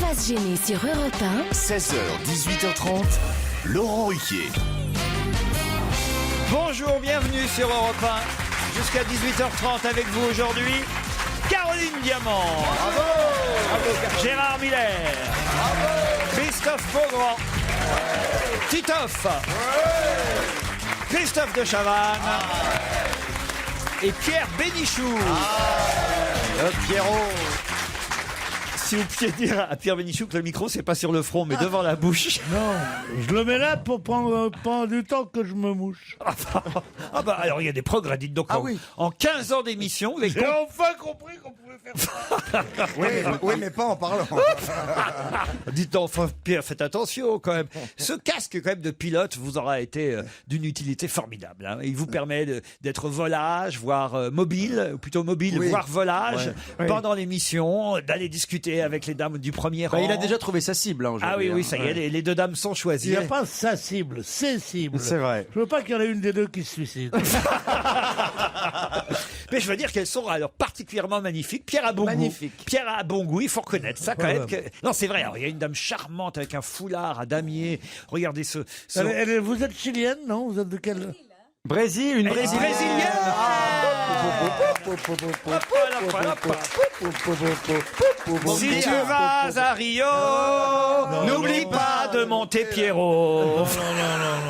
Pas se gêner sur Europe 1. 16h, 18h30, Laurent Ruquier. Bonjour, bienvenue sur Europe 1. Jusqu'à 18h30 avec vous aujourd'hui, Caroline Diamant. Bravo. Gérard Miller. Bravo. Christophe Beaugrand. Titoff. Christophe de Chavannes. Et Pierre Bénichou. Pierrot. Si vous pouviez dire à Pierre Bénichou que le micro, c'est pas sur le front, mais devant la bouche. Non, je le mets là pour prendre du temps que je me mouche. Ah bah alors il y a des progrès, dites donc. En 15 ans d'émission, les J'ai enfin compris qu'on pouvait faire ça. Oui, mais pas en parlant. Dites enfin, Pierre, faites attention quand même. Ce casque quand même de pilote vous aura été d'une utilité formidable. Hein. Il vous permet d'être volage, voire mobile, ou plutôt mobile, voire volage, pendant l'émission, d'aller discuter avec les dames du premier rang. Il a déjà trouvé sa cible aujourd'hui. Ah oui, ça y est, les deux dames sont choisies. Il n'y a pas sa cible, ses cibles. C'est vrai. Je veux pas qu'il y en ait une des deux qui se suicide. Mais je veux dire qu'elles sont alors particulièrement magnifiques. Pierre a bon goût. Pierre a bon goût, il faut reconnaître ça quand même. Non, c'est vrai. Alors, il y a une dame charmante avec un foulard à damier. Regardez ce... Vous êtes chilienne, non? Vous êtes de quel... Brésil, une brésilienne. Si tu vas à Rio, n'oublie pas de monter Pierrot.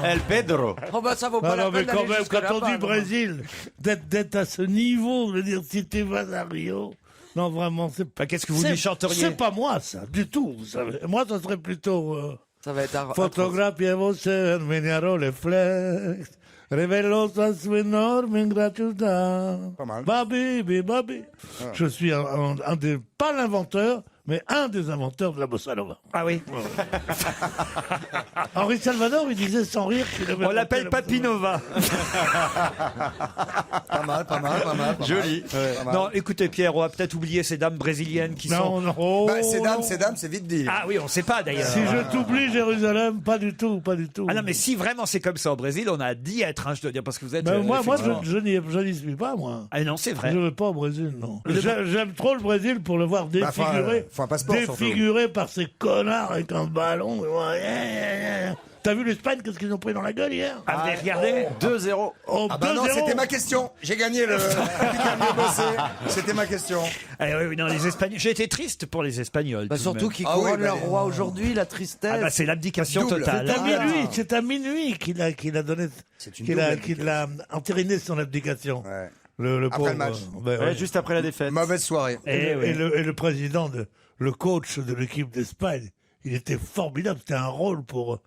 El Pedro. Oh bah ça vaut pas la Non, mais peine quand d'aller même, jusqu'à quand on là-bas, dit Brésil, d'être à ce niveau, de dire si tu vas à Rio... Non, vraiment, c'est pas... Qu'est-ce que vous lui chanteriez? C'est pas moi, ça, du tout, vous savez. Moi, ça serait plutôt... Ça va être Fotografiemos en minerale flex. Revelos a su enorme gratuità. Pas mal. Babi. Je suis un des, pas l'inventeur, mais un des inventeurs de la bossa nova. Ah oui. Henri Salvador, il disait sans rire qu'il avait... On l'appelle Papinova. Pas mal. Joli. Non, écoutez Pierre, on va peut-être oublier ces dames brésiliennes qui sont... Non. Oh, Bah, ces dames, non. c'est vite dit. Ah oui, on sait pas d'ailleurs. Si je t'oublie, Jérusalem, pas du tout. Ah non, mais si vraiment c'est comme ça au Brésil, on a d'y être, hein, je dois dire, parce que vous êtes... Ben, moi, effectivement- je n'y suis pas, moi. Ah non, c'est vrai. Je ne vais pas au Brésil, non. J'aime trop le Brésil pour le voir défiguré. faut un passeport, surtout. Défiguré par ces connards avec un ballon. T'as vu l'Espagne, qu'est-ce qu'ils ont pris dans la gueule hier? Ah, vous avez regardé 2-0. Oh, Ah bah non, 2-0. c'était ma question. J'ai gagné le mieux bossé. C'était ma question. Oui, non, les Espagnols. J'ai été triste pour les Espagnols. Bah tout de surtout même. qu'ils Ah oui, couronnent bah, leur roi aujourd'hui, la tristesse. Ah bah c'est l'abdication Double. totale. C'est à minuit qu'il a donné, C'est une qu'il a entériné son abdication. Ouais. Le Après pauvre, le match. ouais. Juste après la défaite. Mauvaise soirée. Eh oui. Et le président, le coach de l'équipe d'Espagne, il était formidable. C'était un rôle pour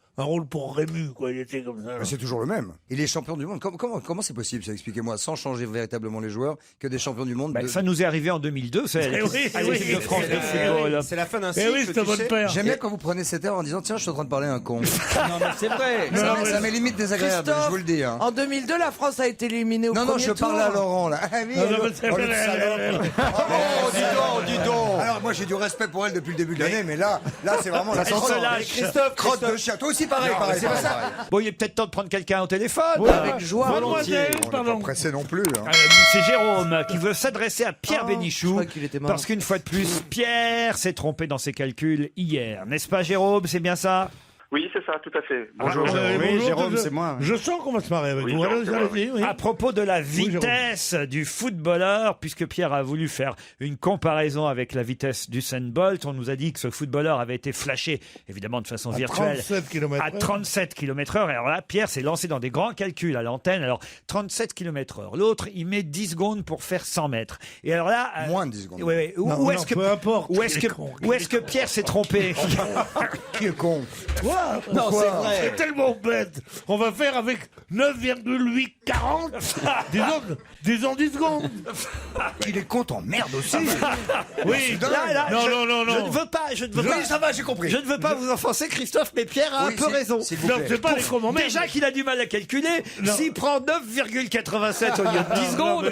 Rému, quoi. Il était comme ça. Mais c'est toujours le même. Il est champion du monde. Comment c'est possible, ça? Expliquez-moi, sans changer véritablement les joueurs, que des champions du monde. Bah, ça nous est arrivé en 2002, c'est l'équipe de France de football. C'est la fin d'un Eh oui, c'est votre père. J'aime bien quand vous prenez cet air en disant tiens, je suis en train de parler à un con. Non mais c'est vrai. Ça m'est limite désagréable, Christophe, je vous le dis. Hein. En 2002, la France a été éliminée au Non, premier je tour. parle à Laurent là. Ah oui, Non, allô. mais c'est Oh, le vrai, salaud. Oh, dis donc. Alors moi j'ai du respect pour elle depuis le début de l'année, mais là c'est vraiment la Elle se lâche. Christophe, crotte de chien. Toi aussi pareil. c'est pas ça. Bon, il est peut-être temps de prendre quelqu'un au téléphone. Avec joie. Mademoiselle, On n'est pardon. pas pressé non plus. Hein. C'est Jérôme qui veut s'adresser à Pierre je Bénichou. crois qu'il était mort. Parce qu'une fois de plus, Pierre s'est trompé dans ses calculs hier. N'est-ce pas, Jérôme? C'est bien ça? Oui, c'est ça, tout à fait. Bonjour, Jérôme. Oui, Jérôme, c'est moi. Je sens qu'on va se marrer avec Oui, vous. Jérôme, c'est Allez-y, oui. À propos de la vitesse du footballeur, puisque Pierre a voulu faire une comparaison avec la vitesse d'Usain Bolt, on nous a dit que ce footballeur avait été flashé, évidemment de façon virtuelle, 37 km/h. à 37 km/h. Et alors là, Pierre s'est lancé dans des grands calculs à l'antenne. Alors, 37 km/h. L'autre, il met 10 secondes pour faire 100 mètres. Et alors là... Moins de 10 secondes. Oui. Non, Où est-ce que... peu importe. Où est-ce que Pierre s'est trompé? Qui est con? Quoi? Non, c'est vrai. C'est tellement bête. On va faire avec 9,840. disons 10 secondes. Il est con, t'emmerdes aussi. Oui. Là, Non. je ne veux pas... Oui, ça va, j'ai compris. Je ne veux pas vous offenser, Christophe, mais Pierre a Oui, un peu raison. s'il vous Non, plaît. c'est pas les commandements. Déjà qu'il a du mal à calculer, Non. s'il prend 9,87 au lieu de 10 secondes...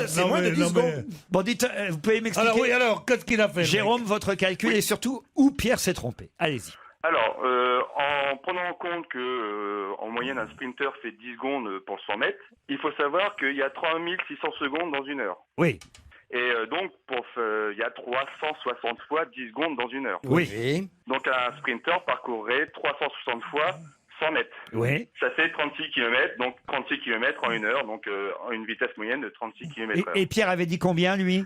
c'est moins de 10 secondes. Bon, dites, vous pouvez m'expliquer, Alors, qu'est-ce qu'il a fait? Jérôme, votre calcul et surtout où Pierre s'est trompé. Allez-y. Alors, en prenant en compte que en moyenne un sprinter fait 10 secondes pour 100 mètres, il faut savoir qu'il y a 3600 secondes dans une heure. Oui. Et donc, il y a 360 fois 10 secondes dans une heure. Oui. Donc, un sprinter parcourrait 360 fois 100 mètres. Oui. Ça fait 36 km, donc 36 km en une heure, donc une vitesse moyenne de 36 km/h. Et Pierre avait dit combien, lui?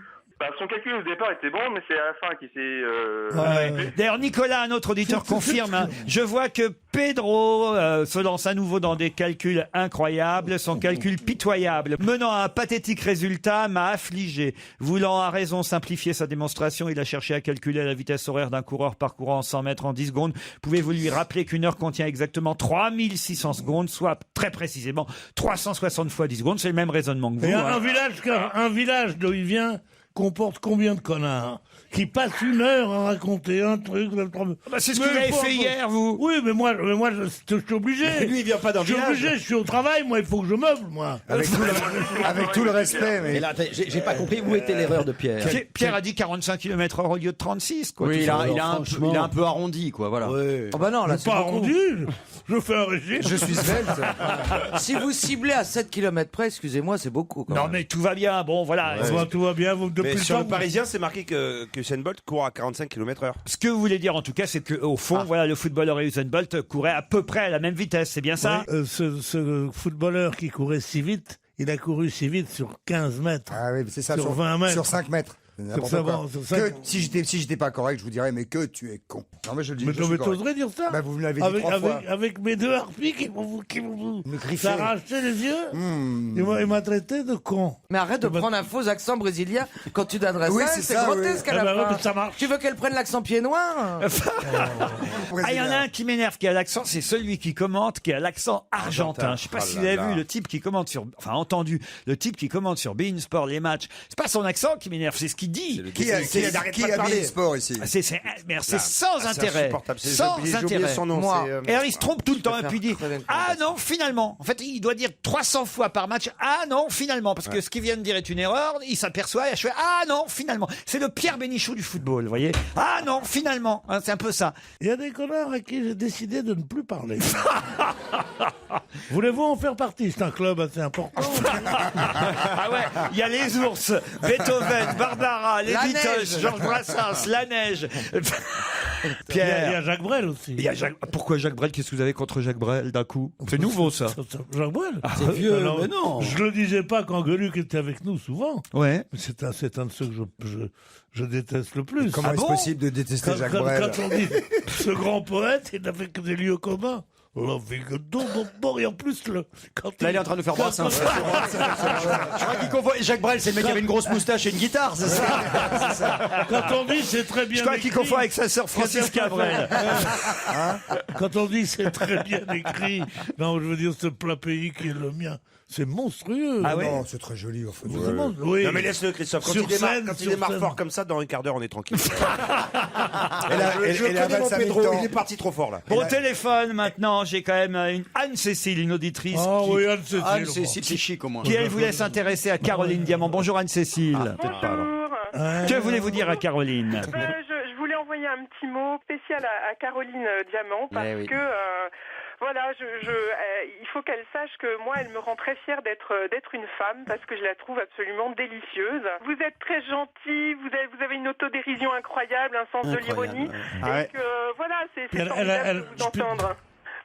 Son calcul au départ était bon, mais c'est à la fin qui s'est... D'ailleurs, Nicolas, un autre auditeur, confirme. Hein. Je vois que Pedro se lance à nouveau dans des calculs incroyables. Son calcul pitoyable, menant à un pathétique résultat, m'a affligé. Voulant à raison simplifier sa démonstration, il a cherché à calculer la vitesse horaire d'un coureur parcourant 100 mètres en 10 secondes. Pouvez-vous lui rappeler qu'une heure contient exactement 3600 secondes, soit très précisément 360 fois 10 secondes. C'est le même raisonnement que vous. Et Hein. un village d'où il vient comporte combien de connards qui passent une heure à raconter un truc. C'est ce que vous avez fait hier, vous. Oui, mais moi, je suis obligé. Mais lui, il vient pas d'un Je suis village. obligé, je suis au travail, moi, il faut que je meuble, moi. Avec tout le respect, mais... Mais là, j'ai pas compris où était l'erreur de Pierre. Pierre a dit 45 km/h au lieu de 36. Quoi, Oui, tout il ça. a un peu arrondi, quoi, voilà. Oh bah non, là, Je c'est pas beaucoup. arrondi, je fais un régime. Je suis svelte. Si vous ciblez à 7 km près, excusez-moi, c'est beaucoup. Quand Non, même. mais tout va bien. Bon, voilà. Tout va bien, depuis Mais le sur temps. le Parisien, c'est marqué que Usain Bolt court à 45 km/h. Ce que vous voulez dire, en tout cas, c'est qu'au fond, voilà, le footballeur Usain Bolt courait à peu près à la même vitesse. C'est bien ça? Oui, ce footballeur qui courait si vite, il a couru si vite sur 15 mètres. Ah oui, c'est ça, Sur 20 mètres. Sur 5 mètres. C'est n'importe ça, quoi. bon, sur Que, cinq- si j'étais pas correct, je vous dirais, mais que tu es con. Non, mais je le dis. Mais je suis correct. t'oserais dire ça? Bah, vous me l'avez dit 3 fois. Avec mes deux harpies qui vont Me griffer. s'arracher les yeux. Il m'a traité de con. Mais arrête de prendre un faux accent brésilien quand tu t'adresses Oui, à c'est elle, c'est ça, grotesque oui. à Ah la bah ouais, fin. mais ça marche. Tu veux qu'elle prenne l'accent pied noir? Ah, il y en a un qui m'énerve, qui a l'accent, c'est celui qui commente, qui a l'accent argentin. Je sais pas si vous avez vu le type qui commente entendu le type qui commente sur beIN Sport les matchs. C'est pas son accent qui m'énerve, c'est ce qu'il dit. Qui a mis le sport ici? C'est sans intérêt. Sans intérêt. Moi. Et alors il se trompe tout le temps et faire puis il dit crever une ah conversation. non finalement. En fait il doit dire 300 fois par match ah non finalement parce que ce qu'il vient de dire est une erreur. Il s'aperçoit et je fais ah non finalement. C'est le Pierre Bénichou du football, vous voyez. Ah non finalement. Hein, c'est un peu ça. Il y a des connards à qui j'ai décidé de ne plus parler. Voulez-vous en faire partie? C'est un club assez important. Ah ouais, il y a les ours, Beethoven, Barbara, les La Beatles, neige. Georges Brassens, la neige. Il y a Pierre. Jacques Brel aussi. Il y a Pourquoi Jacques Brel? Qu'est-ce que vous avez contre Jacques Brel d'un coup? C'est nouveau ça. Jacques Brel. C'est vieux, mais non. Je le disais pas quand Gueluc était avec nous souvent. Ouais. Mais c'est un de ceux que je déteste le plus. Comment est-ce possible de détester Jacques Brel? Quand on dit ce grand poète, il n'a fait que des lieux communs. La vie que et en plus Là, il est en train de faire brassin. Je crois qu'il confond. Jacques Brel, c'est le mec qui avait une grosse moustache et une guitare, c'est ça? Quand on dit c'est très bien Je crois écrit, qu'il confond avec sa sœur Francis Cabrel. quand on dit c'est très bien écrit, non, je veux dire ce plat pays qui est le mien, c'est monstrueux. Ah ouais. Non, c'est très joli, en fait. C'est mon- oui. Non mais laisse-le Christophe, quand Sur il démarre, scène, quand il sur démarre scène. fort comme ça, dans un quart d'heure on est tranquille. Et la connais mon 25 000 Pedro, temps. il est parti trop fort là. Au téléphone maintenant, j'ai quand même une Anne-Cécile, une auditrice Ah qui, oui, Anne-Cécile. Anne-Cécile, c'est chic au moins. qui, elle voulait s'intéresser à Caroline Diamant. Bonjour Anne-Cécile. Bonjour. Que voulez-vous dire à Caroline? Je voulais envoyer un petit mot spécial à Caroline Diamant parce Eh oui. que voilà, il faut qu'elle sache que moi, elle me rend très fière d'être une femme parce que je la trouve absolument délicieuse. Vous êtes très gentil, vous avez une autodérision incroyable, un sens de l'ironie. Ah ouais. Et que voilà, c'est Elle- formidable elle- de vous entendre.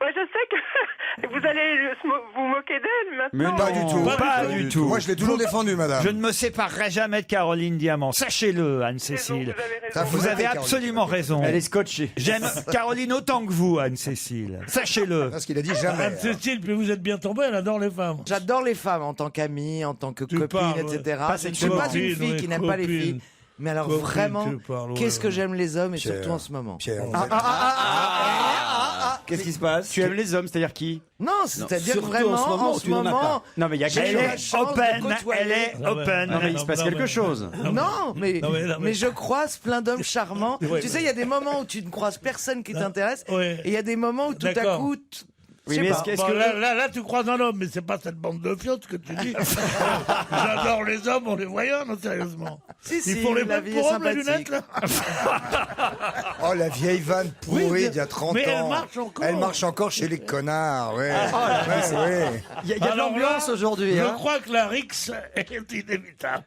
Ouais, je sais que vous allez vous moquer d'elle maintenant. Pas du tout. Pas du tout. Moi, je l'ai toujours défendu, madame. Je ne me séparerai jamais de Caroline Diamant. Sachez-le, Anne-Cécile. Vous avez raison. Ça, Vous Vous avez êtes absolument raison. Elle est scotchée. J'aime Caroline autant que vous, Anne-Cécile. Sachez-le. Parce qu'il a dit jamais. Anne-Cécile, puis vous êtes bien tombée, elle adore les femmes. J'adore les femmes en tant qu'amie, en tant que Tu copine, parles, etc. Pas Je ne suis pas copine, une fille ouais, qui n'aime pas les copine. filles. Mais alors Copine, vraiment, tu parles, ouais, qu'est-ce que ouais. j'aime les hommes et Pierre. surtout en ce moment. Pierre, Qu'est-ce qui se passe? Tu aimes les hommes, c'est-à-dire qui? Non, c'est-à-dire surtout vraiment en ce moment, tu n'en as pas. Non, mais il y a j'ai quelque Elle eu chose. la est chance de open. côtoyer. Elle est Non, mais- open. Non, mais il se passe quelque chose. Non, mais, Non, mais- je croise plein d'hommes charmants. Ouais, Tu sais, il y a des moments où tu ne croises personne qui t'intéresse. Ouais. Et il y a des moments où tout à D'accord. coup, Oui, mais est-ce Bon, que... là, tu crois un homme, mais c'est pas cette bande de fiottes que tu dis. J'adore les hommes en les voyant, non, sérieusement. Ils font les la mêmes vie est pour hommes, les sympathique. lunettes, là. Oh, la vieille vanne pourrie Oui, d'il y a 30 mais ans. elle marche encore. Elle marche encore chez les connards, ouais. Ouais. Il y a de Alors l'ambiance là, aujourd'hui. Je Hein. crois que la rixe est inévitable.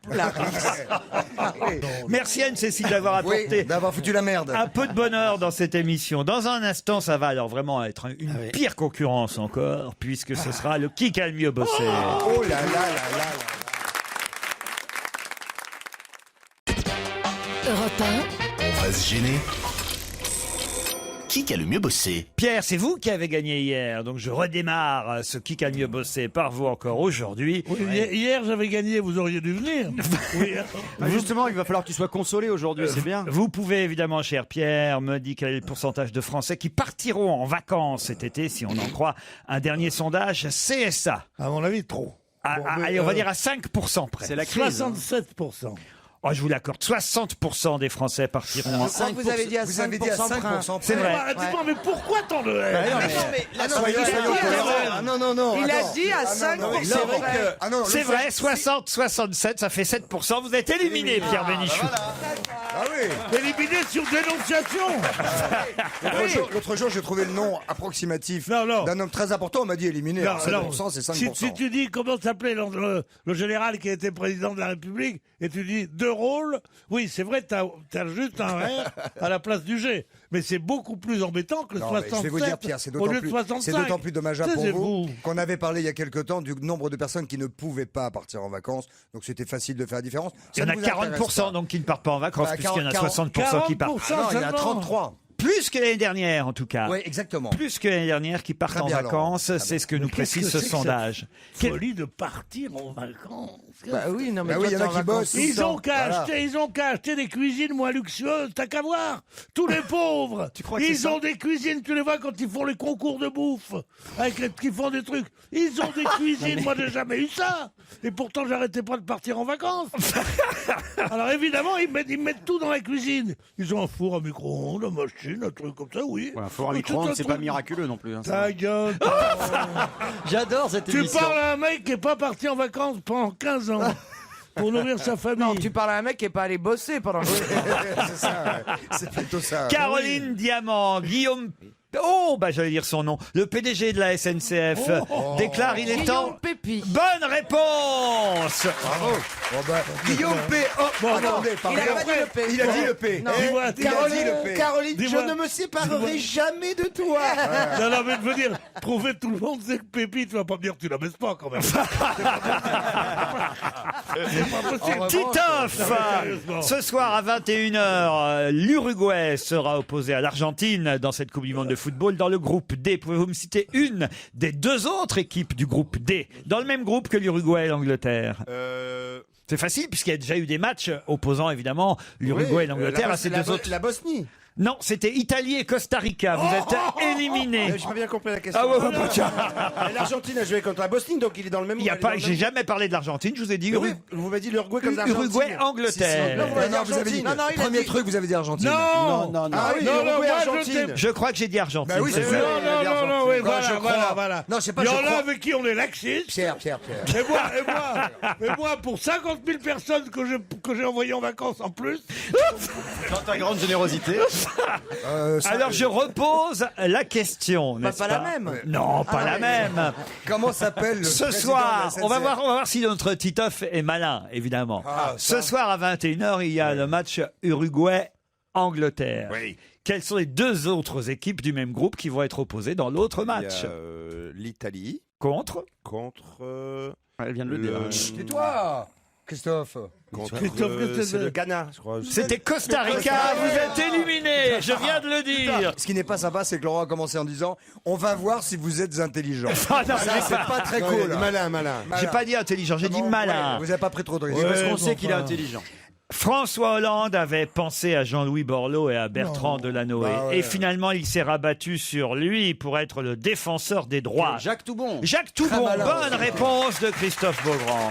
Merci Anne-Cécile d'avoir apporté D'avoir foutu la merde. un peu de bonheur dans cette émission. Dans un instant, ça va alors vraiment être une pire concurrence encore, puisque ce sera le qui a le mieux bossé. Oh là là là là. Europe On va se gêner. Qui a le mieux bossé? Pierre, c'est vous qui avez gagné hier, donc je redémarre ce qui a le mieux bossé par vous encore aujourd'hui. Oui, hier, j'avais gagné, vous auriez dû venir. Oui. Justement, il va falloir que tu sois consolé aujourd'hui, c'est bien. Vous pouvez évidemment, cher Pierre, me dire quel est le pourcentage de Français qui partiront en vacances cet été, si on en croit un dernier sondage CSA. À mon avis, trop. Allez, on va dire à 5% près. C'est la crise. 67%. Oh, je vous l'accorde, 60% des Français partiront. Je crois que vous avez dit à 5%. Vous avez dit à 5%. C'est vrai. Dis-moi, mais pourquoi tant de haine? Soyons cohérents. Non. Il a attends. dit à 5%. C'est vrai que... Ah non, C'est vrai, 60, 67, ça fait 7%. Vous êtes éliminé, Pierre Bénichou. Ah oui. Éliminé sur dénonciation. L'autre jour, j'ai trouvé le nom approximatif Non. d'un homme très important. On m'a dit éliminé. Non, Alors, non. 7%, c'est 5%. Si tu dis comment s'appelait le général qui a été président de la République, et tu dis deux rôles, oui, c'est vrai, t'as juste un R à la place du G. Mais c'est beaucoup plus embêtant que le Non, mais 67. je vais vous dire, Pierre, c'est au lieu de d'autant 65. plus dommageable pour C'est vous qu'on avait parlé il y a quelque temps du nombre de personnes qui ne pouvaient pas partir en vacances. Donc c'était facile de faire la différence. Il y en a 40% donc qui ne partent pas en vacances, Bah, puisqu'il y en a 40, 60% qui partent. Ah, Non, il y en a seulement. 33. Plus que l'année dernière, en tout cas. Oui, exactement. Plus que l'année dernière qui partent Très en bien, vacances, Laurent. c'est ce que nous précise Qu'est-ce ce que c'est que sondage. cette folie de partir en vacances. Bah oui, non, mais Bah oui, toi, il y en a t'es en qui vacances bossent. tout le Ils temps. ont qu'à Voilà. acheter des cuisines moins luxueuses, t'as qu'à voir. Tous les pauvres. Ils ont des cuisines, tu les vois quand ils font les concours de bouffe, qui font des trucs. Ils ont des cuisines, moi j'ai jamais eu ça. Et pourtant j'arrêtais pas de partir en vacances. Alors évidemment, ils mettent tout dans la cuisine. Ils ont un four à micro-ondes, une machine, un truc comme ça, oui. Un four à Tout micro-ondes, un c'est truc. pas miraculeux non plus. Hein, ça. Ta gueule. J'adore cette Tu émission. parles à un mec qui est pas parti en vacances pendant 15 ans pour nourrir sa famille. Non, tu parles à un mec qui est pas allé bosser pendant C'est ça, ouais. C'est plutôt ça. Caroline Diamant, Guillaume... Oh, bah j'allais dire son nom. Le PDG de la SNCF déclare il est temps... Guillaume Pépi. Bonne réponse. Bravo. Bon, bah, Guillaume P. Oh, Bon, attendez, pardon. Il a pas dit le P. Il a dit le P. Non. Dis-moi, Il a dit le P. Caroline, Dis-moi. je ne me séparerai jamais de toi. Non, mais je veux dire, prouver tout le monde, c'est que Pépi, tu vas pas me dire que tu la baisses pas quand même. C'est pas possible. Titoff. Sérieusement. Ce soir à 21h, l'Uruguay sera opposé à l'Argentine dans cette Coupe du Monde de football dans le groupe D. Pouvez-vous me citer une des deux autres équipes du groupe D dans le même groupe que l'Uruguay et l'Angleterre? C'est facile puisqu'il y a déjà eu des matchs opposant évidemment l'Uruguay et l'Angleterre à ces deux autres. La Bosnie. Non, c'était Italie et Costa Rica. Vous êtes éliminés. J'ai pas bien compris la question. Ah ouais, bah tiens. L'Argentine a joué contre la Bosnie, donc il est dans le même. Il y a pas, j'ai jamais parlé de l'Argentine. Je vous ai dit Oui, vous m'avez dit l'Uruguay comme l'Argentine. Uruguay, Angleterre. Non, vous avez dit. Premier truc, vous avez dit Argentine. Non, Ah oui, non, Uruguay, moi, Argentine. Je crois que j'ai dit Argentine. Bah oui, c'est c'est vrai. vrai. non, oui, Quand je crois. voilà. Non, je sais pas, Il y je en a crois. avec qui on est laxiste. Pierre. Et moi, pour 50 000 personnes que j'ai envoyées en vacances en plus, Dans ta grande générosité. Alors je repose la question, n'est-ce pas la même. Non, pas la même. Comment s'appelle le Ce président soir, de la on va SNCF? voir si notre Titoff est malin, évidemment. Ah, Ce soir à 21h, il y a le match Uruguay-Angleterre. Oui. Quelles sont les deux autres équipes du même groupe qui vont être opposées dans l'autre Il y a, match l'Italie contre contre. Elle vient de le dire. Tais-toi, Christophe. C'est le Ghana, je crois. C'était Costa Rica. Vous êtes éliminé. Je viens de le dire. Ce qui n'est pas sympa, c'est que Laurent a commencé en disant on va voir si vous êtes intelligent. Ah non, Ça, c'est pas très Non, il a cool. dit malin. j'ai pas dit intelligent, j'ai dit Bon, malin. ouais, vous n'avez pas pris trop de risques. Parce qu'on bon, sait qu'il est enfin. intelligent. François Hollande avait pensé à Jean-Louis Borloo et à Bertrand Delanoë. Bah ouais. Et finalement, il s'est rabattu sur lui pour être le défenseur des droits. Jacques Toubon. Jacques Toubon, malin. bonne réponse de Christophe Beaugrand.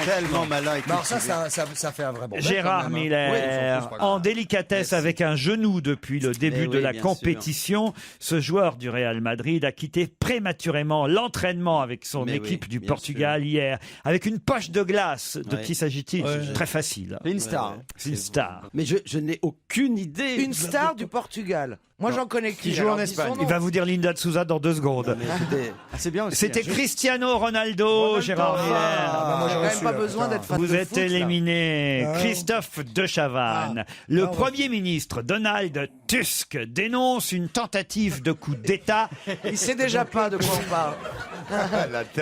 Tellement malin. et Alors cultivé. ça fait un vrai bon. Gérard Miller, en délicatesse avec un genou depuis le début de oui, la bien compétition, ce joueur du Real Madrid a quitté prématurément l'entraînement avec son Mais équipe oui, du bien Portugal hier, avec une poche de glace. De Ouais. qui s'agit-il? Très facile. C'est une star. C'est une star. Mais je n'ai aucune idée. Une star du Portugal. Moi, j'en connais Qui qui joue en alors, dis son Espagne. nom. Il va vous dire Linda de Souza dans 2 secondes. Mais écoutez, c'est bien aussi. C'était hein. Cristiano Ronaldo, Gérard Miller. moi, J'ai j'aurais quand même su, pas là, besoin putain. d'être fan Vous de êtes foot, là. éliminé. Christophe de Chavannes. Le Premier ministre Donald Tusk dénonce une tentative de coup d'État. Il sait déjà pas de quoi on parle.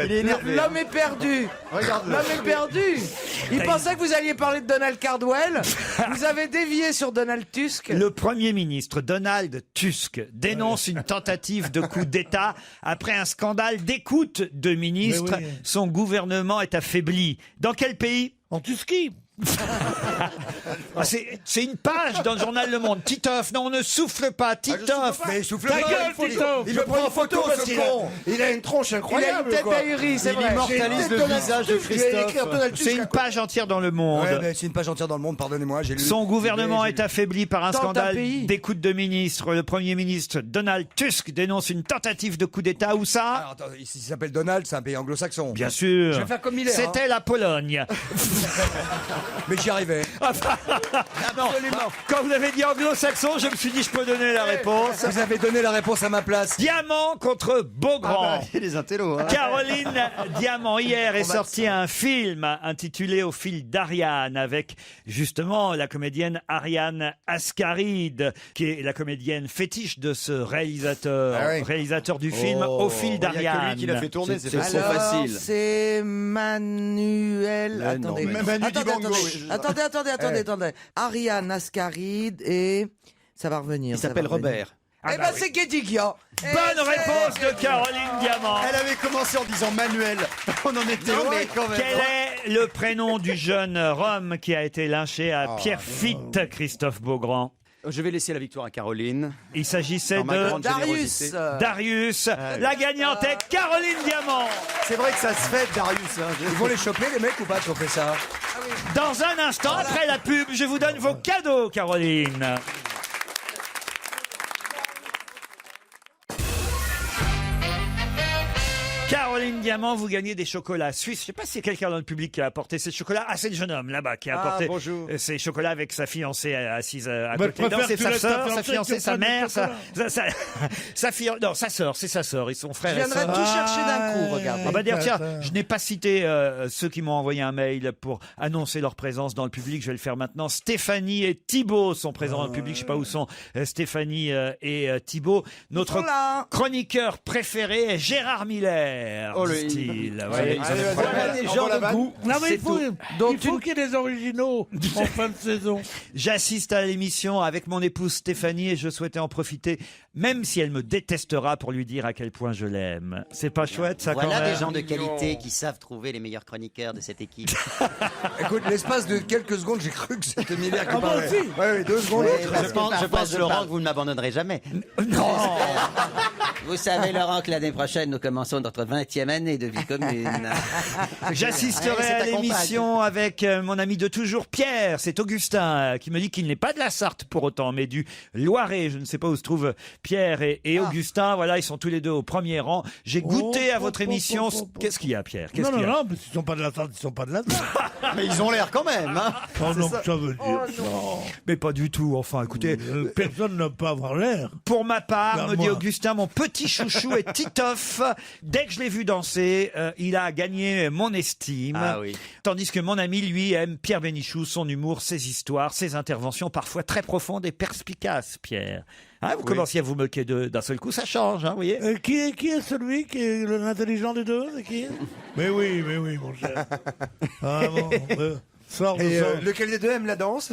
Il est énervé. L'homme est perdu. Regarde-le. L'homme est perdu. Il pensait que vous alliez parler de Donald Cardwell. Vous avez dévié sur Donald Tusk. Le Premier ministre Donald Tusk dénonce une tentative de coup d'État après un scandale d'écoute de ministres. Mais oui. Son gouvernement est affaibli. Dans quel pays? En Tusky. Ah, c'est une page dans le journal Le Monde. Titoff, non, on ne souffle pas. Titoff. Mais il souffle Ta pas, gueule, Tito. il me prend en photo, parce ce qu'il con. Il a une tronche Il a incroyable, une tête quoi. ahurie, c'est Il vrai. immortalise le visage de Christophe. C'est une page entière dans Le Monde. Ouais, mais c'est une page entière dans le monde, pardonnez-moi, j'ai lu. Son gouvernement J'ai est lu. affaibli par un Dans un scandale pays. d'écoute de ministres. Le Premier ministre Donald Tusk dénonce une tentative de coup d'État. Où ça? Alors, attends, il s'appelle Donald, c'est un pays anglo-saxon. Bien sûr. Je vais faire comme Miller, hein. C'était la Pologne. Mais j'y arrivais. Quand vous avez dit anglo-saxon, je me suis dit je peux donner la réponse. Vous avez donné la réponse à ma place. Diamant contre Beaugrand. Il y a les intellos. Hein. Caroline Diamant, hier est sorti un film intitulé Au fil d'Ariane avec justement la comédienne Ariane Ascaride, qui est la comédienne fétiche de ce réalisateur, Ah oui. réalisateur du film Oh, Au fil il y a que d'Ariane. lui qui l'a fait tourner, c'est trop Alors, facile. c'est Manuel. Attendez. non, Attendez, Manu Dibango, oui. attendez. Ariane Ascaride et ça va revenir. Il ça s'appelle va revenir. Robert. Eh ben, c'est Guédiguian. Bonne réponse de Caroline Diamant. Elle avait commencé en disant Manuel. On en était loin quand même. Quel est le prénom du jeune Rome qui a été lynché à Pierrefitte, Christophe Beaugrand? Je vais laisser la victoire à Caroline. Il s'agissait Dans ma de grande Darius. générosité. Darius. La gagnante est Caroline Diamant. C'est vrai que ça se fait, Darius. Hein. Ils vont les choper, les mecs, ou pas, qui ont fait ça? Dans un instant, après la pub, je vous donne vos cadeaux, Caroline. Caroline Diamant, vous gagnez des chocolats suisses. Je ne sais pas si c'est quelqu'un dans le public qui a apporté ces chocolats. Ah, c'est le jeune homme là-bas qui a apporté bonjour. ces chocolats avec sa fiancée assise à Mais côté. Non, préfère c'est que tu sa laisses ta sœur, sa fiancée fiancée, qui sa prenne des mère, chocolats. sa fille. Non, sa sœur, c'est sa sœur. Ils sont frères Je et viendrai sœurs. tout chercher d'un coup, regardez. On va dire, tiens, Attends. je n'ai pas cité ceux qui m'ont envoyé un mail pour annoncer leur présence dans le public. Je vais le faire maintenant. Stéphanie et Thibaut sont présents dans le public. Je sais pas où sont Stéphanie et Thibaut. Notre sont là. chroniqueur préféré est Gérard Miller. Oh, lui. dit-il. Allez, Voyez, ils en allez, ont vas-y, pas- vas-y, des envoie gens la de vanne. goût. Non, mais C'est il faut Donc, qu'il y ait des originaux en fin de saison. J'assiste à l'émission avec mon épouse Stéphanie et je souhaitais en profiter, même si elle me détestera, pour lui dire à quel point je l'aime. C'est pas chouette, ça, quand Voilà même des gens de qualité qui savent trouver les meilleurs chroniqueurs de cette équipe. Écoute, l'espace de quelques secondes, j'ai cru que c'était Miller qui Ah, moi parlait. aussi. Ouais, 2 secondes. Oui, l'autre. parce je que pense, parfois, Laurent, que vous ne m'abandonnerez jamais. Non. Vous savez, Laurent, que l'année prochaine, nous commençons notre 20e année de vie commune. J'assisterai Ouais, c'est à ta l'émission avec mon ami de toujours, Pierre. C'est Augustin qui me dit qu'il n'est pas de la Sarthe pour autant, mais du Loiret. Je ne sais pas où se trouvent Pierre et Augustin. Voilà, ils sont tous les deux au premier rang. J'ai goûté à votre émission. Qu'est-ce qu'il y a, Pierre? Qu'est-ce Non, qu'il y non, a non, mais ils sont pas de la Sarthe, ils sont pas de la Sarthe. Mais ils ont l'air quand même. Hein. Oh non, ça. ça veut dire. Non. Mais pas du tout. Enfin, écoutez, Personne n'a pas avoir l'air. pour ma part, me dit Regarde-moi. Augustin, mon petit chouchou est Titoff. Dès que je l'ai vu danser, il a gagné mon estime. Ah oui. Tandis que mon ami, lui, aime Pierre Bénichou, son humour, ses histoires, ses interventions parfois très profondes et perspicaces, Pierre. Hein, vous commenciez à vous moquer d'un seul coup, ça change, hein, vous voyez. Qui est celui qui est l'intelligent des deux? C'est qui? Mais oui, mon cher. Ah bon, sors de Et ça. lequel des deux aime la danse?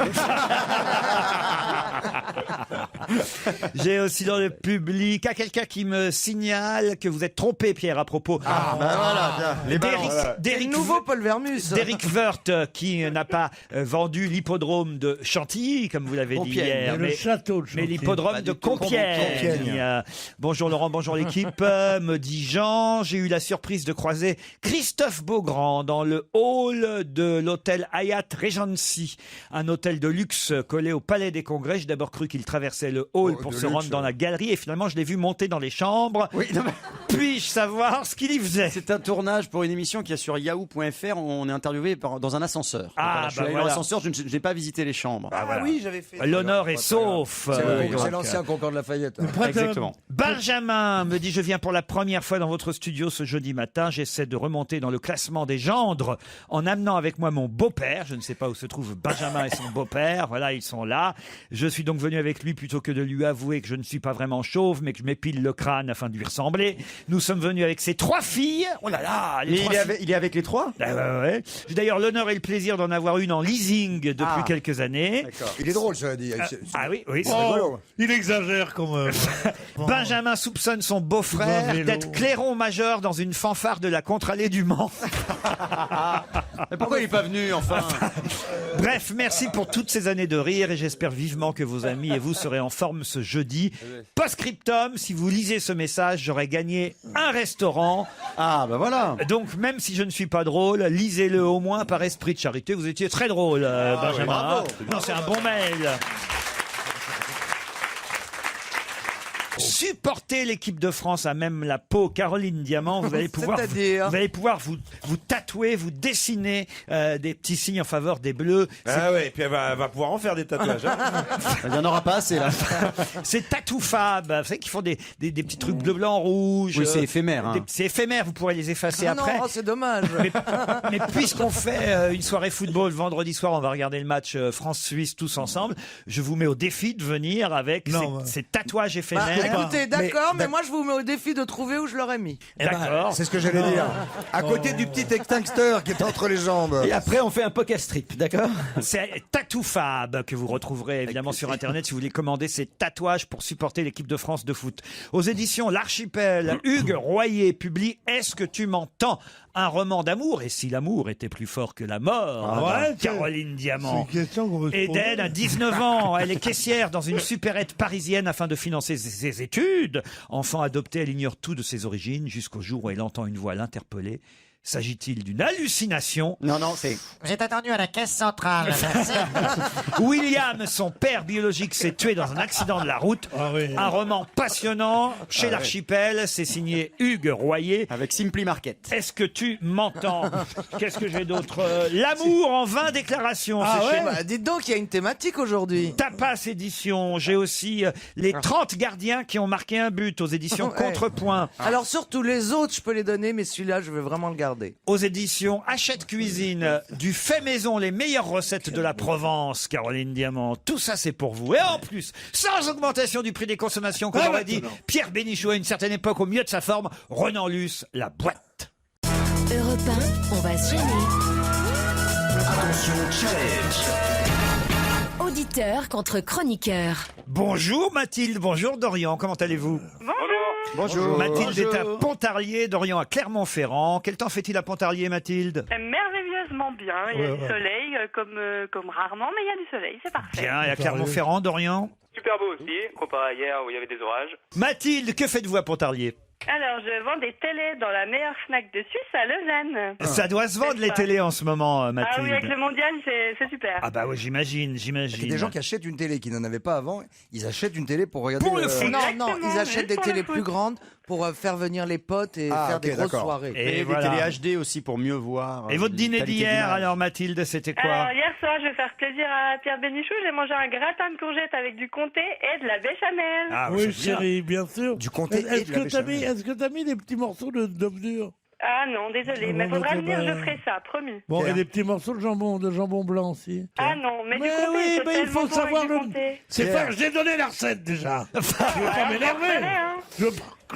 J'ai aussi dans le public quelqu'un qui me signale que vous êtes trompé, Pierre, à propos. Les d'Éric nouveau Paul Vermus. D'Éric Woerth, qui n'a pas vendu l'hippodrome de Chantilly, comme vous l'avez dit hier, Mais le château de mais Chantilly. l'hippodrome de Compiègne. Bonjour Laurent, bonjour l'équipe. Me dit Jean, j'ai eu la surprise de croiser Christophe Beaugrand dans le hall de l'hôtel Hyatt Regency, un hôtel de luxe collé au Palais des Congrès. J'ai d'abord cru qu'il traversait le hall pour se rendre dans la galerie et finalement je l'ai vu monter dans les chambres. Oui, non, mais Puis-je savoir ce qu'il y faisait? c'est un tournage pour une émission qui est sur yahoo.fr. On est interviewé dans un ascenseur. Ah, Je suis allé voilà. dans l'ascenseur, je n'ai pas visité les chambres. Oui, j'avais fait. L'honneur est sauf. C'est l'ancien Concorde Lafayette. Exactement. Benjamin me dit, je viens pour la première fois dans votre studio ce jeudi matin. J'essaie de remonter dans le classement des gendres en amenant avec moi mon beau-père. Je ne sais pas où se trouve Benjamin et son beau-père. Voilà, ils sont là. Je suis donc venu avec lui plutôt que de lui avouer que je ne suis pas vraiment chauve, mais que je m'épile le crâne afin de lui ressembler. Nous sommes venus avec ses 3 filles. Oh là là, les Et trois filles. il est avec les 3 Ah ouais. J'ai d'ailleurs l'honneur et le plaisir d'en avoir une en leasing depuis quelques années. D'accord. Il est drôle, cela dit. Ah oui, oui. Oh, il exagère quand même. Benjamin soupçonne son beau-frère Vélo. d'être clairon majeur dans une fanfare de la contre-allée du Mans. Mais pourquoi il n'est pas venu, enfin? Bref, merci pour toutes ces années de rire et j'espère vivement que vos amis et vous serez en forme ce jeudi. Post-scriptum, si vous lisez ce message, j'aurais gagné un restaurant. Ah, bah voilà. Donc, même si je ne suis pas drôle, lisez-le au moins par esprit de charité. Vous étiez très drôle, Benjamin. bravo. Non, c'est un bon mail. Supporter l'équipe de France à même la peau Caroline Diamant, vous allez pouvoir, C'est-à-dire vous allez pouvoir vous tatouer, vous dessiner des petits signes en faveur des Bleus. Ah ouais, et puis elle va pouvoir en faire des tatouages. Hein. Il n'y en aura pas assez, là. C'est Tattoo Fab, vous savez, qui font des petits trucs bleu, blanc, rouge. Oui, c'est éphémère. Hein. C'est éphémère, vous pourrez les effacer Ah après. non, c'est dommage. Mais puisqu'on fait une soirée football vendredi soir, on va regarder le match France-Suisse tous ensemble. Je vous mets au défi de venir avec ces tatouages Bah, éphémères. écoutez, d'accord, mais moi je vous mets au défi de trouver où je l'aurais mis. D'accord. C'est ce que j'allais dire. À côté du petit extincteur qui est entre les jambes. Et après, on fait un poker strip, d'accord? C'est Tattoo Fab que vous retrouverez évidemment sur Internet si vous voulez commander ces tatouages pour supporter l'équipe de France de foot. Aux éditions L'Archipel, Hugues Royer publie Est-ce que tu m'entends? Un roman d'amour, et si l'amour était plus fort que la mort, ouais, Caroline Diamant. C'est une question qu'on veut se poser. Eden a 19 ans, elle est caissière dans une supérette parisienne afin de financer ses études. Enfant adopté, elle ignore tout de ses origines jusqu'au jour où elle entend une voix l'interpeller. S'agit-il d'une hallucination? Non, non, c'est... J'ai attendu à la caisse centrale. Merci. William, son père biologique, s'est tué dans un accident de la route. Ah oui. Un roman passionnant chez l'Archipel. C'est signé Hugues Royer. Avec Simply Market. Est-ce que tu m'entends? Qu'est-ce que j'ai d'autre? L'amour en 20 déclarations. Ah c'est ouais chez bah, dites donc, il y a une thématique aujourd'hui. Tapas édition. J'ai aussi les 30 gardiens qui ont marqué un but aux éditions Ouais. Contrepoint. Alors surtout les autres, je peux les donner, mais celui-là, je veux vraiment le garder. Aux éditions Hachette Cuisine, du fait maison, les meilleures recettes de la Provence, Caroline Diamant. Tout ça, c'est pour vous. Et en plus, sans augmentation du prix des consommations, comme aurait dit Pierre Bénichou à une certaine époque, au mieux de sa forme, Renan Luce, la boîte. Europe 1, on va se gêner. Attention, challenge. Auditeur contre chroniqueur. Bonjour Mathilde, bonjour Dorian, comment allez-vous? Bonjour. Mathilde est à Pontarlier, Dorian à Clermont-Ferrand. Quel temps fait-il à Pontarlier, Mathilde? Merveilleusement bien. Il y a Ouais, du ouais. soleil, comme rarement, mais il y a du soleil, c'est parfait. Bien, et à Clermont-Ferrand, Dorian? Super beau aussi, comparé à hier où il y avait des orages. Mathilde, que faites-vous à Pontarlier? Alors, je vends des télés dans la meilleure Fnac de Suisse à Lausanne. Ça doit se vendre C'est les ça. télés en ce moment, Ah Mathilde. oui, avec le mondial, c'est super. Ah bah oui, j'imagine. Il y a des gens qui achètent une télé qui n'en avaient pas avant. Ils achètent une télé pour regarder Pour le foot. Non, non, Exactement, ils achètent juste des pour le télés foot. plus grandes pour faire venir les potes et faire ok, des grosses d'accord. soirées. Et Et voilà. des télé HD aussi pour mieux voir. Et votre dîner qualité d'hier, d'image. alors Mathilde, c'était quoi? Alors, hier soir, je vais faire plaisir à Pierre Bénichou. J'ai mangé un gratin de courgettes avec du comté et de la béchamel. Ah, Oui, c'est bien. chérie, bien sûr. Du comté et Est-ce de la que t'as mis des petits morceaux d'œuf dur? Ah non, désolé, mais Bon, faudra bah, venir, bah, je ferai ça, promis. Bon, et des petits morceaux de jambon blanc aussi. Ah non, mais du Mais comté, oui, c'est mais il tellement faut bon savoir avec du le. comté. C'est Pierre. pas. J'ai donné la recette déjà. Je vais pas m'énerver. hein. Je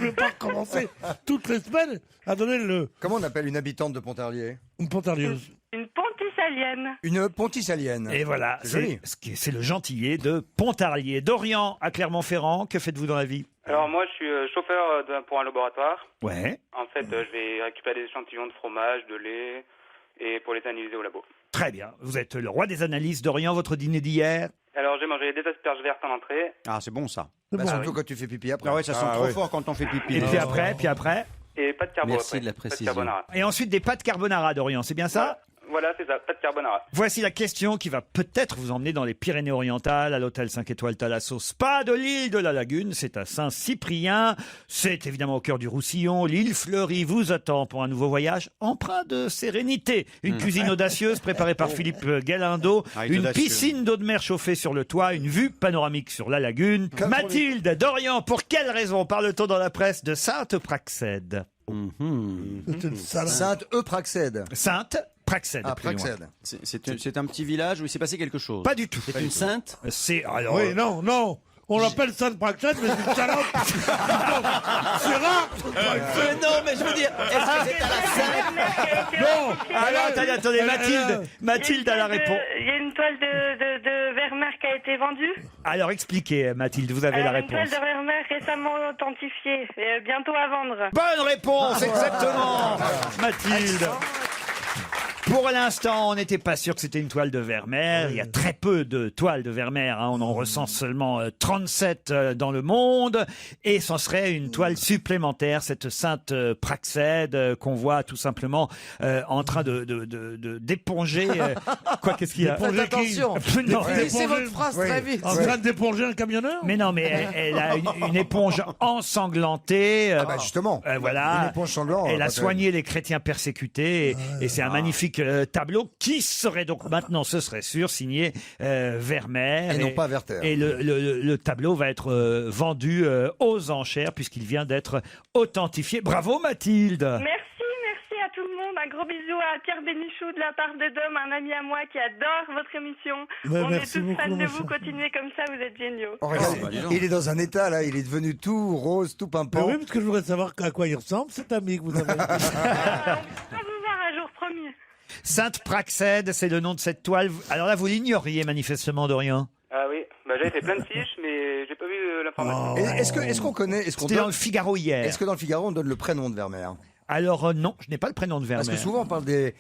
veux pas recommencer toutes les semaines à donner le. Comment on appelle une habitante de Pontarlier? Une pontarlieuse. Une ponticelle. Pontalienne. Une Ponticalienne. Et voilà, C'est joli. c'est le gentillet de Pontarlier. Dorian à Clermont-Ferrand, que faites-vous dans la vie? Alors moi, je suis chauffeur pour un laboratoire. Ouais. En fait, je vais récupérer des échantillons de fromage, de lait, et pour les analyser au labo. Très bien. Vous êtes le roi des analyses. Dorian, votre dîner d'hier? Alors j'ai mangé des asperges vertes en entrée. Ah, c'est bon ça. Bah, surtout quand tu fais pipi après. Ah ouais, ça sent trop fort quand on fait pipi. Et puis après Et pas de carbo Merci après. de la Pas de précision. carbonara. Et ensuite des pâtes carbonara, Dorian, c'est bien ça? Voilà, c'est ça, pas de carbonara. Voici la question qui va peut-être vous emmener dans les Pyrénées-Orientales, à l'hôtel 5 étoiles Thalasso Spa de l'île de la Lagune. C'est à Saint-Cyprien. C'est évidemment au cœur du Roussillon. L'île fleurie vous attend pour un nouveau voyage empreint de sérénité. Une cuisine audacieuse préparée par Philippe Galindo. Ah, il est Une audacieux. piscine d'eau de mer chauffée sur le toit. Une vue panoramique sur la lagune. Mathilde, Dorian, pour quelle raison parle-t-on dans la presse de Sainte-Praxède? C'est une salope. Sainte-Eupraxède. Sainte-Praxède. Ah, plus loin. Praxède. C'est un petit village où il s'est passé quelque chose. Pas du tout. C'est une sainte? C'est alors. Oui, non, non. On l'appelle Sainte-Praxède, mais c'est une salope. C'est rare. Non, mais je veux dire, est-ce que c'est à la sainte? Non. Alors, attendez, Mathilde a la réponse. Il y a une toile de Vermeer qui a été vendue. Alors expliquez, Mathilde, vous avez la Une toile réponse. de Vermeer récemment authentifiée, et bientôt à vendre. Bonne réponse, exactement, Mathilde. Pour l'instant, on n'était pas sûr que c'était une toile de Vermeer. Il y a très peu de toiles de Vermeer. On en recense seulement 37 dans le monde. Et c'en serait une toile supplémentaire, cette Sainte Praxède qu'on voit tout simplement en train d'éponger. Quoi, qu'est-ce qu'il y a? Faites attention. Non, Finissez votre phrase très vite. En train d'éponger un camionneur? mais non, mais elle a une éponge ensanglantée. Ah bah justement. Voilà. Une éponge sanglante. Elle a soigné les chrétiens persécutés et c'est un magnifique tableau qui serait donc maintenant, ce serait sûr, signé Vermeer. Et non pas Werther. Et le tableau va être vendu aux enchères puisqu'il vient d'être authentifié. Bravo Mathilde. Merci à tout le monde. Un gros bisou à Pierre Bénichou de la part de Dom, un ami à moi qui adore votre émission. Ouais, On est merci tous beaucoup, fans de ma vous. chère. Continuez comme ça, vous êtes géniaux. Oh, regarde, il est dans un état là, il est devenu tout rose, tout Mais pimpant. oui, parce que je voudrais savoir à quoi il ressemble, cet ami que vous avez. On va vous voir un jour, promis. Sainte Praxède, c'est le nom de cette toile. Alors là, vous l'ignoriez manifestement, Dorian. Ah oui, j'avais fait plein de fiches, mais j'ai pas vu l'information. Est-ce qu'on connaît, C'était dans le Figaro hier. est-ce que dans le Figaro on donne le prénom de Vermeer? Alors non, je n'ai pas le prénom de Vermeer. Parce que souvent on parle des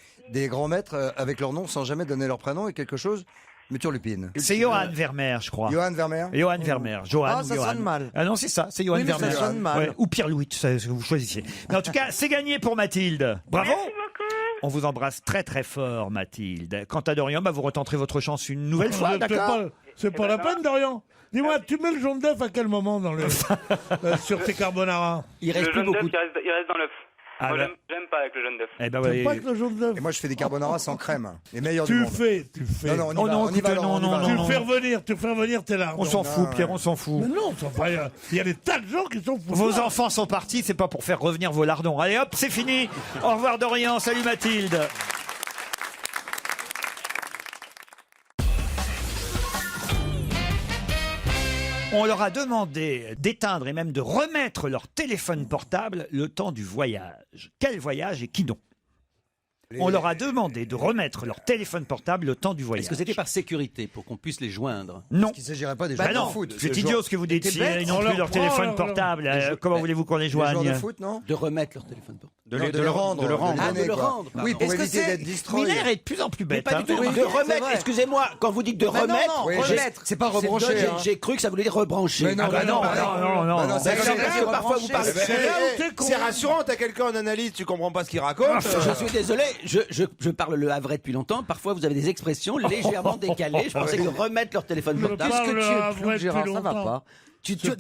grands maîtres avec leur nom sans jamais donner leur prénom et quelque chose. Mais Turlupine. C'est Johann Vermeer, je crois. Johann Vermeer. Johann Vermeer. Johann Ah, ou ça Johann. sonne mal. Ah non, c'est ça, c'est Johann Oui, mais ça Vermeer. sonne mal. Ouais, ou Pierre-Louis, c'est ce que vous choisissiez. Mais en tout cas, c'est gagné pour Mathilde. Bravo. Merci beaucoup. On vous embrasse très très fort, Mathilde. Quant à Dorian, vous retenterez votre chance une nouvelle fois, d'accord? C'est pas la peine, Dorian. Dis-moi, tu mets le jaune d'œuf à quel moment dans le sur tes carbonara? Il reste Le plus jaune beaucoup. d'œuf, il reste dans l'œuf. Ah, Moi, bah. j'aime pas avec le jaune d'œuf. Eh ben, T'aimes ouais. pas que le jaune d'œuf? Et moi je fais des carbonara sans crème. Les meilleurs du Tu monde. fais. Non, non, on y Oh va, non, on y va, écoutez, Laurent, non, on y va. non, Tu non. fais revenir tes larmes. On s'en fout, ouais. Pierre, on s'en fout. Mais non, il y a des tas de gens qui sont fous. Vos enfants sont partis, c'est pas pour faire revenir vos lardons. Allez hop, c'est fini. Au revoir Dorian, salut Mathilde. On leur a demandé d'éteindre et même de remettre leur téléphone portable le temps du voyage. Quel voyage et qui donc? On leur a demandé de remettre leur téléphone portable le temps du voyage. Est-ce que c'était par sécurité pour qu'on puisse les joindre? Non. Est-ce qu'il ne s'agirait pas des Bah joueurs non, de foot? c'est idiot ce que vous dites. T'es Si bête, ils n'ont on plus leur leur prend téléphone leur- portable, Les comment jou- voulez-vous qu'on les Les joueurs de joigne? foot, non? De remettre leur téléphone portable. Non, de le rendre. de le rendre. lui Ah, donner, de le quoi. rendre, Oui, pardon. pour Est-ce que éviter c'est- d'être distrait. Miller est de plus en plus Mais bête. pas hein. du tout. Oui, De c'est remettre, vrai. excusez-moi, quand vous dites de Mais non, remettre, non, Oui, remettre. c'est pas c'est rebrancher. dingue, hein. j'ai cru que ça voulait dire rebrancher. Mais non, Ah, bah non, non, non, bah non. c'est D'accord, comme parce ça. que parfois vous parlez. C'est là où t'es con. C'est rassurant, t'as quelqu'un en analyse, tu comprends pas ce qu'il raconte. Je suis désolé, je parle le havrais depuis longtemps. Parfois, vous avez des expressions légèrement décalées. Je pensais que remettre leur téléphone Je portable. Qu'est-ce que parle tu à es vrai flou, Gérard? depuis Ça va longtemps. pas.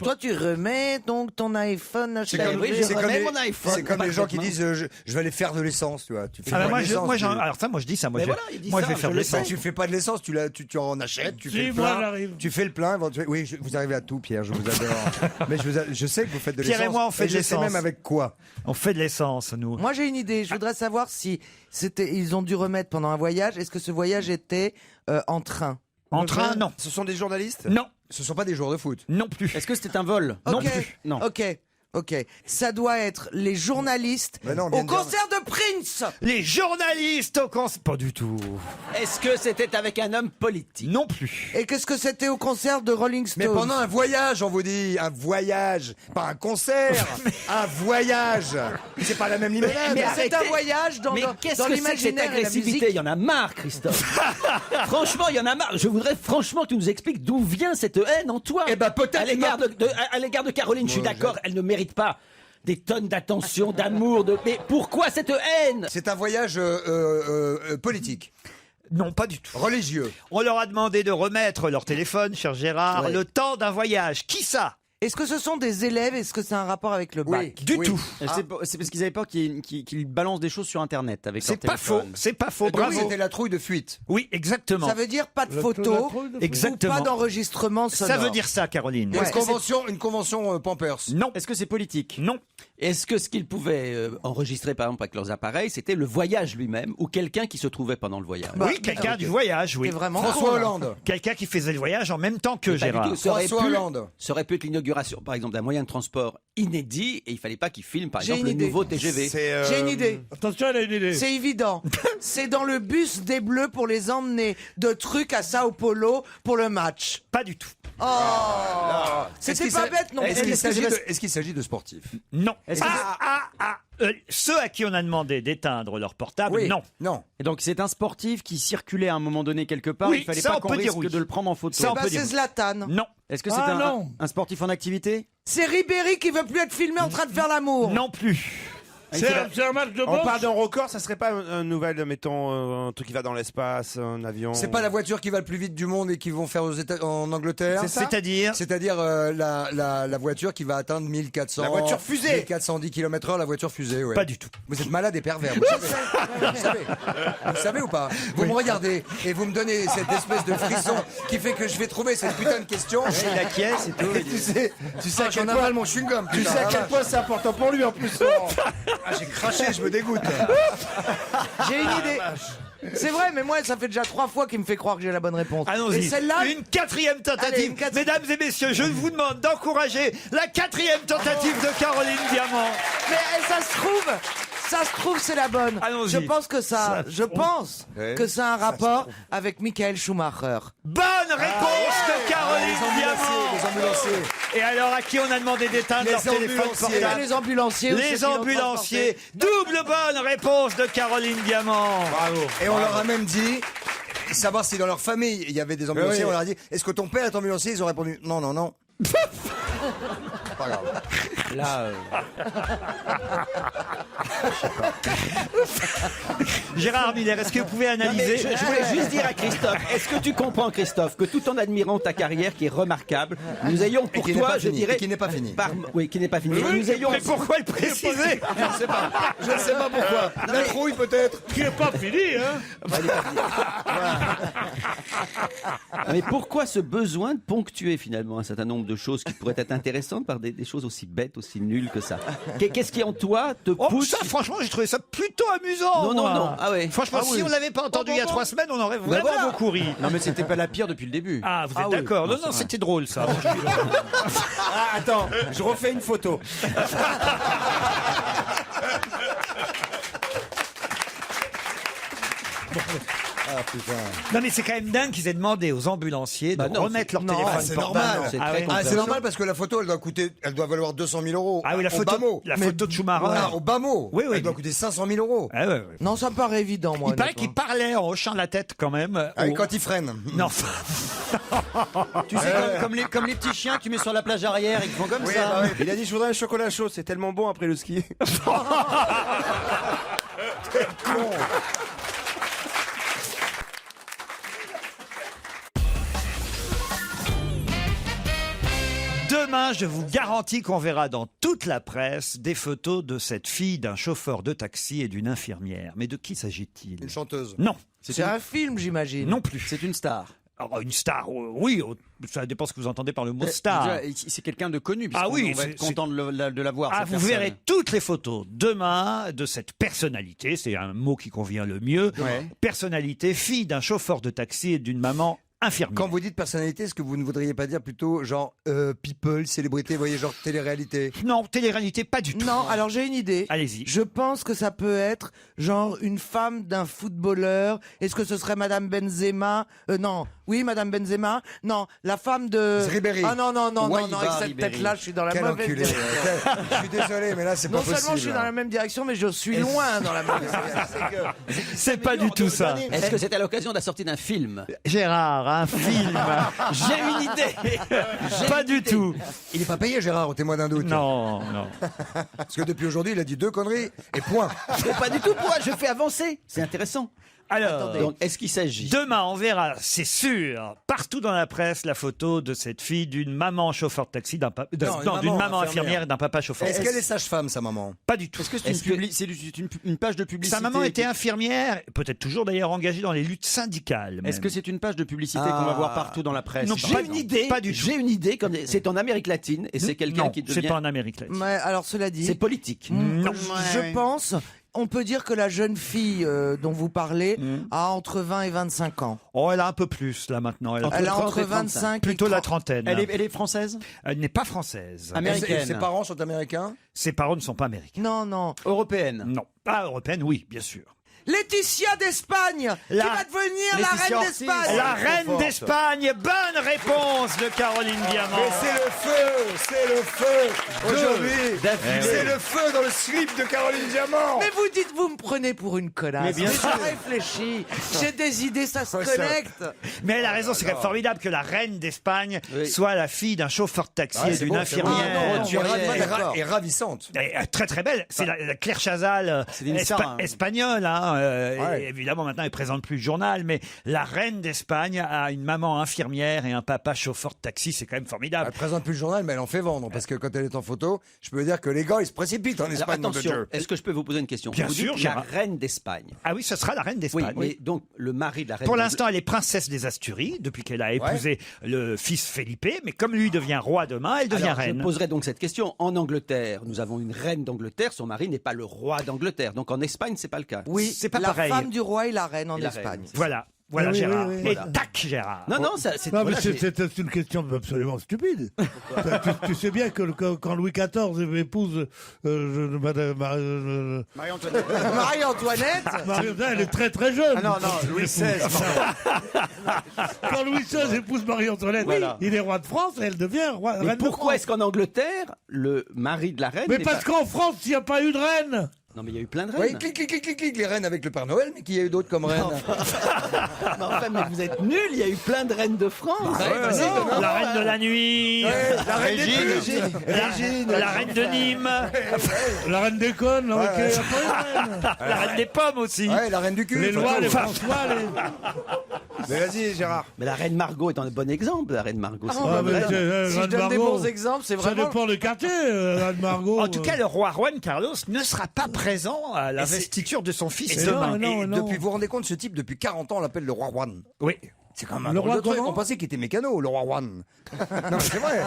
Toi, tu remets donc ton iPhone. C'est Ben comme, oui, je c'est comme remets les, mon iPhone, c'est comme les gens qui parfaitement. disent je vais aller faire de l'essence, tu vois. Tu fais Ah bah pas moi, de je, l'essence, moi, tu- alors ça, moi je dis ça. Moi, Mais je, voilà, il dit moi, ça, je vais faire je de le l'essence. Tu fais pas de l'essence, tu en achètes, tu fais Si, le moi, plein. j'arrive. Tu fais le plein éventuellement. Oui, vous arrivez à tout, Pierre, je vous adore. Mais je sais que vous faites de Pierre l'essence. et moi, on fait de je sais l'essence. même avec quoi. On fait de l'essence, nous. Moi, j'ai une idée. Je voudrais savoir si ils ont dû remettre pendant un voyage. Est-ce que ce voyage était en train? En train, non. Ce sont des journalistes? Non, Ce sont pas des joueurs de foot. non plus. Est-ce que c'était un vol? Non Ok. plus. Non. Ok. Ok. Ça doit être les journalistes au concert de Prince. Les journalistes au concert... Pas du tout. Est-ce que c'était avec un homme politique? Non plus. Et qu'est-ce que c'était au concert de Rolling Stones? Mais pendant un voyage, on vous dit un voyage, pas un concert, un voyage. C'est pas la même limonade. Mais c'est un voyage dans Mais qu'est-ce dans que c'est que cette l'imaginaire et la agressivité? musique. Il y en a marre, Christophe. Franchement, il y en a marre. Je voudrais franchement que tu nous expliques d'où vient cette haine en toi. Eh ben, peut-être à l'égard de Caroline, je suis d'accord, elle ne mérite pas des tonnes d'attention, d'amour, mais pourquoi cette haine? C'est un voyage politique. Non, pas du tout. Religieux. On leur a demandé de remettre leur téléphone, cher Gérard, le temps d'un voyage. Qui ça? Est-ce que ce sont des élèves? Est-ce que c'est un rapport avec le bac? Du tout. C'est parce qu'ils avaient peur qu'ils balancent des choses sur Internet avec leur C'est pas faux, téléphone. c'est pas faux. Donc, Bravo. c'était la trouille de fuite. Oui, exactement. Ça veut dire pas de photos Exactement. ou pas d'enregistrement sonore. Ça veut dire ça, Caroline. Une convention Pampers. Non. Est-ce que c'est politique? Non. Est-ce que ce qu'ils pouvaient enregistrer, par exemple, avec leurs appareils, c'était le voyage lui-même ou quelqu'un qui se trouvait pendant le voyage? Oui, quelqu'un du voyage, oui. C'est vraiment François con, là. Hollande. Quelqu'un qui faisait le voyage en même temps que Pas du Gérard. tout. Ça aurait François pu- Hollande. Ça aurait pu être l'inauguration, par exemple, d'un moyen de transport inédit et il fallait pas qu'il filme, par J'ai exemple, le une idée. nouveau TGV. J'ai une idée. Attention, elle a une idée. C'est évident. C'est dans le bus des Bleus pour les emmener de trucs à Sao Paulo pour le match. Pas du tout. Oh, c'était pas bête non Est-ce plus. qu'il s'agit de sportifs? Non. Est-ce que Ceux à qui on a demandé d'éteindre leur portable, Oui. non. Non. Et donc c'est un sportif qui circulait à un moment donné quelque part. Oui, il fallait ça, pas on qu'on peut dire risque oui. de le prendre en photo. Ça, on Bah, peut c'est dire. Zlatan. Non. Est-ce que c'est Ah, non. un sportif en activité? C'est Ribéry qui veut plus être filmé en train de faire l'amour. Non plus. C'est un match de On boxe. parle d'un record, ça serait pas un nouvel, mettons, un truc qui va dans l'espace, un avion. C'est pas la voiture qui va le plus vite du monde et qui vont faire en Angleterre. C'est ça C'est-à-dire C'est-à-dire la voiture qui va atteindre 1400. La voiture fusée. 1410 km/h, la voiture fusée, ouais. Pas du tout. Vous êtes malade et pervers, vous savez. Vous savez ou pas? Vous me regardez et vous me donnez cette espèce de frisson qui fait que je vais trouver cette putain de question. Il acquiesce et tout. Et tu sais à quel j'en point avale mon chewing-gum. Tu sais à quel point c'est important pour lui en plus. Ah, j'ai craché, je me dégoûte. J'ai une idée. C'est vrai, mais moi, ça fait déjà 3 fois qu'il me fait croire que j'ai la bonne réponse. Et Allons-y. celle-là, Une quatrième tentative. Allez, une quatrième. Mesdames et messieurs, je vous demande d'encourager la quatrième tentative de Caroline Diamant. mais ça se trouve, c'est la bonne. Allons-y. Je pense que ça a un rapport avec Michael Schumacher. Bonne réponse de Caroline Les Diamant. ambulanciers. Et alors, à qui on a demandé d'éteindre Les leur téléphone ambulanciers. portable? Les ambulanciers. ou ceux Les qui l'ont ambulanciers. Double bonne réponse de Caroline Diamant. Bravo. Et on leur a même dit, savoir si dans leur famille il y avait des ambulanciers. Oui. On leur a dit, est-ce que ton père est ambulancier? Ils ont répondu, non, non, non. Pas grave. Là, Gérard Miller, est-ce que vous pouvez analyser? Je voulais juste dire à Christophe, est-ce que tu comprends, Christophe, que tout en admirant ta carrière qui est remarquable, nous ayons pour qui n'est toi, pas je fini, dirais, et qui n'est pas fini. oui, qui n'est pas fini. Nous ayons, Mais pourquoi le préciser? Je ne sais pas. Je ne sais pas pourquoi. La trouille peut-être. Qui n'est pas fini, hein. mais pourquoi ce besoin de ponctuer finalement un certain nombre de choses qui pourraient être intéressantes par des choses aussi bêtes, aussi nulles que ça? Qu'est-ce qui en toi te Oh, pousse? ça, franchement, j'ai trouvé ça plutôt amusant. Non, non, moi. non. Ah ouais. Franchement, Ah si oui. on l'avait pas entendu il y a 3 semaines, on aurait vraiment beaucoup ri. non mais c'était pas la pire depuis le début. Ah, vous êtes oui. d'accord? Non, c'est non, vrai. c'était drôle, ça. Ah, attends, je refais une photo. Non, mais c'est quand même dingue qu'ils aient demandé aux ambulanciers de non, remettre leur non, téléphone c'est portable. normal. C'est Ah très ouais. compréhensible. C'est normal parce que la photo, elle doit valoir 200 000 euros. Ah oui, la Au bas mot. photo de Schumacher. Voilà, au bas mot. Oui, oui. Elle doit coûter 500 000 euros. Ah ouais, ouais. Non, ça me paraît évident, moi. Il paraît honnêtement. qu'il parlait en hochant la tête quand même. Ah, et au- quand il freine. Non. Tu sais, comme les petits chiens que tu mets sur la plage arrière, ils font comme Oui, ça. bah oui. Il a dit, je voudrais un chocolat chaud, c'est tellement bon après le ski. Demain, je vous garantis qu'on verra dans toute la presse des photos de cette fille, d'un chauffeur de taxi et d'une infirmière. Mais de qui s'agit-il? Une chanteuse. Non. C'est un film, j'imagine. Non plus. C'est une star. Alors, une star, oui, ça dépend ce que vous entendez par le mot star. Déjà, c'est quelqu'un de connu. Ah oui, on va c'est- être content de la voir. Ah, cette vous personne. verrez toutes les photos demain de cette personnalité, c'est un mot qui convient le mieux. Ouais. Personnalité, fille d'un chauffeur de taxi et d'une maman infirmière. Quand vous dites personnalité, est-ce que vous ne voudriez pas dire plutôt genre people, célébrité, vous voyez, genre télé-réalité? Non, télé-réalité, pas du tout. Non, alors j'ai une idée. Allez-y. Je pense que ça peut être genre une femme d'un footballeur. Est-ce que ce serait Madame Benzema? Non. Oui, Madame Benzema. Non, la femme de... Ribéry. Ah non, non, non, non, non, avec cette Ribéry. tête-là, je suis dans la Quel mauvaise enculé. direction. Je suis désolé, mais là, c'est pas Non possible. seulement je suis dans la même direction, mais je suis loin dans la mauvaise direction. C'est pas du tout ça. Est-ce que c'est à l'occasion de la sortie d'un film? Gérard, un film. J'ai une idée. Pas du tout. Il n'est pas payé, Gérard, au témoin d'un doute. Non, non. Parce que depuis aujourd'hui, il a dit 2 conneries et point. Mais pas du tout, moi, je fais avancer. C'est intéressant. Alors, Donc, est-ce qu'il s'agit? demain, on verra, c'est sûr, partout dans la presse, la photo de cette fille d'une maman chauffeur de taxi, d'une maman infirmière et d'un papa chauffeur. Est-ce qu'elle est sage-femme, sa maman? Pas du tout. Est-ce que c'est une page de publicité? Sa maman était infirmière, peut-être toujours d'ailleurs engagée dans les luttes syndicales. Est-ce que c'est une page de publicité qu'on va voir partout dans la presse? Non, J'ai une idée. Pas du tout. J'ai une idée. C'est en Amérique latine et c'est quelqu'un Non, qui devient. c'est pas en Amérique latine. Mais alors cela dit, C'est politique. Non. je pense, on peut dire que la jeune fille dont vous parlez a entre 20 et 25 ans. Oh, elle a un peu plus là maintenant. Elle a Elle a 30 entre et 25 et plutôt 30. la trentaine. Elle est française? Elle n'est pas française. Américaine. Ses parents sont américains? Ses parents ne sont pas américains. Non, non. Européenne? Non. Pas européenne, oui, bien sûr. Laetitia d'Espagne, qui La- va devenir la Laetitia reine Ortiz. d'Espagne. La trop reine forte. d'Espagne, bonne réponse de Caroline Diamant. Mais c'est le feu aujourd'hui. D'affilée. C'est le feu dans le slip de Caroline Diamant. Mais vous dites, vous me prenez pour une connasse. Mais bien sûr. je réfléchis. J'ai des idées, ça se Ouais, ça- connecte. Mais elle a raison, c'est quand même formidable que la reine d'Espagne Oui. soit la fille d'un chauffeur de taxi Ouais, et c'est d'une bon, c'est bon. infirmière. Ah, non, Tu es ouais, d'accord. et ravissante. Et, très très belle, c'est la Claire Chazal C'est une star, hein. espagnole. Hein, Ouais. et évidemment maintenant elle présente plus le journal, mais la reine d'Espagne a une maman infirmière et un papa chauffeur de taxi, c'est quand même formidable. Elle présente plus le journal, mais elle en fait vendre. Parce que quand elle est en photo, je peux dire que les gars, ils se précipitent en Alors, Espagne. nom de attention, Dieu. est-ce que je peux vous poser une question? Bien Vous sûr, dites la Gérard. reine d'Espagne. Ah oui, ce sera la reine Oui, d'Espagne. mais donc le mari de la reine. Pour l'instant, elle est princesse des Asturies depuis qu'elle a épousé le fils Felipe, mais comme lui devient roi demain, elle devient Alors, reine. je poserai donc cette question. En Angleterre, nous avons une reine d'Angleterre. Son mari n'est pas le roi d'Angleterre. Donc en Espagne, c'est pas le cas. Oui, C'est pas la pareil. femme du roi et la reine en Et la Espagne. reine, c'est Voilà, voilà Oui, Gérard. oui, oui. Et Voilà. tac Gérard. Non, non, ça, c'est. Non, mais voilà, j'ai- c'est une question absolument stupide. tu sais bien que quand Louis XIV épouse Madame Marie-Antoinette. Marie-Antoinette. Marie-Antoinette, elle est très très jeune. Ah non, non, Louis XVI. Quand Louis XVI épouse Marie-Antoinette, Voilà. il est roi de France et elle devient Mais reine de pourquoi France. est-ce qu'en Angleterre, le mari de la reine. Mais n'est parce pas... qu'en France, il n'y a pas eu de reine. Non, mais il y a eu plein de Oui, reines. clic, les reines avec le Père Noël, mais qui y a eu d'autres comme reines? Mais enfin, mais vous êtes nuls. Il y a eu plein de reines de France. La reine de la nuit, La reine des Régine. Régine. la reine de Nîmes, La reine des connes, non, ok, il n'y a pas eu de reine. la reine des pommes aussi. Ouais, la reine du cul. Les lois, les François, Mais vas-y, Gérard. Mais la reine Margot est un bon exemple. La reine Margot, c'est une Ah, bonne mais reine. Si je donne des bons exemples, c'est Ça vraiment... dépend du quartier, Reine Margot. En tout cas, le roi Juan Carlos ne sera pas présent à Et c'est- l'investiture de son fils Et demain. non, Et non. depuis, vous vous rendez compte, ce type, depuis 40 ans, on l'appelle le roi Juan. Oui. C'est quand même un Le drôle roi de truc. comment On pensait qu'il était mécano, le roi Juan. Non, mais c'est vrai.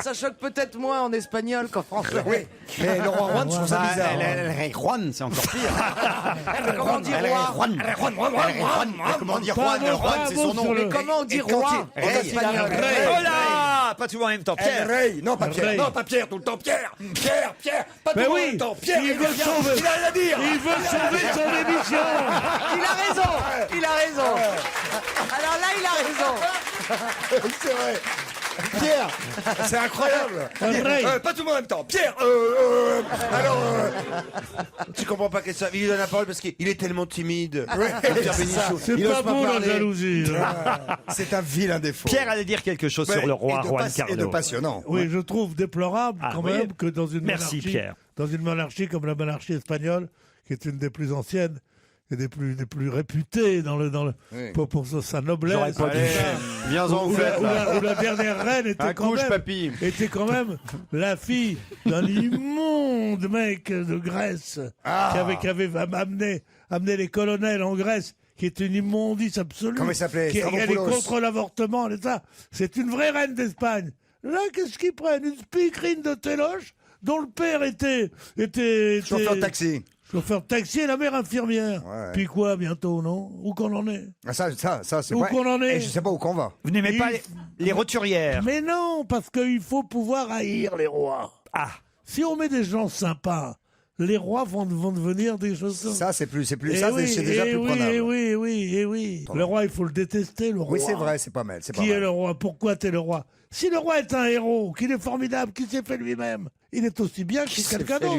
Ça choque peut-être moins en espagnol qu'en français. Oui. Mais le roi Juan, je trouve ça bizarre. Juan, c'est encore pire. Comment on dit roi? Comment dire Pas Juan? un mot, Juan, pas c'est un son mot nom. sur le- Mais comment on dit Et quand roi il- en Hey, espagnol? Oh là, pas tout le monde en même temps. El Pierre. Rey. Non, pas Pierre. Rey. Non, pas Pierre, tout le temps. Pierre. Pas tout Mais le monde en oui, même temps. Pierre, il veut vient. sauver. Il a rien à dire. Il veut sauver son émission. Il a raison. Il a raison. Alors là, il a raison. C'est vrai. Pierre, c'est incroyable. Rey. Pas tout le monde en même temps. Pierre, alors, Tu comprends pas qu'elle soit. Il lui donne la parole parce qu'il est tellement timide. Pierre Bénichou. C'est Il pas ose pas beau la parler. jalousie. c'est un vilain défaut. Pierre allait dire quelque chose sur le roi et de Juan et de Carlos. passionnant. Oui, je trouve déplorable Ah, quand oui. même que dans une Merci, monarchie, Pierre. dans une monarchie comme la monarchie espagnole, qui est une des plus anciennes et des plus réputées dans le Oui. pour sa noblesse, J'aurais pas dit. Viens-en, où fête, là. la dernière reine était quand Accouche, même papy. était quand même la fille d'un immonde mec de Grèce qui avait amené les colonels en Grèce, qui est une immondice absolue. Comment il s'appelait? Elle est Stramopoulos. contre l'avortement, et ça. C'est une vraie reine d'Espagne. Là, qu'est-ce qu'ils prennent? Une speakerine de Téloche dont le père était Chauffeur de taxi. chauffeur de taxi et la mère infirmière. Puis quoi, bientôt, non? Où qu'on en est? Ça, c'est Où vrai. qu'on en est? Et je sais pas où qu'on va. Vous n'aimez pas les roturières? Mais non, parce qu'il faut pouvoir haïr les rois. Ah. Si on met des gens sympas, les rois vont devenir des choses. Ça, c'est déjà plus oui, prenable. oui. Le roi, il faut le détester, le roi. Oui, c'est vrai, c'est pas mal. Qui est le roi? Pourquoi t'es le roi? Si le roi est un héros, qu'il est formidable, qu'il s'est fait lui-même, il est aussi bien que quelqu'un d'autre.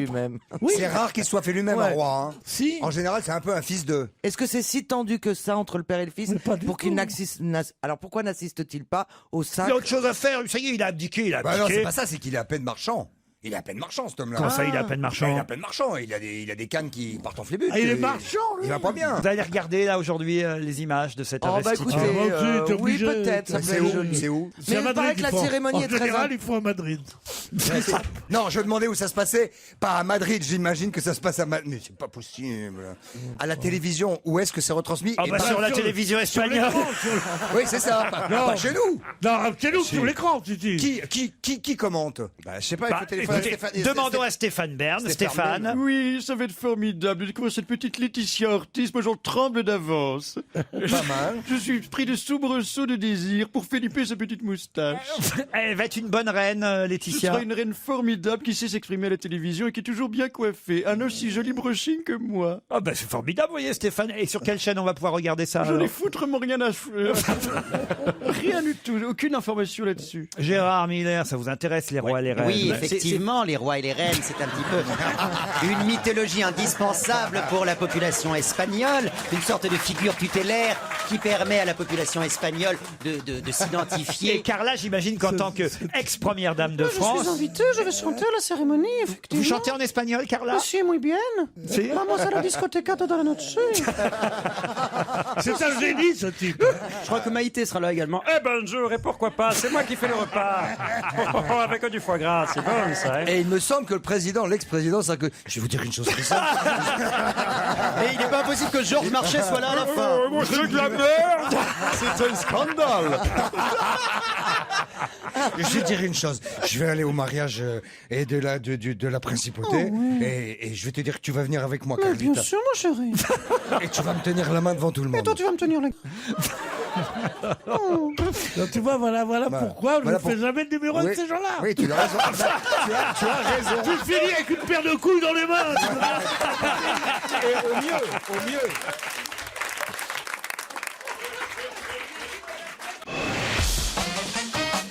Oui. C'est rare qu'il soit fait lui-même un roi. Hein. Si. En général, c'est un peu un fils d'eux. Est-ce que c'est si tendu que ça entre le père et le fils pour qu'il n'assiste? Alors pourquoi n'assiste-t-il pas au Il sacre? a autre chose à faire. Ça y est, il a abdiqué. Bah non, c'est pas ça, c'est qu'il est à peine marchand. Il est à peine marchand, cet homme-là. Comment ça, il est à peine marchand? Il est à peine marchand. Il a des cannes qui partent en flébut. Ah, il est marchand, lui. Il va pas bien. Vous allez regarder là aujourd'hui les images de cette Oh, bah investiture. écoutez, oui, peut-être, ça peut être joli. C'est où? Mais il paraît que la cérémonie est très... En général, il faut à Madrid. Non, je demandais où ça se passait. Pas à Madrid, j'imagine que ça se passe à Madrid. Mais c'est pas possible. À la télévision, où est-ce que c'est retransmis? Ah bah sur la télévision espagnole. Oui, c'est ça. Pas chez nous. Non, chez nous, sur l'écran, tu dis. Qui commente? Bah, je sais pas, il faut téléphoner à Stéphane. Demandons à Stéphane Bern. Stéphane. Oui, ça va être formidable de découvrir cette petite Laetitia Ortiz. Moi, j'en tremble d'avance. Pas mal. Je suis pris de soubresauts de désir pour féliper sa petite moustache. Elle va être une bonne reine, Ce Laetitia. sera une reine formidable qui sait s'exprimer à la télévision et qui est toujours bien coiffée. Un aussi joli brushing que moi. Ah bah c'est formidable, vous voyez, Stéphane. Et sur quelle chaîne on va pouvoir regarder ça? J'en alors ai foutrement rien à rien du tout, aucune information là-dessus. Gérard Miller, ça vous intéresse, les rois et les reines? Oui, effectivement, les rois et les reines, c'est un petit peu une mythologie indispensable pour la population espagnole, une sorte de figure tutélaire qui permet à la population espagnole de s'identifier. Et Carla, j'imagine qu'en tant qu'ex-première dame de Je France... suis invitée, je vais chanter à la cérémonie, effectivement. Vous chantez en espagnol, Carla? Sí, muy bien. Sí. Vamos a la discoteca toda la noche. C'est un génie, ce type. Je crois que Maïté sera là également. Eh ben, bonjour, et pourquoi pas, c'est moi qui fais le repas. Avec du foie gras, c'est bon ça. Hein. Et il me semble que l'ex-président, ça que... Je vais vous dire une chose très simple. Et il n'est pas impossible que Georges Marchais soit là à la fin. Moi, c'est de la merde. C'est un scandale. Je vais dire une chose. Je vais aller au mariage et de la principauté. Oh, oui. Et je vais te dire que tu vas venir avec moi, Mais Carlita. bien sûr, mon chéri. Et tu vas me tenir la main devant tout le Et monde. toi, tu vas me tenir la... Oh. Donc, tu vois, voilà pourquoi je ne fais jamais de numéro de ces gens-là. Oui, tu as raison. tu as raison. Tu finis avec une paire de couilles dans les mains. Et au mieux.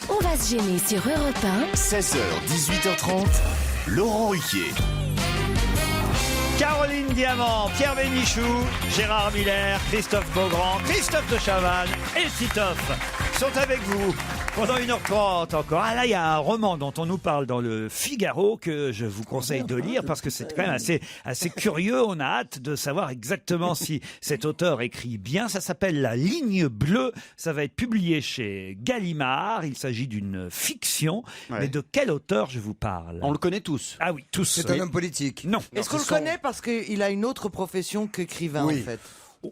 On va se gêner sur Europe 1. 16h, 18h30, Laurent Ruquier. Caroline Diamant, Pierre Bénichou, Gérard Miller, Christophe Beaugrand, Christophe de Chavannes et Titoff sont avec vous pendant 1h30 encore. Ah là, il y a un roman dont on nous parle dans le Figaro que je vous conseille de lire parce que c'est quand même assez curieux. On a hâte de savoir exactement si cet auteur écrit bien. Ça s'appelle La Ligne Bleue. Ça va être publié chez Gallimard. Il s'agit d'une fiction. Ouais. Mais de quel auteur je vous parle? On le connaît tous. Ah oui, tous. C'est un homme politique. Non. Est-ce qu'on le connaît parce qu'il a une autre profession qu'écrivain, Oui. en fait?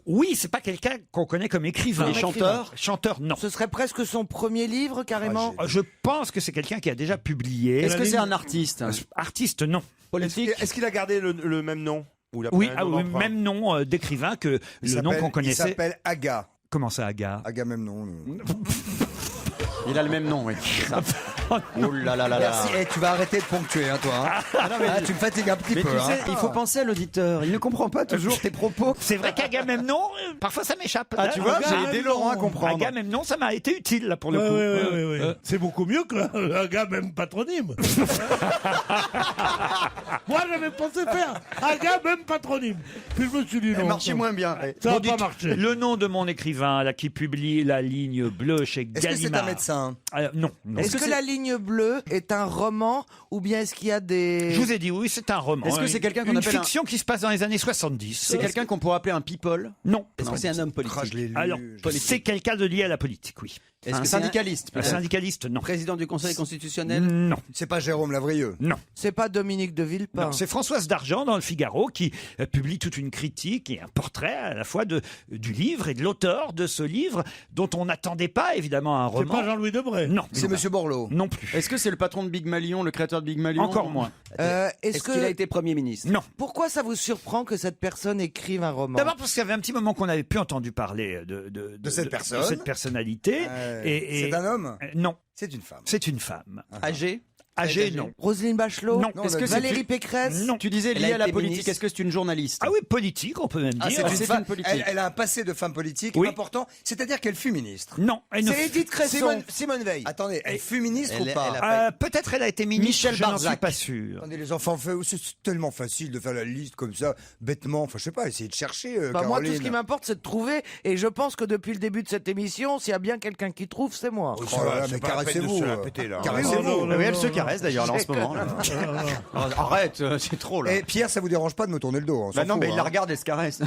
Oui, c'est pas quelqu'un qu'on connaît comme écrivain. Et chanteur? Chanteur, non. Ce serait presque son premier livre, carrément? Je pense que c'est quelqu'un qui a déjà publié. Est-ce que c'est un artiste? Artiste, non. Politique? Est-ce qu'il a gardé le même nom? Ou il a Oui, pris un nom d'emprunt même nom d'écrivain que le nom qu'on Il connaissait. s'appelle Aga. Comment ça, Aga? Aga, même nom. Il a le même nom, oui. C'est ça. Oh là là là là. Merci. Eh, tu vas arrêter de ponctuer, hein, toi. Hein. Tu me fatigues un petit Mais peu. tu sais, hein. il faut penser à l'auditeur. Il ne comprend pas toujours tes propos. C'est vrai qu'Agamemnon, parfois ça m'échappe. Ah, tu vois, j'ai Agamemnon. aidé Laurent à comprendre. Agamemnon, ça m'a été utile là pour le coup. Ouais. C'est beaucoup mieux qu'un gars même patronyme. Moi, j'avais pensé faire un gars même patronyme. Puis je me suis dit non. Marchait moins bien. Ça Bon, n'a pas dites, marché. le nom de mon écrivain là qui publie La Ligne Bleue chez Est-ce que c'est Gallimard. un médecin? Non. Est-ce que La Ligne Bleue est un roman ou bien est-ce qu'il y a des... Je vous ai dit oui, c'est un roman. Est-ce que c'est quelqu'un qu'on Une appelle fiction qui se passe dans les années 70. C'est quelqu'un qu'on pourrait appeler un people? Non. Est-ce que c'est un homme Ah, je politique? l'ai lu. Alors, c'est quelqu'un de lié à la politique, oui. Est-ce Un que c'est syndicaliste, Un syndicaliste, non. Président du Conseil constitutionnel? Non. C'est pas Jérôme Lavrieux. Non. C'est pas Dominique de Villepin. Non, c'est Françoise Dargent dans le Figaro qui publie toute une critique et un portrait à la fois du livre et de l'auteur de ce livre dont on n'attendait pas évidemment un C'est roman. pas Jean-Louis Debré. Non. C'est Monsieur Borloo. Non plus. Est-ce que c'est le patron de Big Malion, le créateur de Big Malion? Encore moins. Est-ce qu'il a été Premier ministre? Non. Pourquoi ça vous surprend que cette personne écrive un roman? D'abord parce qu'il y avait un petit moment qu'on n'avait plus entendu parler de cette personne. de cette personnalité. C'est un homme? Non. C'est une femme. C'est une femme. Âgée? Âgée, non. Roselyne Bachelot? Non. Est-ce que Valérie Pécresse? Non. Tu disais Elle a lié à la été politique. ministre. Est-ce que c'est une journaliste? Ah oui, politique, on peut même dire. C'est une c'est femme une politique. Elle a un passé de femme politique Oui. important, c'est-à-dire qu'elle fut ministre. Non, elle ne C'est Edith Cresson. Simone Veil. Attendez, elle fut ministre Elle- ou pas elle a- peut-être elle a été ministre, Michel je n'en Barzac. suis pas sûr. Attendez, les enfants, c'est tellement facile de faire la liste comme ça, bêtement. Enfin, je sais pas, essayez de chercher, Bah, moi, tout Caroline. ce qui m'importe, c'est de trouver. Et je pense que depuis le début de cette émission, s'il y a bien quelqu'un qui trouve, c'est moi. Oh là là, mais caressez-vous. Caressez-vous. Oui, elle se caresse d'ailleurs là en ce moment. là. Oh, arrête, c'est trop là. Et Pierre, ça vous dérange pas de me tourner le dos? On s'en Bah non, fout, mais il la hein. regarde et se caresse.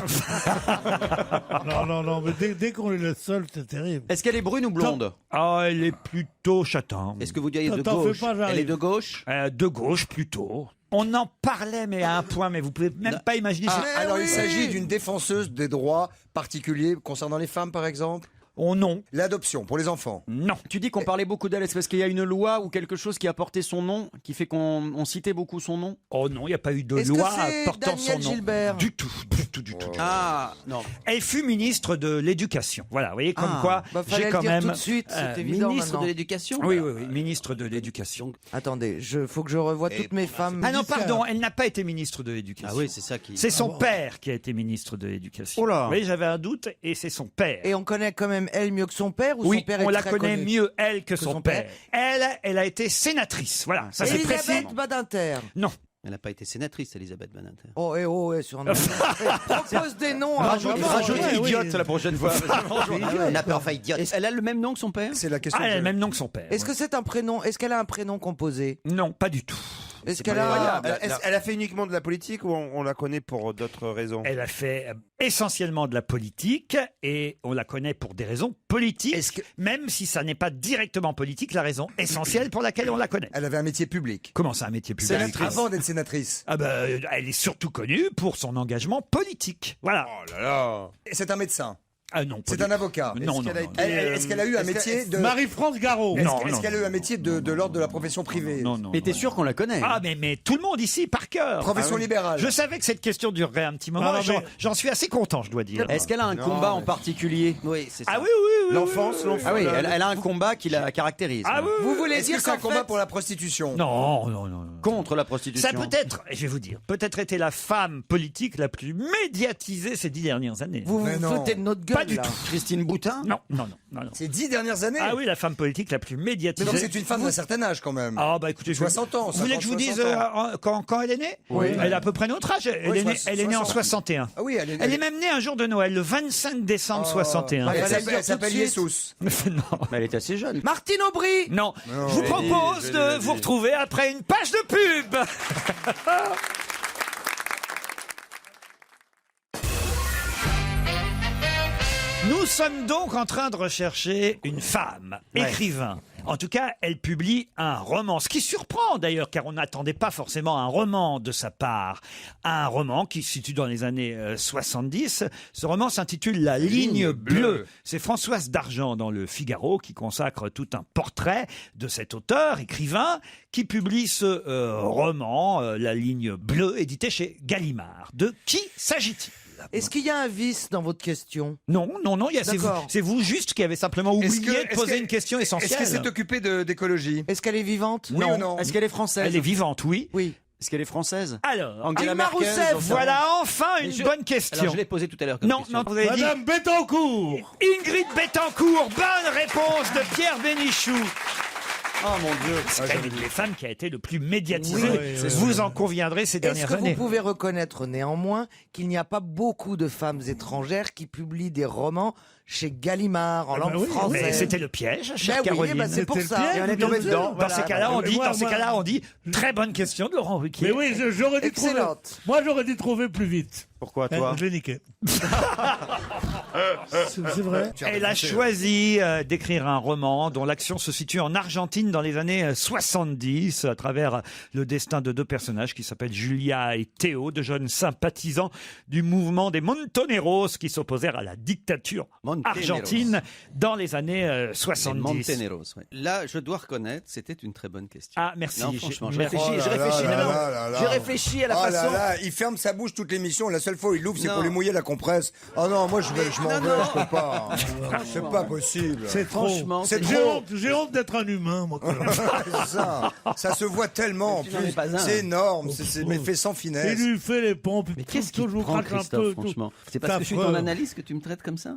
Non, mais dès qu'on les laisse seuls, c'est terrible. Est-ce qu'elle est brune ou blonde? Ah, elle est plutôt châtain. Est-ce que vous diriez de T'en fais gauche? pas, j'arrive. Elle est de gauche? De gauche plutôt. On en parlait, mais à un point, mais vous pouvez même pas imaginer. Ah, c'est- alors, il s'agit d'une défenseuse des droits particuliers concernant les femmes, par exemple? Oh non. L'adoption pour les enfants? Non. Tu dis qu'on parlait beaucoup d'elle. Est-ce parce qu'il y a une loi ou quelque chose qui a porté son nom, qui fait qu'on citait beaucoup son nom? Oh non, il n'y a pas eu de Est-ce loi que c'est portant Daniel son nom. Gilbert? Du tout. Ah, non. Elle fut ministre de l'Éducation. Voilà, vous voyez comme quoi Bah, fallait j'ai le quand dire même tout de suite, c'est évident Ministre maintenant. de l'Éducation? Oui, ministre de l'Éducation. Attendez, faut que je revoie toutes mes femmes. Ah non, pardon, elle n'a pas été ministre de l'Éducation. Ah oui, c'est ça qui... C'est son père qui a été ministre de l'Éducation. Oh là. Oui, j'avais un doute et c'est son père. Et on connaît quand même elle mieux que son père ou Oui, son père est on la très connaît connu mieux elle que son père. Elle a été sénatrice. Voilà, ça c'est précis. Elisabeth Badinter. Non. Elle n'a pas été sénatrice, Elisabeth Badinter. Oh, sur un propose des noms. Rajoute idiote la prochaine fois. Elle n'a pas enfin idiote. Elle a le même nom que son père? C'est la question. Ah, elle a le même nom que son père. Est-ce que c'est un prénom? Est-ce qu'elle a un prénom composé? Non, pas du tout. Est-ce qu'elle a Elle a fait uniquement de la politique ou on la connaît pour d'autres raisons? Elle a fait essentiellement de la politique et on la connaît pour des raisons politiques, même si ça n'est pas directement politique, la raison essentielle pour laquelle on la connaît. Elle avait un métier public. Comment ça, un métier public? Avant d'être sénatrice. Ah bah, elle est surtout connue pour son engagement politique. Voilà. Oh là là. Et c'est un médecin. Ah non. C'est un avocat. Non, non. Est-ce qu'elle a eu un métier de... Marie-France Garot. Est-ce qu'elle a eu un métier de l'ordre de la profession privée? Non, non. Mais t'es sûr qu'on la connaît? Ah mais tout le monde ici par cœur. Profession libérale. Je savais que cette question durerait un petit moment. Non, et mais- j'en suis assez content, je dois dire. Est-ce qu'elle a un combat en particulier? Oui, c'est ça. Ah oui. L'enfance, Ah oui, elle a un combat qui la caractérise. Ah oui. Vous voulez Est-ce que dire c'est un qu'en combat fait, pour la prostitution? Non. Contre la prostitution. Ça peut-être, je vais vous dire, peut-être été la femme politique la plus médiatisée ces 10 dernières années. vous Mais vous non. foutez de notre gueule Pas du là. tout. Christine Boutin? Non. Ces 10 dernières années? Ah oui, la femme politique la plus Mais médiatisée. donc c'est une femme d'un certain âge quand même. Ah bah écoutez, 60 ans. Vous voulez que je vous 50, dise 60 ans. quand elle est née? Oui. Elle a à peu près notre âge. Elle Oui, est née en 60. 61. Ah oui, Elle est même née un jour de Noël, le 25 décembre 61. Elle s'appelle Jesus. Non. Mais elle est assez jeune. Martine Aubry. Non. Je vous propose de vous retrouver après une page de pub. Nous sommes donc en train de rechercher une femme, écrivain. En tout cas, elle publie un roman. Ce qui surprend d'ailleurs, car on n'attendait pas forcément un roman de sa part. Un roman qui se situe dans les années 70. Ce roman s'intitule La ligne bleue. C'est Françoise Dargent dans le Figaro qui consacre tout un portrait de cet auteur, écrivain, qui publie ce roman, La ligne bleue, édité chez Gallimard. De qui s'agit-il ? Est-ce qu'il y a un vice dans votre question? Non, c'est vous juste qui avez simplement oublié de poser une question essentielle. Est-ce qu'elle s'est occupée d'écologie? Est-ce qu'elle est vivante? Oui ou non? Est-ce qu'elle est française? Elle est vivante, oui. Oui. Est-ce qu'elle est française? Alors, Angela Dilma Merkel, Rousseff, j'en sais rien. voilà enfin une bonne question. Alors, je l'ai posé tout à l'heure comme Non, question. vous avez dit Madame Bettencourt. Ingrid Betancourt. Bonne réponse de Pierre Bénichou. Oh mon Dieu. C'est quand même une des femmes qui a été le plus médiatisée. Oui, Vous en conviendrez ces Est-ce dernières que années. vous pouvez reconnaître néanmoins qu'il n'y a pas beaucoup de femmes étrangères qui publient des romans chez Gallimard en langue Mais française. c'était le piège, chère Ben oui, Caroline. ben c'est pour C'était ça. le piège, Et on est bien tombé sûr. dedans. Dans ces cas-là, on dit, Moi, très bonne question de Laurent Ruquier. Mais oui, j'aurais dû trouver. Excellente. Moi, j'aurais dû trouver plus vite. Pourquoi toi Je l'ai niqué. C'est vrai. Elle a choisi d'écrire un roman dont l'action se situe en Argentine dans les années 70 à travers le destin de deux personnages qui s'appellent Julia et Théo, de jeunes sympathisants du mouvement des Montoneros qui s'opposèrent à la dictature argentine dans les années 70. Monteneros, ouais. Là, je dois reconnaître, c'était une très bonne question. Ah, merci. Non, franchement, je Merci. réfléchis, J'ai réfléchi à la Oh là façon. là, il ferme sa bouche toute l'émission. La seule fois où il l'ouvre, c'est Non. pour lui mouiller la compresse. Oh non, moi je m'en veux, je peux pas. C'est pas possible. C'est trop. Franchement, c'est J'ai trop. honte, j'ai honte d'être un humain, moi. C'est ça se voit tellement en tu n'en es plus. pas un. C'est énorme, mais fait sans Il finesse. lui fait les pompes. Mais qu'est-ce qui te toujours prend, crache un Christophe, peu. franchement? C'est parce que je suis ton analyste que tu me traites comme ça?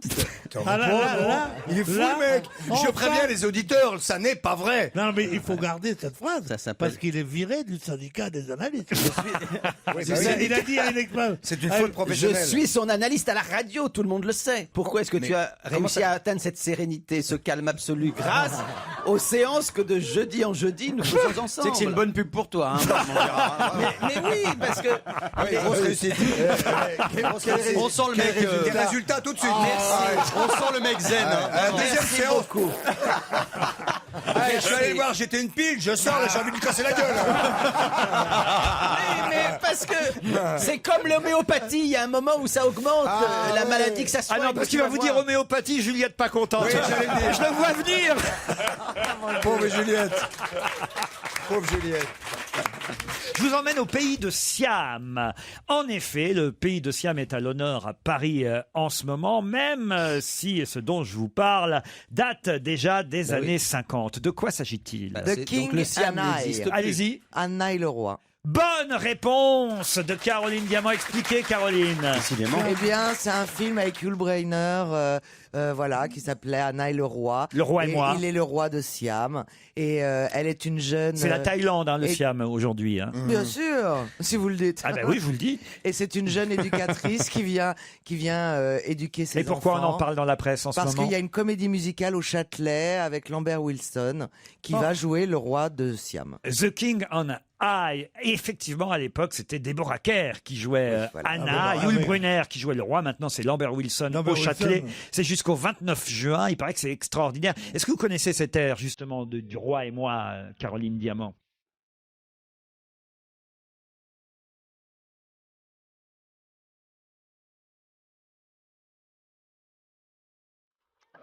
Ah là, Il est fou là, le mec. Je enfin. préviens les auditeurs, ça n'est pas vrai. Non, mais il faut garder cette phrase. Ça s'appelle- Parce qu'il est viré du syndicat des analystes. Oui, C'est bah ça, oui. il a dit à une expérience. C'est une faute Je professionnelle. suis son analyste à la radio, tout le monde le sait. Pourquoi est-ce que tu as réussi à atteindre cette sérénité, ce calme absolu grâce aux séances que de jeudi en jeudi nous faisons ensemble? Tu sais que c'est une bonne pub pour toi. Hein, mon gars. mais oui, parce que Grosse réussite. On sent le mec. Des résultats tout de suite. On sent le mec zen. hein. Deuxième séance. Je suis allé voir, j'étais une pile, je sors, là j'ai envie de lui casser la gueule. mais parce que c'est comme l'homéopathie, il y a un moment où ça augmente la maladie que ça soit. Ah non, parce qu'il va vous dire homéopathie, Juliette pas contente. Oui, j'allais le dire. Je le vois venir. Pauvre Juliette. Pauvre Juliette. Je vous emmène au pays de Siam. En effet, le pays de Siam est à l'honneur à Paris en ce moment, même si ce dont je vous parle date déjà des années 50. De quoi s'agit-il? The King le Siam Anai. n'existe plus. Allez-y. Anai le roi. Bonne réponse de Caroline Diamant. Expliquez, Caroline. Eh bien, c'est un film avec Yul Brynner, voilà, qui s'appelait Anai le roi. Le roi et moi. Il est le roi de Siam et elle est une jeune. C'est la Thaïlande, hein, le et- Siam, aujourd'hui. Hein. Bien sûr, si vous le dites. Ah ben oui, je vous le dis. Et c'est une jeune éducatrice qui vient éduquer ses Et pourquoi enfants. on en parle dans la presse en ce Parce moment? qu'il y a une comédie musicale au Châtelet avec Lambert Wilson qui va jouer le roi de Siam. The King on High. Et effectivement, à l'époque, c'était Deborah Kerr qui jouait Anna, Yul Brynner qui jouait le roi. Maintenant, c'est Lambert Wilson au Châtelet. C'est jusqu'au 29 juin. Il paraît que c'est extraordinaire. Est-ce que vous connaissez cet air, justement, du roi et moi, Caroline Diamant?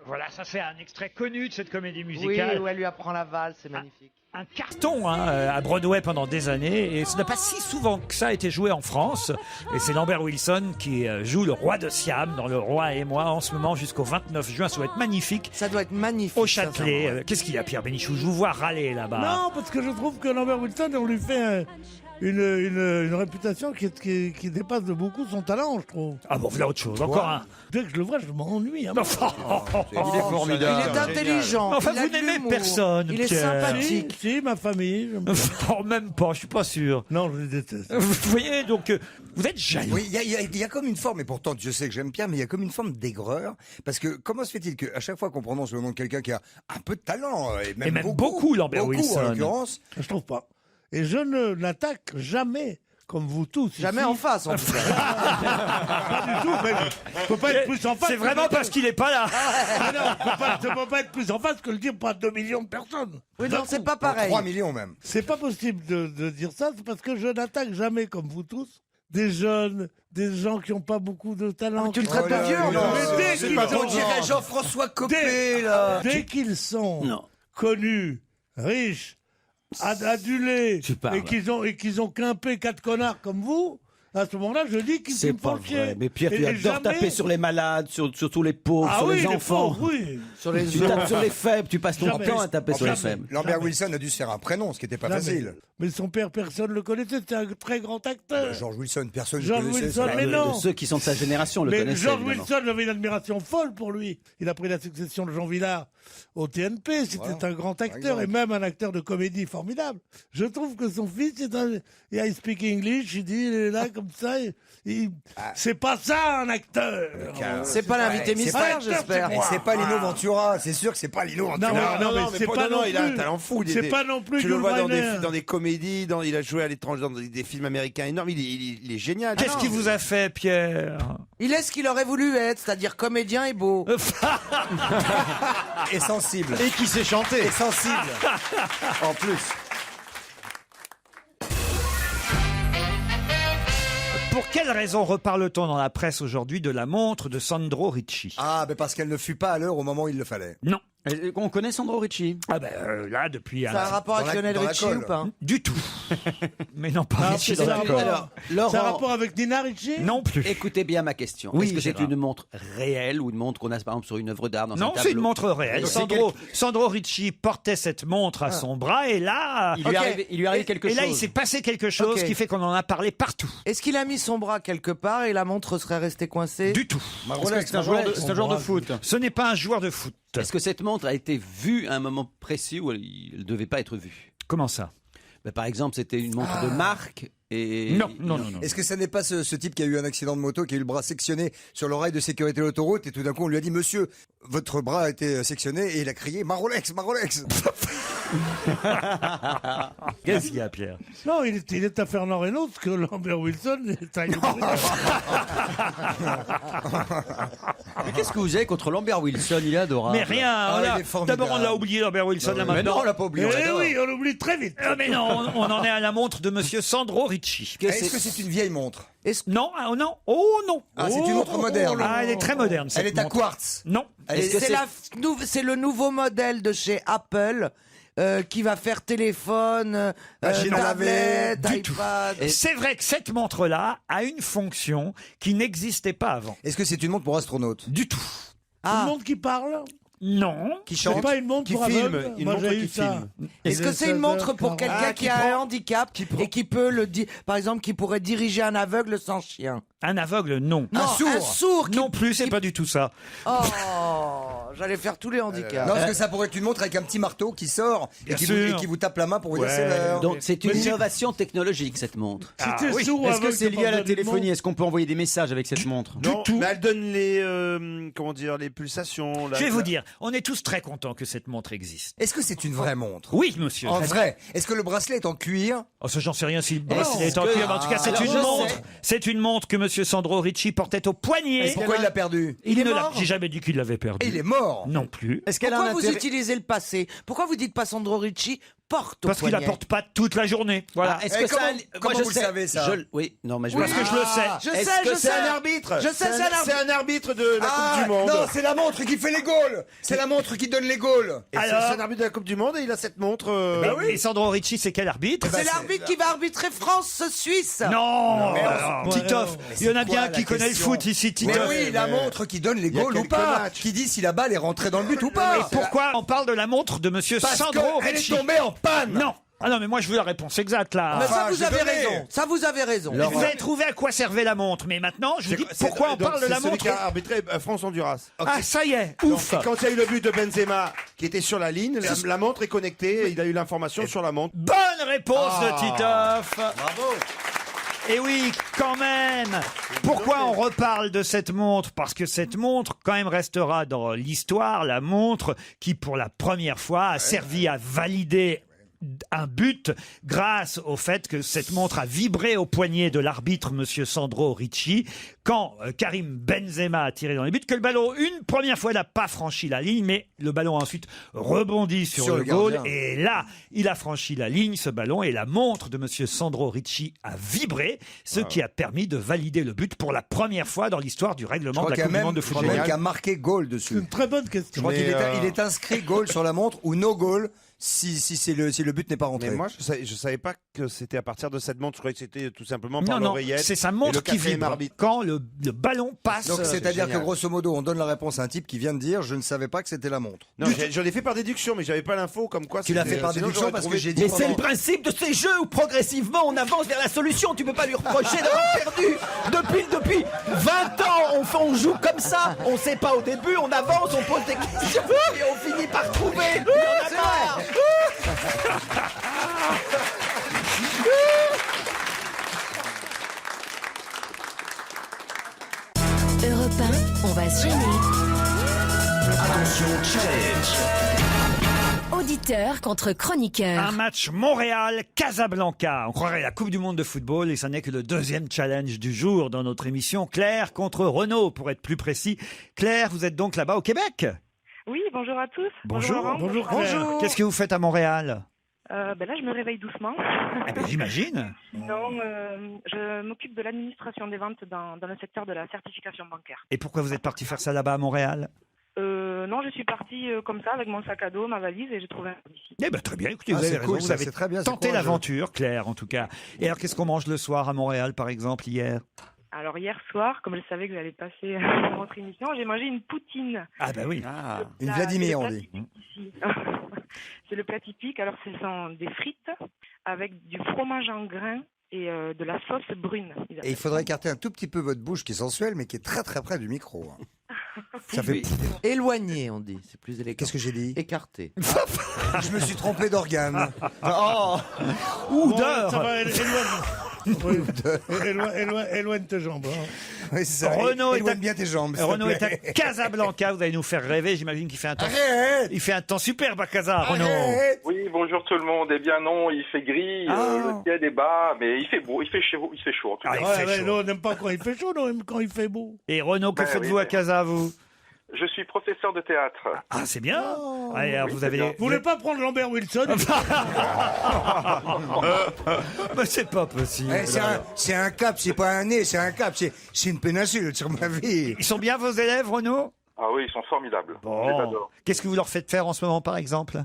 Voilà, ça c'est un extrait connu de cette comédie Oui, musicale. où elle lui apprend la valse, c'est magnifique. Un carton à Broadway pendant des années, et ce n'a pas si souvent que ça été joué en France. Et c'est Lambert Wilson qui joue le roi de Siam dans Le Roi et moi en ce moment jusqu'au 29 juin. Ça doit être magnifique. Ça doit être magnifique. Au Châtelet. Qu'est-ce qu'il y a, Pierre Bénichou? Je vous vois râler là-bas. Non, parce que je trouve que Lambert Wilson, on lui fait une réputation qui dépasse de beaucoup son talent, je trouve. Ah bon, voilà autre chose. Encore un. Dès que je le vois, je m'ennuie. Hein. Il est formidable. Il est intelligent. Enfin, il a vous de n'aimez l'humour, personne, Il est Pierre. sympathique. Si, ma famille. Oh, même pas, je suis pas sûr. Non, je les déteste. Vous voyez, donc, vous êtes jaloux. Oui, il y a comme une forme, et pourtant Dieu sait que j'aime Pierre, mais il y a comme une forme d'aigreur. Parce que comment se fait-il qu'à chaque fois qu'on prononce le nom de quelqu'un qui a un peu de talent, et même beaucoup, Lambert Wilson. en l'occurrence, Je trouve pas. Et je ne l'attaque jamais. Comme vous tous. Jamais ici. en face, en tout cas. Pas du tout, mais faut pas être plus en face. C'est vraiment parce qu'il est pas là. Ah non, ça peut pas être plus en face que le dire pour 2 millions de personnes. Oui, non, c'est pas pareil. 3 millions même. C'est pas possible de dire ça, c'est parce que je n'attaque jamais, comme vous tous, des jeunes, des gens qui n'ont pas beaucoup de talent. Tu le traites de vieux, non? Mais dès qu'ils On sont- dirait Jean-François Copé, là. Dès qu'ils sont connus, riches, adulés, et qu'ils ont quimpé 4 connards comme vous, à ce moment-là, je dis qu'ils C'est me pas font chier. vrai. Mais Pierre, tu Et adores jamais- taper sur les malades, sur tous les pauvres, Ah sur oui, les enfants. pauvres, oui. Sur les Tu tapes sur les faibles, tu passes ton Jamais. temps à taper sur les Plus, faibles. Lambert Wilson a dû se faire un prénom, ce qui n'était pas Non, facile. mais son père, personne ne le connaissait, c'était un très grand acteur. George Wilson, personne ne George connaissait. Wilson, ça. mais non. Ceux qui sont de sa génération le Mais connaissaient. George évidemment. Wilson avait une admiration folle pour lui. Il a pris la succession de Jean Villard au TNP. C'était un grand acteur et même un acteur de comédie formidable. Je trouve que son fils est un. Et I speak English, il dit, il est là comme comme ça. C'est pas ça un acteur. C'est pas l'invité mystère, j'espère. Et c'est pas Lino Ventura, c'est sûr que c'est pas Lino Ventura. Non, mais mais c'est pas non il a un plus. talent fou. C'est pas non plus Tu le Jules vois Weiner. dans des comédies, il a joué à l'étranger dans des films américains énormes. Il est génial. Qu'est-ce qui vous a fait, Pierre? Il est ce qu'il aurait voulu être, c'est-à-dire comédien et beau. Et sensible. Et qui sait chanter. Et sensible. En plus. Pour quelle raison reparle-t-on dans la presse aujourd'hui de la montre de Sandro Ricci? Ah, ben parce qu'elle ne fut pas à l'heure au moment où il le fallait. Non. On connaît Sandro Ricci? Ah ben là, depuis... Ça a un rapport avec Lionel Richie ou pas? Du tout. Mais non, pas Ricci dans ça la a colle. Alors, Ça a Laurent, rapport avec Nina Ricci? Non plus. écoutez bien ma question. Oui, Est-ce que c'est Gérard. une montre réelle ou une montre qu'on a par exemple sur une œuvre d'art dans Non, un tableau? c'est une montre réelle. Donc, c'est Sandro Ricci portait cette montre à son bras et là... Il lui arrive quelque Et chose. là, il s'est passé quelque chose Ok. qui fait qu'on en a parlé partout. Est-ce qu'il a mis son bras quelque part et la montre serait restée coincée? Du tout. Est-ce que c'est un joueur de foot? Ce n'est pas un joueur de foot. Est-ce que cette montre a été vue à un moment précis où elle ne devait pas être vue? Comment ça? Par exemple, c'était une montre de marque et... Non. Est-ce que ça n'est pas ce type qui a eu un accident de moto, qui a eu le bras sectionné sur l'oreille de sécurité de l'autoroute et tout d'un coup on lui a dit monsieur, votre bras a été sectionné et il a crié ma Rolex, ma Rolex. Qu'est-ce qu'il y a, Pierre? Non, il est à Fernand Reynaud, parce que Lambert Wilson est à Mais qu'est-ce que vous avez contre Lambert Wilson? Il est adorable. Mais rien. Ah, voilà. il est formidable. D'abord, on l'a oublié, Lambert Wilson, là Mais maintenant. non, on l'a pas oublié. on Eh l'adore. oui, on l'oublie très vite. Ah, mais non, on en est à la montre de monsieur Sandro Ricci. Est-ce que c'est une vieille montre? Non, oh non, oh non. Ah, c'est une montre moderne. Ah, elle est très moderne, cette Elle est à montre. quartz. Non. C'est le nouveau modèle de chez Apple qui va faire téléphone, Machine à laver, tablette, iPad. C'est vrai que cette montre-là a une fonction qui n'existait pas avant. Est-ce que c'est une montre pour astronaute? Du tout. Une montre qui parle? Non. Qui C'est chante? pas une montre Qui pour filme, aveugles? une Moi, montre j'ai qui eu ça. filme. Est-ce que c'est une montre pour quelqu'un qui a un handicap et qui peut par exemple, qui pourrait diriger un aveugle sans chien? Un aveugle, non. Non, un sourd Non plus, c'est pas du tout ça. Oh, j'allais faire tous les handicaps. Non, parce que ça pourrait être une montre avec un petit marteau qui sort et Bien qui, sûr. qui vous tape la main pour vous dire Ouais. c'est l'heure. Donc c'est une innovation technologique cette montre. C'était oui. sourd ou Est-ce que aveugle, c'est lié à la pas besoin d'une téléphonie? montre. Est-ce qu'on peut envoyer des messages avec cette montre? Non, mais elle donne les les pulsations. Je vais vous dire, on est tous très contents que cette montre existe. Est-ce que c'est une vraie montre? Oui, monsieur. En vrai. Est-ce que le bracelet est en cuir? Oh, ça, j'en sais rien si le bracelet est en que- cuir, mais en tout cas, c'est Alors, une je montre. sais. C'est une montre que monsieur Sandro Ricci portait au poignet. Pourquoi il l'a perdu? Il est ne l'a- mort J'ai jamais dit qu'il l'avait perdu. Et il est mort. Non plus. Est-ce qu'elle a Pourquoi un vous intérêt? utilisez le passé? Pourquoi vous dites pas Sandro Ricci porte au Parce qu'il la poignet? porte pas toute la journée. Voilà. Est-ce Eh, que ça comment- moi, comment je vous le sais. savez, ça Oui, non, mais je Parce vais- que je le sais. Je Est-ce sais, que je c'est sais. un arbitre? Je sais, c'est un arbitre. C'est un arbitre de la Coupe du Monde. Non, c'est la montre qui fait les goals. C'est la montre qui donne les goals. Et Alors c'est un arbitre de la Coupe du Monde et il a cette montre. Et Sandro Ricci, c'est quel arbitre C'est l'arbitre qui va arbitrer France-Suisse. Non, Titoff, il y en a c'est bien quoi, qui la connaît le question foot ici, Mais Titoff. oui, la montre qui donne les y a goals ou quelques pas. matchs. Qui dit si la balle est rentrée dans le but ou Et pas. pourquoi on parle de la montre de monsieur Parce Sandro qu'elle est Ricci? tombée en panne. Non. Ah non, mais moi je veux la réponse exacte là. Mais ça, Enfin, vous j'ai avez donné. raison. Ça, vous avez raison. Vous avez trouvé à quoi servait la montre, mais maintenant je vous dis pourquoi on parle de la C'est celui montre. qui a arbitré France-Honduras. Ah, ça y est, Donc, ouf. quand il y a eu le but de Benzema qui était sur la ligne, la montre est connectée et il a eu l'information sur la montre. Bonne réponse de Titoff. Bravo. Et oui, quand même. Pourquoi on reparle de cette montre? Parce que cette montre, quand même, restera dans l'histoire, la montre qui, pour la première fois, a servi à valider un but grâce au fait que cette montre a vibré au poignet de l'arbitre monsieur Sandro Ricci quand Karim Benzema a tiré dans les buts, que le ballon une première fois n'a pas franchi la ligne, mais le ballon a ensuite rebondi sur le goal gardien. et là il a franchi la ligne, ce ballon, et la montre de monsieur Sandro Ricci a vibré, ce qui a permis de valider le but pour la première fois dans l'histoire du règlement de la Coupe du Monde de Je crois football. même qu'il y a marqué goal C'est dessus. une très bonne Je question. crois qu'il Mais, il est inscrit goal sur la montre ou no goal si le but n'est pas rentré. Mais moi, je savais pas que c'était à partir de cette montre. Je croyais que c'était tout simplement par Non, non, l'oreillette. c'est sa et le montre qui quatrième vibre arbitre. quand le ballon passe. Donc c'est-à-dire que génial. grosso modo, on donne la réponse à un type qui vient de dire je ne savais pas que c'était la montre. Non, je l'ai fait par déduction, mais j'avais pas l'info comme quoi. Tu l'as fait par sinon, déduction j'aurais parce que trouvé- j'ai dit Mais c'est pendant- le principe de ces jeux où progressivement on avance vers la solution. Tu peux pas lui reprocher d'avoir perdu. Depuis 20 ans, on joue comme ça. On sait pas au début, on avance, on pose des questions et on finit par trouver. Il y en a marre. chroniqueur contre chroniqueur. Un match Montréal-Casablanca. On croirait la Coupe du Monde de football et ça n'est que le deuxième challenge du jour dans notre émission. Claire contre Renaud, pour être plus précis. Claire, vous êtes donc là-bas au Québec? Oui, bonjour à tous. Bonjour. Laurent. Bonjour. Qu'est-ce que vous faites à Montréal? Là, je me réveille doucement. J'imagine. Non, je m'occupe de l'administration des ventes dans le secteur de la certification bancaire. Et pourquoi vous êtes parti faire ça là-bas à Montréal? Non, je suis partie comme ça avec mon sac à dos, ma valise et j'ai trouvé un job ici. Eh ben, très bien, écoutez, vous avez raison, cool, vous ça, avez c'est très bien, c'est tenté courageux. l'aventure, Claire, en tout cas. Et alors, qu'est-ce qu'on mange le soir à Montréal, par exemple, hier? Alors hier soir, comme je savais que j'allais passer dans votre émission, j'ai mangé une poutine. Ah bah oui. Une Vladimir, on dit. C'est le plat typique. Alors ce sont des frites avec du fromage en grains et de la sauce brune. Et il faudrait écarter un tout petit peu votre bouche qui est sensuelle, mais qui est très très près du micro. hein. Ça fait... Éloigné, on dit. C'est plus élégant. Qu'est-ce que j'ai dit? Écarté. Je me suis trompé d'organe. Ou Bon, d'heure. ça va, éloigne tes jambes. hein. Oui, c'est ça. Renaud Éloigne bien tes jambes. s'il te Renaud est à plaît. Casablanca, vous allez nous faire rêver, j'imagine qu'il fait un temps... Arrête. Il fait un temps superbe à Casa, Renaud. Oui, bonjour tout le monde. Eh bien non, il fait gris, le ciel est bas, mais il fait beau, il fait chaud en tout cas. Nous, on n'aime pas quand il fait chaud, nous, on aime quand il fait beau. Et Renaud, que Ben faites-vous oui, à Casa, vous? Je suis professeur de théâtre. Ah, c'est bien. Allez, alors, oui, vous c'est avez... bien. Vous voulez pas prendre Lambert Wilson? Mais c'est pas possible. Eh, c'est un cap, c'est pas un nez, c'est un cap, c'est une péninsule sur ma vie. Ils sont bien vos élèves, Renaud? Ah oui, ils sont formidables. Je les Bon. adore. Qu'est-ce que vous leur faites faire en ce moment, par exemple?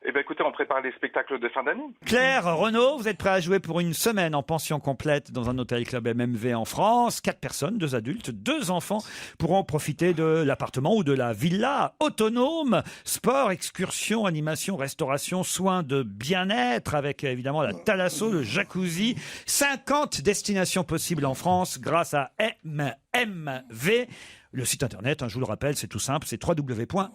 Eh bien écoutez, on prépare les spectacles de fin d'année. Claire, Renaud, vous êtes prêt à jouer pour une semaine en pension complète dans un hôtel club MMV en France. 4 personnes, 2 adultes, 2 enfants pourront profiter de l'appartement ou de la villa autonome. Sport, excursion, animation, restauration, soins de bien-être avec évidemment la thalasso, le jacuzzi. 50 destinations possibles en France grâce à MMV. Le site internet, je vous le rappelle, c'est tout simple, c'est www.mmv.fr.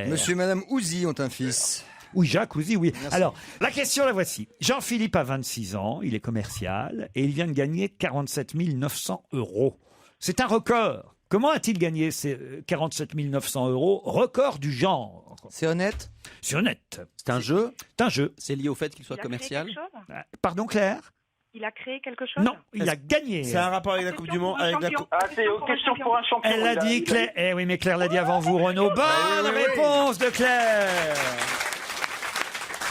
Monsieur et Madame Ouzi ont un fils. Oui, Jacques Ouzi, oui. Merci. Alors, la question, la voici. Jean-Philippe a 26 ans, il est commercial et il vient de gagner 47 900 €. C'est un record. Comment a-t-il gagné ces 47 900 €? Record du genre. C'est honnête? C'est honnête. C'est un jeu? C'est un jeu. C'est lié au fait qu'il soit Il a créé commercial? quelque chose Pardon, Claire? Il a créé quelque chose? Non, il a gagné. C'est un rapport avec la Coupe du Monde, avec la Coupe. Ah, c'est une question pour un champion. Elle l'a il a- dit, il a- Claire. Eh oui, mais Claire l'a dit avant vous, Renaud. Bonne réponse de Claire.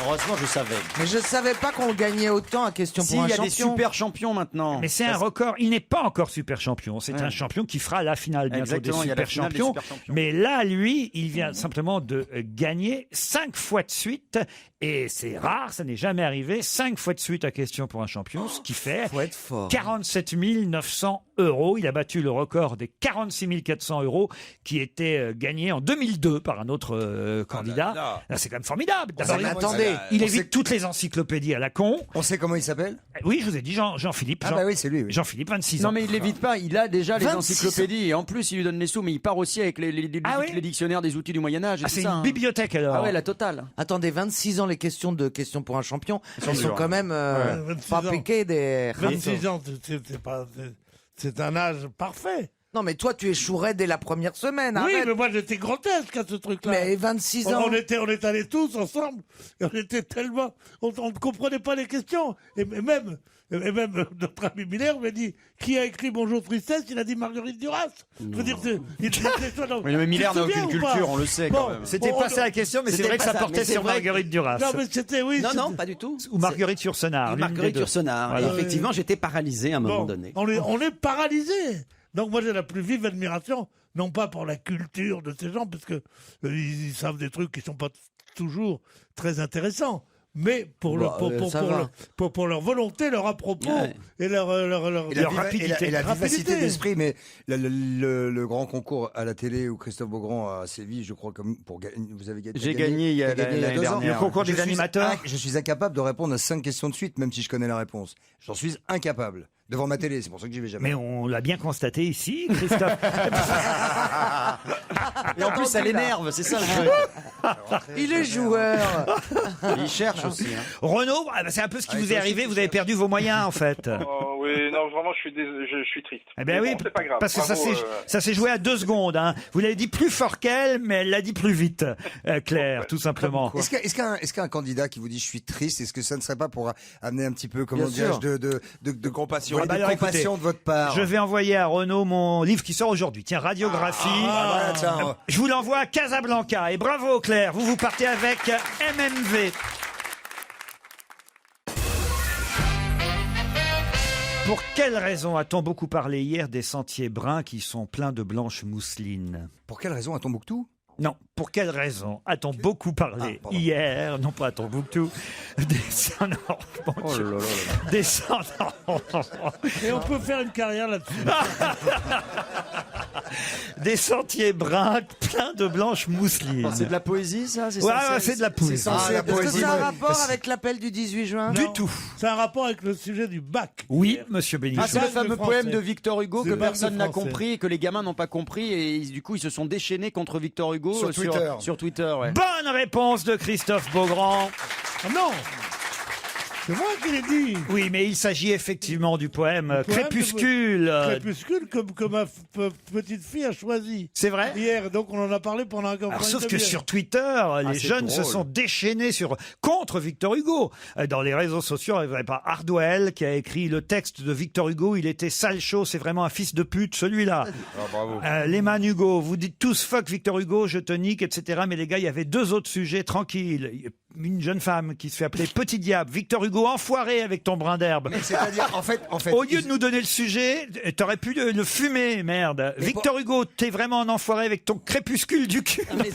Heureusement, je savais. Mais je savais pas qu'on gagnait autant à question Si, pour un il y a champion. des super champions maintenant. Mais c'est un record. Il n'est pas encore super champion. C'est un champion qui fera la finale bientôt Exactement, il y des a la super finale des champions. super champions. Mais là, lui, il vient simplement de gagner 5 fois de suite. Et c'est rare, ça n'est jamais arrivé. 5 fois de suite à question pour un champion, ce qui fait Faut être fort. 47 900 €. Il a battu le record des 46 400 € qui était gagné en 2002 par un autre candidat. là. Là, c'est quand même formidable. sait D'abord, comment attendez, il on sait- évite toutes les encyclopédies à la con. On sait comment il s'appelle? Oui, je vous ai dit Jean-Philippe. Ah bah oui, c'est lui. oui. Jean-Philippe, 26 ans. Non, mais il l'évite pas. Il a déjà les 26 encyclopédies. Et en plus, il lui donne les sous. Mais il part aussi avec Ah oui les dictionnaires des outils du Moyen-Âge. Ah, c'est une bibliothèque alors. Ah ouais, la totale. Attendez, 26 ans, les questions pour un champion, elles sont quand même 26 pas ans. piquées des... 26 ans, c'est un âge parfait. Non, mais toi, tu échouerais dès la première semaine. Oui, arrête. mais moi j'étais grotesque à ce truc-là. Mais 26 ans. On est allés tous ensemble. Et on était tellement. On ne comprenait pas les questions. Et même notre ami Miller m'a dit qui a écrit Bonjour Tristesse? Il a dit Marguerite Duras. Je veux dire, Oui, mais Miller Tu te n'a aucune souviens ou pas? culture, on le sait Bon, quand même. C'était pas ça la question, mais c'est C'était vrai que pas ça ça, portait mais c'est sur vrai Marguerite Duras. Non, mais c'était, oui. Non, c'était- non, pas du tout. Ou Marguerite Yourcenar. l'une des Marguerite deux. Yourcenar. Voilà. Et effectivement, j'étais paralysé à un moment Bon, donné. on est paralysé. Donc moi j'ai la plus vive admiration, non pas pour la culture de ces gens, parce que ils savent des trucs qui sont pas toujours très intéressants, mais pour leur volonté, leur à-propos et leur rapidité. Et la vivacité Rapidité. d'esprit, mais le grand concours à la télé où Christophe Beaugrand a sévi, je crois, comme vous avez gagné. J'ai gagné il y a t'as gagné l'année 2 ans. dernière. Le concours des animateurs. Je suis incapable de répondre à 5 questions de suite, même si je connais la réponse. J'en suis incapable. Devant ma télé, c'est pour ça que j'y vais jamais. Mais on l'a bien constaté ici, Christophe. Et en plus, ça l'énerve, c'est ça le truc. Il est joueur. Il cherche aussi. Hein. Renaud, c'est un peu ce qui vous est arrivé, vous avez perdu vos moyens en fait. Oh, oui, non, vraiment, je suis triste. Eh ben Mais oui, bon, c'est pas grave. parce que Bravo, ça s'est joué à 2 secondes. Hein. Vous l'avez dit plus fort qu'elle, mais elle l'a dit plus vite, Claire, tout simplement. Est-ce qu'un candidat qui vous dit je suis triste, est-ce que ça ne serait pas pour amener un petit peu, comment Bien sûr. dirais-je, de compassion, Ah bah de alors, compassion écoutez, de votre part? Je vais envoyer à Renaud mon livre qui sort aujourd'hui. Tiens, Radiographie. voilà, tiens. Je vous l'envoie à Casablanca. Et bravo Claire, vous partez avec MMV. Pour quelle raison a-t-on beaucoup parlé hier des sentiers bruns qui sont pleins de blanches mousselines? Pour quelle raison à Tombouctou? Non, pour quelle raison a-t-on beaucoup parlé hier, non pas à Tombouctou, descendant, Et on peut faire une carrière là-dessus. des sentiers bruns pleins de blanches mousselines. C'est de la poésie, ça? Ouais, c'est de la poésie. C'est censé la Est-ce que poésie. ça a un ouais. rapport avec l'appel du 18 juin? Du tout. C'est un rapport avec le sujet du bac. Oui, monsieur Bénichou. Ah, c'est le Bac de fameux français. poème de Victor Hugo C'est que le bac de personne n'a français. compris et que les gamins n'ont pas compris et du coup ils se sont déchaînés contre Victor Hugo Sur Twitter. sur Twitter, ouais. Bonne réponse de Christophe Beaugrand. Ah non, c'est moi qui l'ai dit. Oui, mais il s'agit effectivement du poème Poème de- Crépuscule. Crépuscule que ma petite fille a choisi. C'est vrai? Hier, donc on en a parlé pendant un Alors, sauf que sur Twitter, les c'est jeunes se drôle. sont déchaînés contre Victor Hugo. Dans les réseaux sociaux, il n'y avait pas Hardwell qui a écrit le texte de Victor Hugo. Il était sale chaud, c'est vraiment un fils de pute, celui-là. bravo. Lehman Hugo, vous dites tous fuck Victor Hugo, je te nique, etc. Mais les gars, il y avait 2 autres sujets tranquilles. Une jeune femme qui se fait appeler Petit Diable. Victor Hugo, enfoiré avec ton brin d'herbe. Mais c'est-à-dire, en fait, Au lieu de nous donner le sujet, t'aurais pu le fumer, merde. Victor Hugo, t'es vraiment un enfoiré avec ton crépuscule du cul. Mais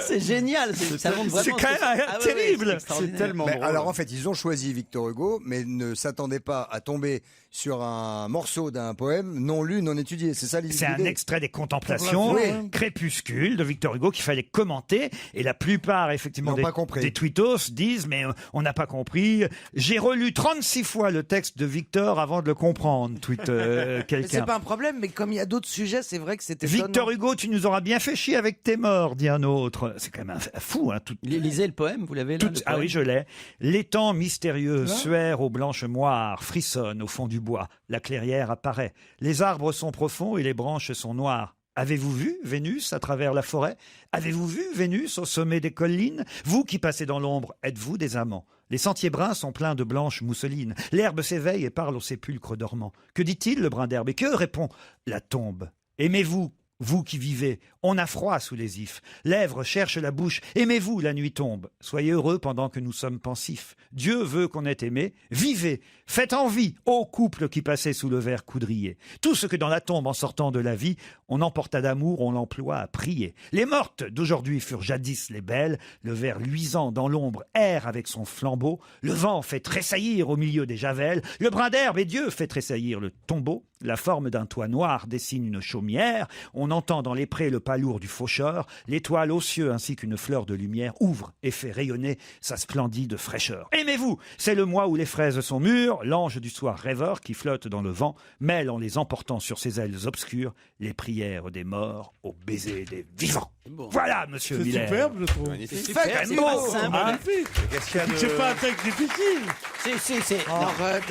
c'est génial, ça montre C'est vraiment. quand même terrible. C'est tellement Mais drôle. alors en fait, ils ont choisi Victor Hugo, mais ne s'attendaient pas à tomber sur un morceau d'un poème non lu, non étudié. C'est ça l'idée. C'est un extrait des Contemplations, Oui. Crépuscule de Victor Hugo qu'il fallait commenter. Et la plupart, effectivement, N'ont pas compris. des tweetos disent mais on n'a pas compris. J'ai relu 36 fois le texte de Victor avant de le comprendre, tweet Mais quelqu'un. c'est pas un problème, mais comme il y a d'autres sujets, c'est vrai que c'était Victor Hugo, tu nous auras bien fait chier avec tes morts, dit un autre. C'est quand même un fou, hein. Lisez le poème, vous l'avez là. le Ah poème. oui, je l'ai. L'étang mystérieux suaire aux blanches moires, frissonne au fond du bois. La clairière apparaît. Les arbres sont profonds et les branches sont noires. Avez-vous vu Vénus à travers la forêt? Avez-vous vu Vénus au sommet des collines? Vous qui passez dans l'ombre, êtes-vous des amants? Les sentiers bruns sont pleins de blanches mousselines. L'herbe s'éveille et parle au sépulcre dormant. Que dit-il, le brin d'herbe? Et que répond la tombe? Aimez-vous, vous qui vivez, on a froid sous les ifs. Lèvres cherchent la bouche, aimez-vous, la nuit tombe. Soyez heureux pendant que nous sommes pensifs. Dieu veut qu'on ait aimé. Vivez, faites envie, ô couple qui passait sous le verre coudrier. Tout ce que dans la tombe en sortant de la vie, on emporta d'amour, on l'emploie à prier. Les mortes d'aujourd'hui furent jadis les belles. Le verre luisant dans l'ombre erre avec son flambeau. Le vent fait tressaillir au milieu des javelles. Le brin d'herbe et Dieu fait tressaillir le tombeau. La forme d'un toit noir dessine une chaumière. On entend dans les prés le pas lourd du faucheur. L'étoile aux cieux ainsi qu'une fleur de lumière ouvre et fait rayonner sa splendide fraîcheur. Aimez-vous, c'est le mois où les fraises sont mûres. L'ange du soir rêveur qui flotte dans le vent mêle en les emportant sur ses ailes obscures les prières des morts aux baisers des vivants. Voilà, monsieur C'est Miller. superbe, je trouve. Magnifique. C'est Super, super, c'est pas beau. simple. Magnifique. Qu'est-ce qu'il y a de- C'est pas un texte difficile. C'est. Arrête,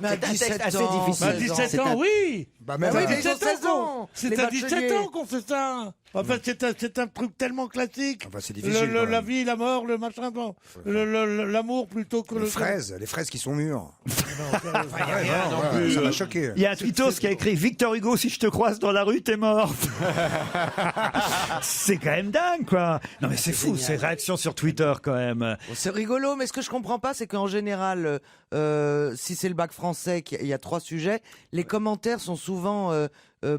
mais à C'est un texte 17 assez ans. difficile. À 17 ans, oui. Bah, même oui, à 17 16 ans. C'est Les à 17 bacheliers. ans qu'on fait ça. En fait, c'est un truc tellement classique. Enfin, c'est difficile, quand même. La vie, la mort, le machin, bon. L'amour plutôt que les le. fraises qui sont mûres. plus, Ça m'a choqué. Il y a un tweetos qui a écrit Victor Hugo, si je te croise dans la rue, t'es mort. C'est quand même dingue, quoi. Non, mais c'est fou, ces réactions sur Twitter, quand même. C'est rigolo, mais ce que je comprends pas, c'est qu'en général, si c'est le bac français, il y a 3 sujets, les commentaires sont souvent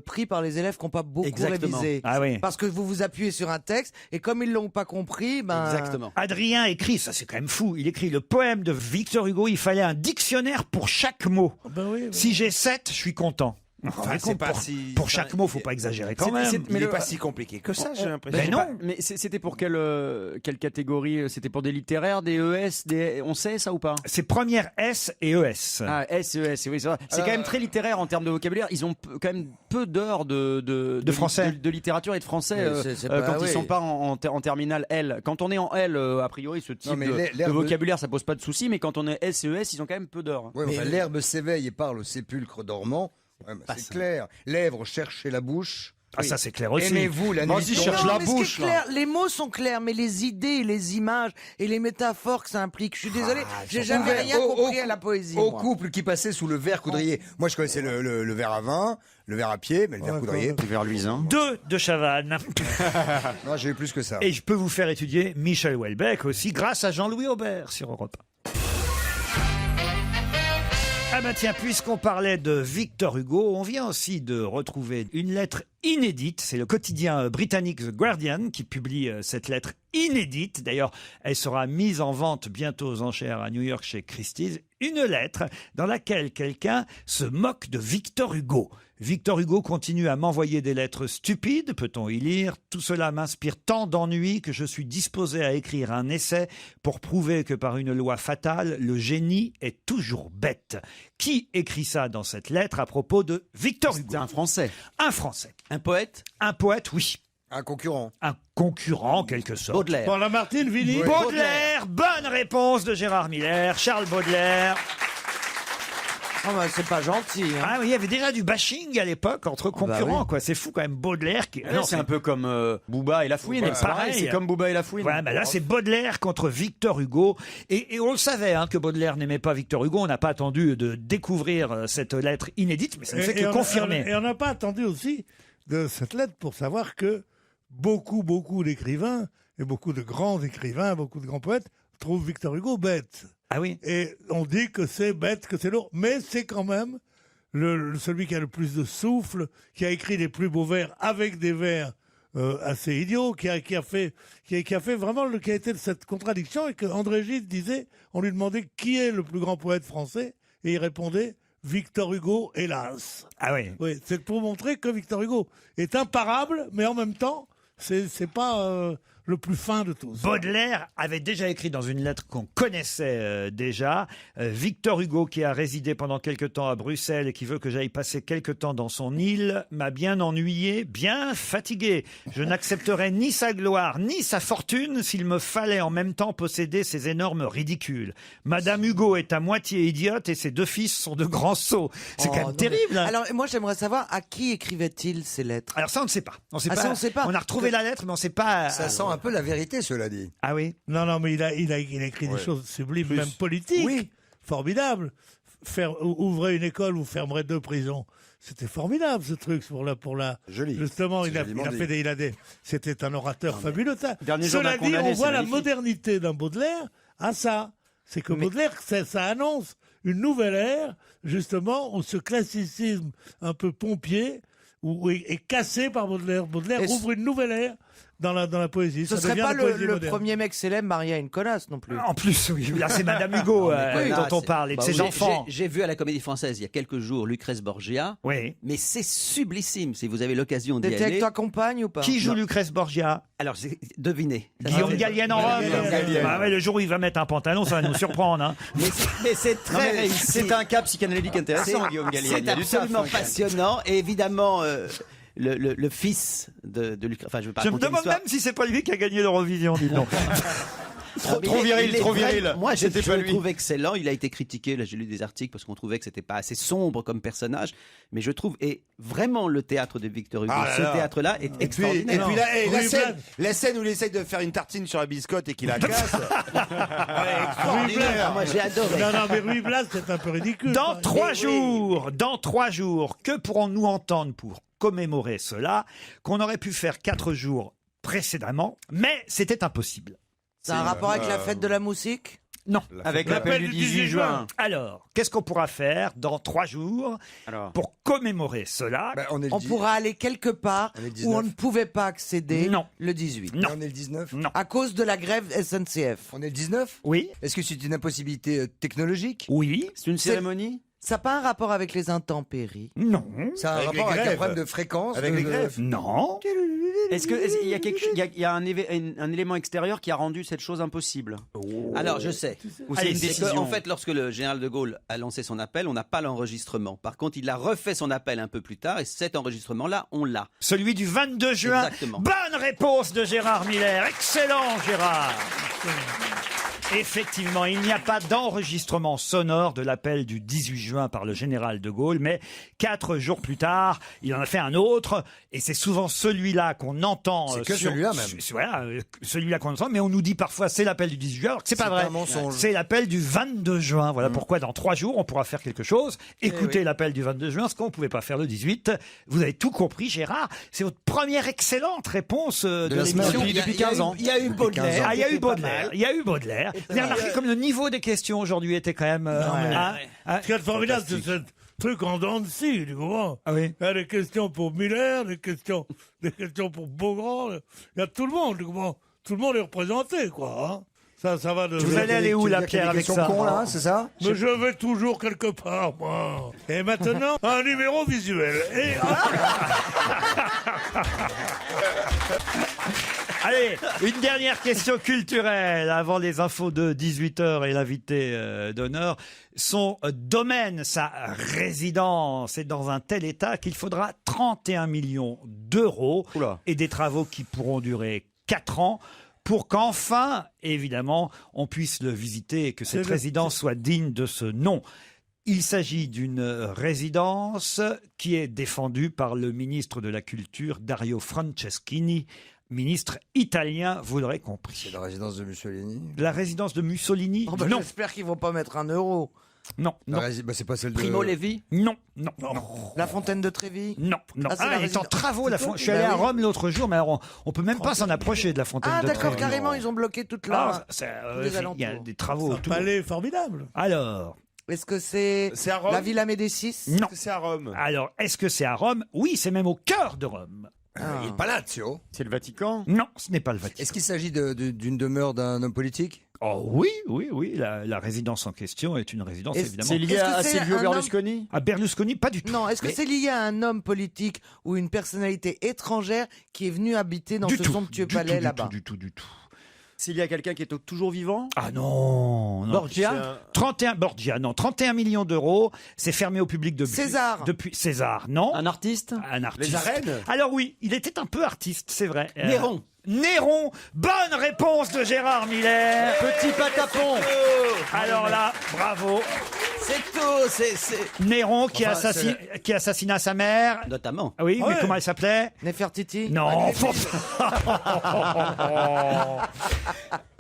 pris par les élèves qui n'ont pas beaucoup Exactement. révisé. Ah oui. Parce que vous vous appuyez sur un texte, et comme ils l'ont pas compris, ben... Exactement. Adrien écrit, ça c'est quand même fou, il écrit le poème de Victor Hugo, il fallait un dictionnaire pour chaque mot. Ben oui, Si j'ai 7, je suis content. Enfin, c'est pas si- pour chaque mot, faut pas exagérer quand même. Mais il n'est pas si compliqué que ça, j'ai l'impression. Mais non. Mais c'était pour quelle catégorie? C'était pour des littéraires, des ES, on sait ça ou pas? C'est première S et ES. Ah, S, ES, oui, c'est vrai. C'est quand même très littéraire en termes de vocabulaire. Ils ont quand même peu d'heures de français. de littérature et de français C'est pas- quand oui. ils sont pas en terminale L. Quand on est en L, a priori, ce type mais de l'herbe- vocabulaire, ça pose pas de soucis, mais quand on est S et ES, ils ont quand même peu d'heures. Ouais, enfin, l'herbe s'éveille et parle au sépulcre dormant. Ouais, bah, c'est clair. Lèvres, cherchez la bouche. Ah, ça, c'est clair aussi. Aimez-vous la nuit Vas-y, tombée. cherche Non, la mais ce qui est bouche, là. clair, les mots sont clairs, mais les idées, les images et les métaphores que ça implique, je suis désolé, j'ai jamais rien compris à la poésie. Au moi. couple qui passait sous le verre coudrier. Moi, je connaissais le verre à vin, le verre à pied, mais le verre coudrier. Du verre luisant. 2 de Chavannes. Non, j'ai eu plus que ça. Et je peux vous faire étudier Michel Houellebecq aussi, grâce à Jean-Louis Aubert sur Europe 1. Ah bah tiens, puisqu'on parlait de Victor Hugo, on vient aussi de retrouver une lettre inédite. C'est le quotidien britannique The Guardian qui publie cette lettre inédite. D'ailleurs, elle sera mise en vente bientôt aux enchères à New York chez Christie's. Une lettre dans laquelle quelqu'un se moque de Victor Hugo. Victor Hugo continue à m'envoyer des lettres stupides, peut-on y lire. Tout cela m'inspire tant d'ennui que je suis disposé à écrire un essai pour prouver que par une loi fatale, le génie est toujours bête. Qui écrit ça dans cette lettre à propos de Victor Hugo? C'est un Français. Un Français. Un poète? Un poète, oui. Un concurrent. Un concurrent, en quelque sorte. Baudelaire. Bon, Lamartine, Vili. Ouais. Baudelaire, bonne réponse de Gérard Miller, Charles Baudelaire. Ah bah, c'est pas gentil. Hein. Ah oui, il y avait déjà du bashing à l'époque entre concurrents, oui. quoi. C'est fou quand même, Baudelaire qui... C'est un peu comme Booba et La Fouine. Booba. C'est pareil, Pareil. c'est comme Booba et La Fouine. Ouais, bah là, c'est Baudelaire contre Victor Hugo. Et on le savait que Baudelaire n'aimait pas Victor Hugo. On n'a pas attendu de découvrir cette lettre inédite, mais ça ne fait que confirmer. Et on n'a pas attendu aussi de cette lettre pour savoir que beaucoup d'écrivains, et beaucoup de grands écrivains, beaucoup de grands poètes, trouvent Victor Hugo bête. Ah oui. Et on dit que c'est bête, que c'est lourd, mais c'est quand même celui qui a le plus de souffle, qui a écrit les plus beaux vers avec des vers assez idiots, qui a fait vraiment qui a été cette contradiction, et que André Gide disait, on lui demandait qui est le plus grand poète français, et il répondait Victor Hugo, hélas. Ah oui. Oui, c'est pour montrer que Victor Hugo est imparable, mais en même temps, c'est pas le plus fin de tous. Baudelaire avait déjà écrit dans une lettre qu'on connaissait déjà, Victor Hugo, qui a résidé pendant quelque temps à Bruxelles et qui veut que j'aille passer quelque temps dans son île, m'a bien ennuyé, bien fatigué. Je n'accepterai ni sa gloire, ni sa fortune s'il me fallait en même temps posséder ces énormes ridicules. Madame Hugo est à moitié idiote et ses 2 fils sont de grands sots. C'est quand même terrible. Hein. Alors, moi, j'aimerais savoir à qui écrivait-il ces lettres? Alors ça, on ne sait pas. On sait Ah, pas. ça, on sait pas. On a retrouvé la lettre, mais on ne sait pas. Ça sent un peu la vérité, cela dit. Ah oui. Non, mais il a écrit des choses sublimes, même politiques. Oui. Formidable. Ouvrir une école, vous fermerez 2 prisons. C'était formidable, ce truc, pour la. Joli. Justement, C'est joliment dit. c'était un orateur fabuleux. Dernier jour Cela d'un dit, condamné, on voit c'est la magnifique. modernité d'un Baudelaire à ça. C'est que Baudelaire, ça annonce une nouvelle ère, justement, où ce classicisme un peu pompier est cassé par Baudelaire. Baudelaire ouvre une nouvelle ère dans la poésie. Ce Ça serait devient pas la poésie le moderne. premier mec célèbre marié à une connasse non plus. En plus, oui. Là, c'est Madame Hugo dont on parle et de ses enfants. J'ai vu à la Comédie Française il y a quelques jours Lucrèce Borgia. Oui. Mais c'est sublissime si vous avez l'occasion d'y T'étais aller. avec ta compagne ou pas? Qui joue Lucrèce Borgia? Alors, devinez. Guillaume Gallienne en robe. Ah ouais, le jour où il va mettre un pantalon, ça va nous surprendre. Hein. Mais c'est très réussi. C'est un cas psychanalytique intéressant, Guillaume Gallienne. Il y C'est a du absolument taf, hein, passionnant. Et évidemment, le fils de Lucrèce. Enfin, je veux pas Je me raconter demande l'histoire. même si c'est pas lui qui a gagné l'Eurovision, dis donc. Trop viril, trop viril. Moi, je C'était pas le lui. trouve excellent. Il a été critiqué. Là, j'ai lu des articles parce qu'on trouvait que c'était pas assez sombre comme personnage. Mais je trouve, et vraiment, le théâtre de Victor Hugo, ce théâtre-là est extraordinaire. Et puis là, Rui la scène où il essaye de faire une tartine sur la biscotte et qu'il la casse. Rui Blas. Ah, moi, j'ai adoré. Non, mais Rui Blas, c'est un peu ridicule. Dans ça. 3 jours, que pourrons-nous entendre pour commémorer cela qu'on aurait pu faire 4 jours précédemment, mais c'était impossible. C'est un rapport avec la fête de la musique? Non. Avec l'appel du 18 juin. Alors, qu'est-ce qu'on pourra faire dans 3 jours pour commémorer cela? On pourra aller quelque part On est le où on 19. ne pouvait pas accéder Non. le 18. Non. On est le 19. Non. À cause de la grève SNCF. On est le 19. Oui. Est-ce que c'est une impossibilité technologique? Oui. C'est une cérémonie? Ça n'a pas un rapport avec les intempéries? Non. Ça a un rapport avec un problème de fréquence. Avec les greffes. Non. Est-ce qu'il y a il y a un élément extérieur qui a rendu cette chose impossible? Alors, je sais. Ou c'est une C'est décision? qu'en fait, lorsque le général de Gaulle a lancé son appel, on n'a pas l'enregistrement. Par contre, il a refait son appel un peu plus tard et cet enregistrement-là, on l'a. Celui du 22 juin. Exactement. Bonne réponse de Gérard Miller. Excellent, Gérard. Effectivement, il n'y a pas d'enregistrement sonore de l'appel du 18 juin par le général de Gaulle, mais 4 jours plus tard, il en a fait un autre, et c'est souvent celui-là qu'on entend. C'est que celui-là même. Voilà, celui-là qu'on entend, mais on nous dit parfois c'est l'appel du 18 juin, alors que c'est pas vrai. un mensonge. C'est l'appel du 22 juin. Voilà pourquoi dans 3 jours, on pourra faire quelque chose. Écoutez l'appel du 22 juin, ce qu'on ne pouvait pas faire le 18. Vous avez tout compris, Gérard. C'est votre première excellente réponse de la l'émission. semaine. Depuis 15 ans. Il y a eu Baudelaire. Ah, il y a eu C'était pas Baudelaire. mal. Il y a eu Baudelaire. Vous avez remarqué comme le niveau des questions aujourd'hui était quand même. Ce qui est formidable, c'est ce truc en dents de scie, tu comprends? Ah oui. Il y a des questions pour Miller, des questions pour Beaugrand. Il y a tout le monde, tu comprends? Tout le monde est représenté, quoi. Hein? Ça va de. Vous allez aller où, la Pierre, avec ça? Con, là, c'est ça? Mais je vais toujours quelque part, moi. Et maintenant, un numéro visuel. Et... Allez, une dernière question culturelle avant les infos de 18h et l'invité d'honneur. Son domaine, sa résidence est dans un tel état qu'il faudra 31 millions d'euros et des travaux qui pourront durer 4 ans pour qu'enfin, évidemment, on puisse le visiter et que cette résidence soit digne de ce nom. Il s'agit d'une résidence qui est défendue par le ministre de la Culture, Dario Franceschini, ministre italien, vous l'aurez compris. C'est la résidence de Mussolini. La résidence de Mussolini? Oh bah, Non. j'espère qu'ils vont pas mettre 1 euro. Non, non. C'est pas celle de... Primo Levi? Non, non, non. La fontaine de Trévis? Non, non. Ah, c'est la elle est en résidence- travaux. Je suis Bah allé à oui. Rome l'autre jour, mais alors on peut même pas s'en approcher de la fontaine Ah de d'accord, Trévi. carrément, ils ont bloqué toute Ah, la... c'est, tous les il y a alentours. des travaux. Un palais formidable. Alors, Est-ce que c'est C'est à Rome? la Villa Médicis? non. C'est à Rome. Alors, est-ce que c'est à Rome? Oui, c'est même au cœur de Rome. Il Palazzo. C'est le Vatican? Non, ce n'est pas le Vatican. Est-ce qu'il s'agit d'une demeure d'un homme politique? Oh oui, oui, oui. La résidence en question est une résidence, évidemment. C'est lié Est-ce que à c'est Silvio un Berlusconi? À Berlusconi, pas du tout. Non, est-ce que c'est lié à un homme politique ou une personnalité étrangère qui est venu habiter dans ce somptueux palais là-bas? Du tout. C'est lié à quelqu'un qui est toujours vivant? Ah non, non. Borgia? 31 millions d'euros. C'est fermé au public depuis. César. Depuis César, non. Un artiste? Un artiste. Les arènes? Alors oui, il était un peu artiste, c'est vrai. Néron. Néron. Bonne réponse de Gérard Miller. Petit patapon! Alors là, bravo. C'est tout, c'est... Néron qui assassina sa mère. Notamment. Ah oui, mais comment elle s'appelait? Nefertiti? Non.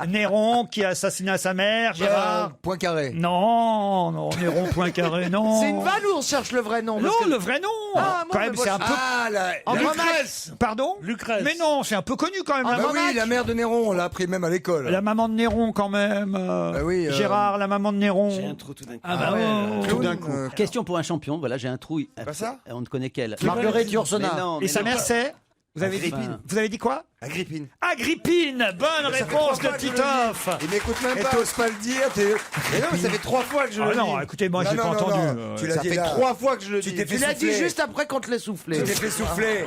Néron qui assassina sa mère, Gérard. Poincaré. Non, Néron Poincaré, non. C'est une vanne ou on cherche le vrai nom? Non, Parce que- le vrai nom. Ah, quand moi, même, mais moi, c'est un peu. Ah, Lucrèce. Pardon. Lucrèce. Mais non, c'est un peu connu quand même. Ah la bah maman- oui, la mère de Néron, on l'a appris même à l'école. La maman de Néron quand même. oui, Gérard, la maman de Néron. J'ai un trou tout d'un coup. Ah bah ouais. Tout d'un coup. Question pour un champion, voilà, j'ai un trou. Pas ça? On ne connaît qu'elle. Marguerite Yourcenar. Mais non, Et mais sa non. mère c'est? Vous avez dit, Agrippine. vous avez dit quoi? Agrippine. Agrippine. Bonne réponse de Titoff. Il m'écoute même Et pas. t'oses pas le dire. Mais non, mais ça fait 3 fois que je Ah le non, dis. écoutez, moi j'ai Non, pas non, entendu. non. Tu l'as Ça dit fait là. 3 fois que je le Tu dis. t'es fait Tu l'as dit souffler. juste après qu'on te l'ait soufflé. Tu t'es fait souffler.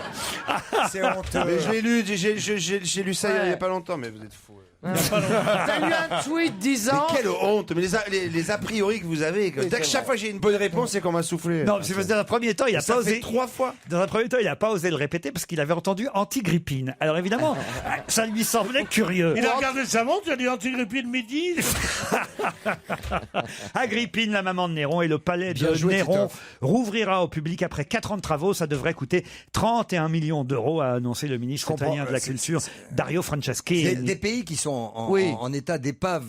C'est honteux. Mais je l'ai lu, j'ai lu ça il y a pas longtemps, mais vous êtes fous. T'as lu un tweet disant... Mais quelle honte. Mais les a priori que vous avez. Dès que chaque fois j'ai une bonne réponse, c'est qu'on m'a soufflé. Non, c'est parce que dans un premier temps, il a Ça pas fait osé. 3 fois. Dans un premier temps, il n'a pas osé le répéter parce qu'il avait entendu anti-grippine. Alors évidemment, ça lui semblait curieux. Il a regardé sa montre, il a dit anti-grippine midi. Agrippine, la maman de Néron, et le palais Bien de joué, Néron Titoff. rouvrira au public après 4 ans de travaux. Ça devrait coûter 31 millions d'euros, a annoncé le ministre Je comprends. italien de la C'est- Culture, Dario C'est Franceschini. des pays qui sont Oui. en état d'épave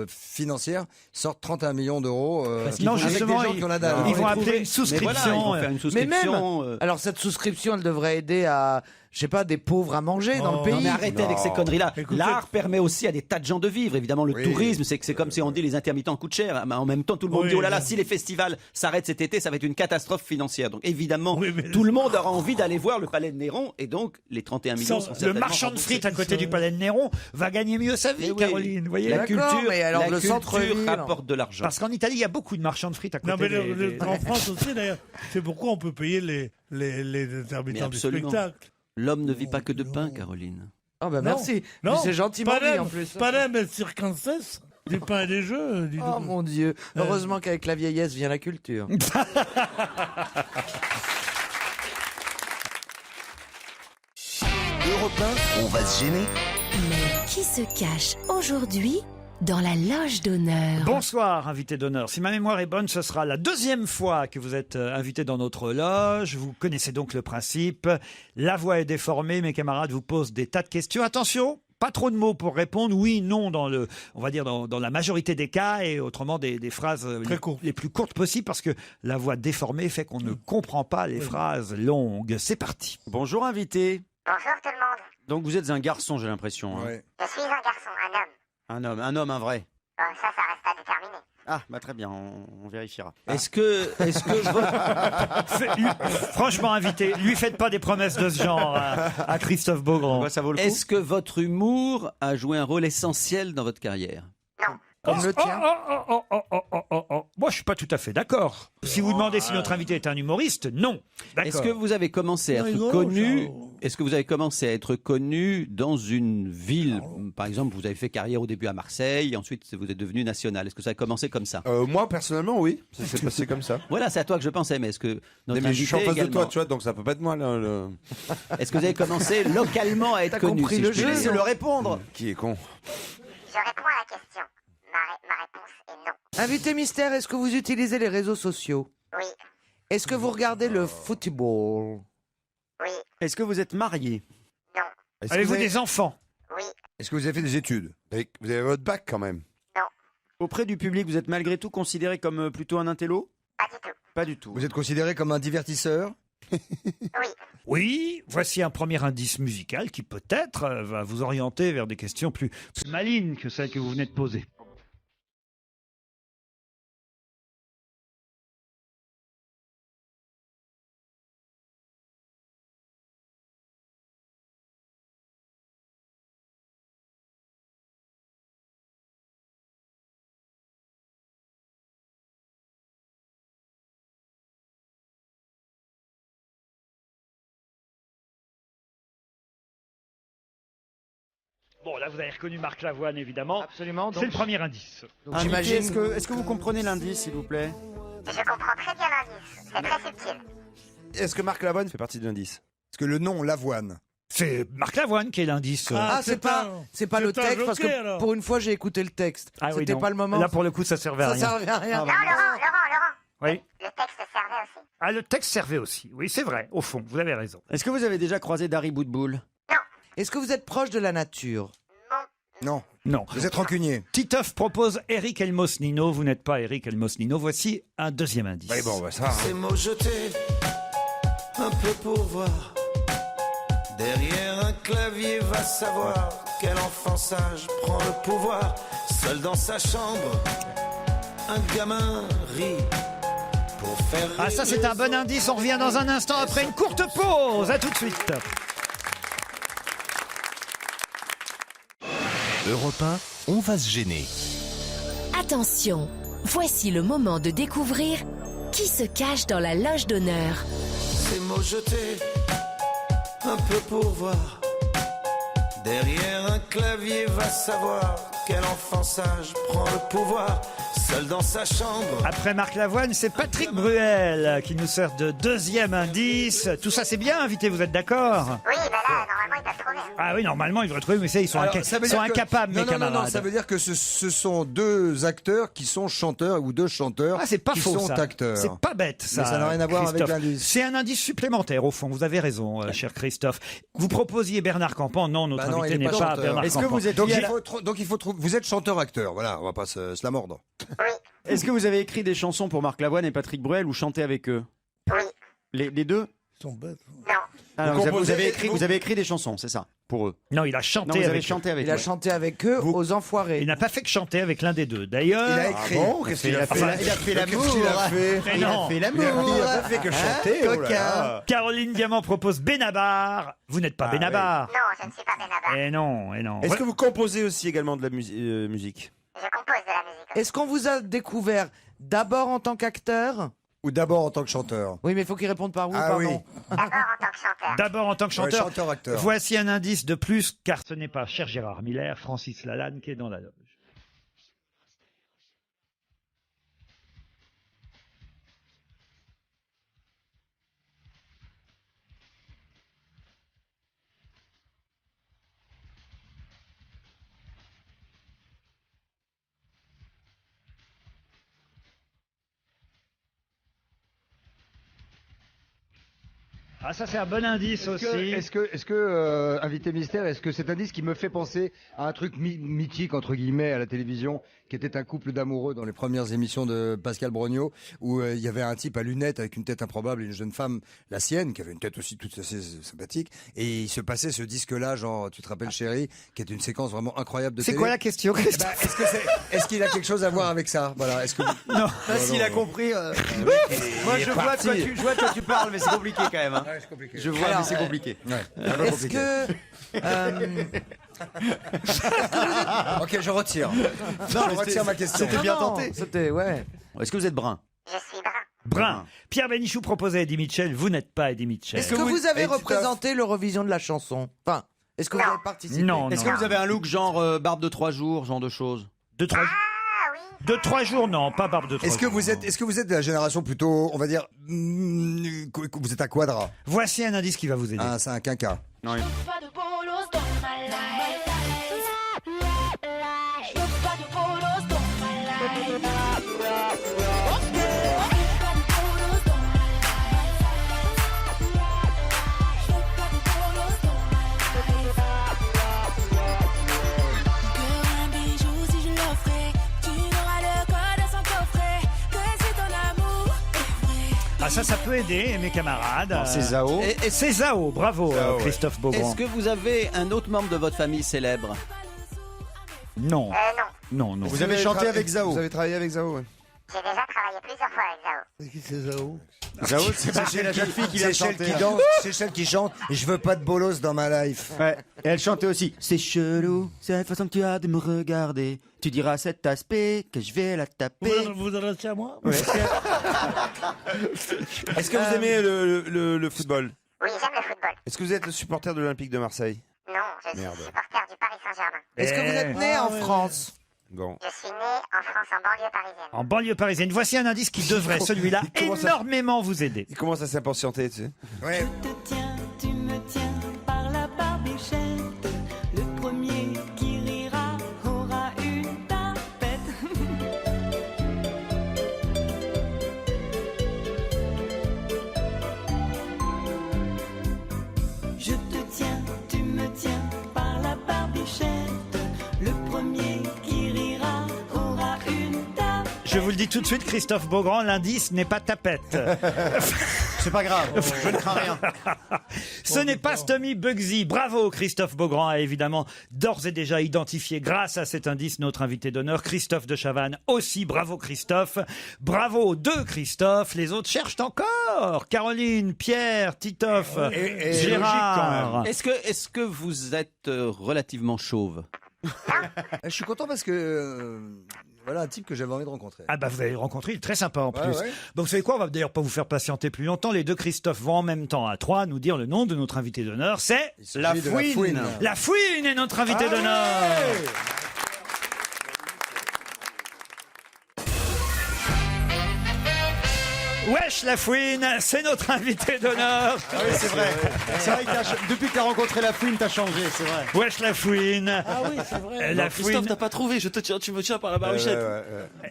financière sortent 31 millions d'euros Non, avec justement, des gens qui ont la dalle. ils vont Mais appeler voilà, une souscription. ils vont faire une Mais même, souscription. alors cette souscription, elle devrait aider à, je sais pas, des pauvres à manger dans le pays. Non, mais arrêtez avec ces conneries-là. Écoutez- L'art permet aussi à des tas de gens de vivre. Évidemment, le Oui. tourisme, c'est comme si on dit les intermittents coûtent cher. Mais en même temps, tout le monde Oui, dit, oh là là, mais- si les festivals s'arrêtent cet été, ça va être une catastrophe financière. Donc évidemment, Oui, mais- tout le monde aura envie d'aller voir le Palais de Néron. Et donc, les 31 millions sont Le certainement marchand de remboursés. frites à côté du palais de Néron va gagner mieux sa vie, Eh oui. Caroline. Vous voyez La D'accord, culture, mais alors la le culture centre-ville- rapporte de l'argent. Parce qu'en Italie, il y a beaucoup de marchands de frites à côté Non, mais des- en France aussi, d'ailleurs. C'est pourquoi on peut payer les Mais intermittents du absolument. spectacle. L'homme ne vit pas que de pain, Caroline. Oh bah merci. Non, Mais c'est gentiment dit en plus. Panem et circenses, du pain et des jeux. dis Oh donc. mon Dieu. Heureusement qu'avec la vieillesse vient la culture. Europe 1, on va se gêner. Mais qui se cache aujourd'hui dans la loge d'honneur? Bonsoir, invité d'honneur. Si ma mémoire est bonne, ce sera la deuxième fois que vous êtes invité dans notre loge. Vous connaissez donc le principe. La voix est déformée, mes camarades vous posent des tas de questions. Attention, pas trop de mots pour répondre. Oui, non, on va dire dans la majorité des cas, et autrement des phrases les plus courtes possibles, parce que la voix déformée fait qu'on ne comprend pas les phrases longues. C'est parti. Bonjour invité. Bonjour tout le monde. Donc vous êtes un garçon, j'ai l'impression. hein. Je suis un garçon, un homme. Un homme, un vrai. Bon, ça reste à déterminer. Ah, bah très bien, on vérifiera. Est-ce que Franchement, invité, lui faites pas des promesses de ce genre à Christophe Beaugrand. Ça vaut le coup. Est-ce que votre humour a joué un rôle essentiel dans votre carrière? Comme le tien. Moi, je suis pas tout à fait d'accord. Si vous demandez si notre invité est un humoriste, non. D'accord. Est-ce que vous avez commencé à être connu? Est-ce que vous avez commencé à être connu dans une ville? Par exemple, vous avez fait carrière au début à Marseille, ensuite vous êtes devenu national. Est-ce que ça a commencé comme ça? Moi, personnellement, oui. Ça s'est passé comme ça. Voilà, c'est à toi que je pensais, mais est-ce que notre Mais je suis en invité face de également- toi, tu vois, donc ça peut pas être moi, là. Est-ce que vous avez commencé localement à être T'as connu? compris si le je puis jeu, dire? Laissez-le répondre. Qui est con? Je réponds à la question. Ma réponse est non. Invité mystère, est-ce que vous utilisez les réseaux sociaux? Oui, Est-ce que vous regardez le football? oui, Est-ce que vous êtes marié? non, Avez-vous des enfants? oui, Est-ce que vous avez fait des études? Vous avez votre bac quand même. Auprès du public, vous êtes malgré tout considéré comme plutôt un intello? pas du tout. Pas du tout. Vous êtes considéré comme un divertisseur? Oui, voici un premier indice musical qui peut-être va vous orienter vers des questions plus malignes que celles que vous venez de poser. Bon, là, vous avez reconnu Marc Lavoine, évidemment. Absolument. C'est le premier indice. Invité, est-ce que vous comprenez l'indice, s'il vous plaît? Je comprends très bien l'indice. C'est très subtil. Est-ce que Marc Lavoine fait partie de l'indice? Est-ce que le nom Lavoine? C'est Marc Lavoine qui est l'indice. Ah, c'est pas le c'est un texte, parce joker, que alors. pour une fois j'ai écouté le texte. Ah oui, C'était non. pas le moment. Là, pour le coup, ça servait à Ça rien. servait à rien. Non, Laurent. Oui. Le texte servait aussi. Ah, le texte servait aussi. Oui, c'est vrai, au fond, vous avez raison. Est-ce que vous avez déjà croisé Dari Boudboul? Est-ce que vous êtes proche de la nature? Non. Non. Vous êtes rancunier? Titoff propose Eric Elmos Nino. Vous n'êtes pas Eric Elmos Nino. Voici un deuxième indice. Oui, bon, bah, ça. Ces mots jetés, un peu pour voir. Derrière un clavier, va savoir quel enfant sage prend le pouvoir. Seul dans sa chambre, un gamin rit pour faire. Ah, ça, c'est un bon indice. On revient dans un instant après une courte pause. À tout de suite. Europe 1, on va se gêner. Attention, voici le moment de découvrir qui se cache dans la loge d'honneur. Ces mots jetés, un peu pour voir. Derrière un clavier, va savoir quel enfant sage prend le pouvoir. Seul dans sa chambre. Après Marc Lavoine, c'est Patrick Bruel qui nous sert de deuxième indice. Tout ça, c'est bien, invité, vous êtes d'accord? Oui, ben là, normalement, il va trouver. Ah oui, normalement, ils devraient trouver, mais ça, ils sont, Alors, ça veut dire que- incapables, non, mes non, camarades. Non, ça veut dire que ce sont deux acteurs qui sont chanteurs ou deux chanteurs Ah, c'est pas qui faux, sont ça. acteurs. C'est pas bête, ça. Mais ça n'a rien à voir avec Christophe. l'indice. C'est un indice supplémentaire, au fond. Vous avez raison, cher Christophe. Vous proposiez Bernard Campan. Non, notre Bah non, invité il est n'est pas pas chanteur. Bernard Est-ce que Campan. vous êtes Donc lié à il la- faut trouver. Vous êtes chanteur-acteur, voilà, on va pas se la mordre. Est-ce que vous avez écrit des chansons pour Marc Lavoine et Patrick Bruel ou chanté avec eux? Oui. Les deux? Ils sont bêtes. Non. Alors, vous avez écrit des chansons, c'est ça, pour eux. Non, il a chanté Non, vous avez avec chanté avec Il a eux. chanté avec eux aux Enfoirés. Il n'a pas fait que chanter avec l'un des deux. D'ailleurs, Il a écrit. Qu'est-ce qu'il a fait? Il a fait l'amour. Qu'est-ce qu'il a fait? Mais Il a non. fait l'amour. Il a pas fait que chanter. Oh là coquin. là. Caroline Diamant propose Benabar. Vous n'êtes pas Benabar. Non, je ne suis pas Benabar. Eh non, eh non. Est-ce que vous composez aussi également de la musique? Je compose de la musique. Est-ce qu'on vous a découvert d'abord en tant qu'acteur? Ou d'abord en tant que chanteur. Oui, mais il faut qu'il réponde par oui ou Ah par oui. non. D'abord en tant que chanteur. D'abord en tant que Ouais, chanteur. chanteur-acteur. Voici un indice de plus, car ce n'est pas cher Gérard Miller, Francis Lalanne qui est dans la loge. Ah, ça c'est un bon indice aussi. Est-ce que invité mystère, est-ce que cet indice qui me fait penser à un truc mythique entre guillemets à la télévision, qui était un couple d'amoureux dans les premières émissions de Pascal Brognaud, où il y avait un type à lunettes avec une tête improbable et une jeune femme, la sienne, qui avait une tête aussi toute assez sympathique, et il se passait ce disque-là, genre tu te rappelles chérie, qui est une séquence vraiment incroyable de C'est télé. quoi la question, Eh ben, Christophe est-ce qu'il a quelque chose à voir avec ça? Voilà. Est-ce que Non. S'il a compris. Moi, je vois de quoi tu parles, mais c'est compliqué quand même. Hein. Ouais, c'est compliqué. Je vois, mais c'est compliqué. Ouais. Est-ce que... Ok, je retire. Non, je retire ma question. C'était bien Non, tenté. C'était, ouais. Est-ce que vous êtes brun? Je suis brun. Brun. Pierre Bénichou proposait Eddie Mitchell, vous n'êtes pas Eddie Mitchell. Est-ce que vous avez Et représenté l'Eurovision de la chanson? Enfin, est-ce que vous avez participé? Non, Est-ce non. que vous avez un look genre barbe de 3 jours, genre de choses? Deux, trois... De 3 jours, non, pas barbe de 3 Est-ce que vous êtes de la génération plutôt, on va dire, vous êtes un quadra? Voici un indice qui va vous aider. Ah, c'est un quinquas. Oui. Pas de bolos dans ma life. Je veux pas de bolos dans ma life. Ok. Pas de bolos dans ma life. Je veux pas de bolos dans ma life. Que un bijou si je l'offrais, tu n'auras le code à son coffret. Que si ton amour est vrai. Ah, ça peut aider mes camarades. C'est Zao. Et c'est Zao, bravo Zao, ouais. Christophe Beaugrand. Est-ce que vous avez un autre membre de votre famille célèbre? Non. Non. Non, non. Vous avez chanté avec Zao. Vous avez travaillé avec Zao, ouais. J'ai déjà travaillé plusieurs fois avec Zao. C'est qui c'est Zao? Zao, c'est la jeune fille qui vient C'est de celle chanter. qui danse, c'est celle qui chante. Je veux pas de bolos dans ma life. Ouais. Et elle chantait aussi. C'est chelou, c'est la façon que tu as de me regarder. Tu diras cet aspect que je vais la taper. Vous adressez à moi? Est-ce que vous aimez le football? Oui, j'aime le football. Est-ce que vous êtes supporter de l'Olympique de Marseille? Non, je suis Merde. supporter du Paris Saint-Germain. Est-ce que vous êtes né en France? Bon. Je suis né en France, en banlieue parisienne. En banlieue parisienne. Voici un indice qui devrait, celui-là, il commence à- énormément vous aider. Il commence à s'impatienter, tu sais. Ouais. Tu me tiens par la barbichette. Le premier qui rira aura une tapette. Je te tiens, tu me tiens par la barbichette. Le premier qui rira aura une tapette. Je vous le dis tout de suite, Christophe Beaugrand, l'indice n'est pas tapette. C'est pas grave, je ne crains rien. Ce n'est pas Stomy Bugsy. Bravo, Christophe Beaugrand a évidemment d'ores et déjà identifié, grâce à cet indice, notre invité d'honneur, Christophe de Chavannes. Aussi, bravo Christophe. Bravo aux deux Christophe. Les autres cherchent encore. Caroline, Pierre, Titoff, Et Gérard. Est-ce que vous êtes relativement chauve? Je suis content parce que voilà un type que j'avais envie de rencontrer. Ah bah vous avez rencontré, il est très sympa en Ouais, plus. ouais. Donc vous savez quoi, on va d'ailleurs pas vous faire patienter plus longtemps. Les deux Christophe vont en même temps à 3 nous dire le nom de notre invité d'honneur. C'est La Fouine. La Fouine est notre invité d'honneur. Wesh La Fouine, c'est notre invité d'honneur. Ah oui, c'est vrai. C'est vrai que depuis que tu as rencontré la Fouine, t'as changé, c'est vrai. Wesh La Fouine. Ah oui, c'est vrai. La Christophe, Fouine. t'as pas trouvé, tu me tiens par la barbichette.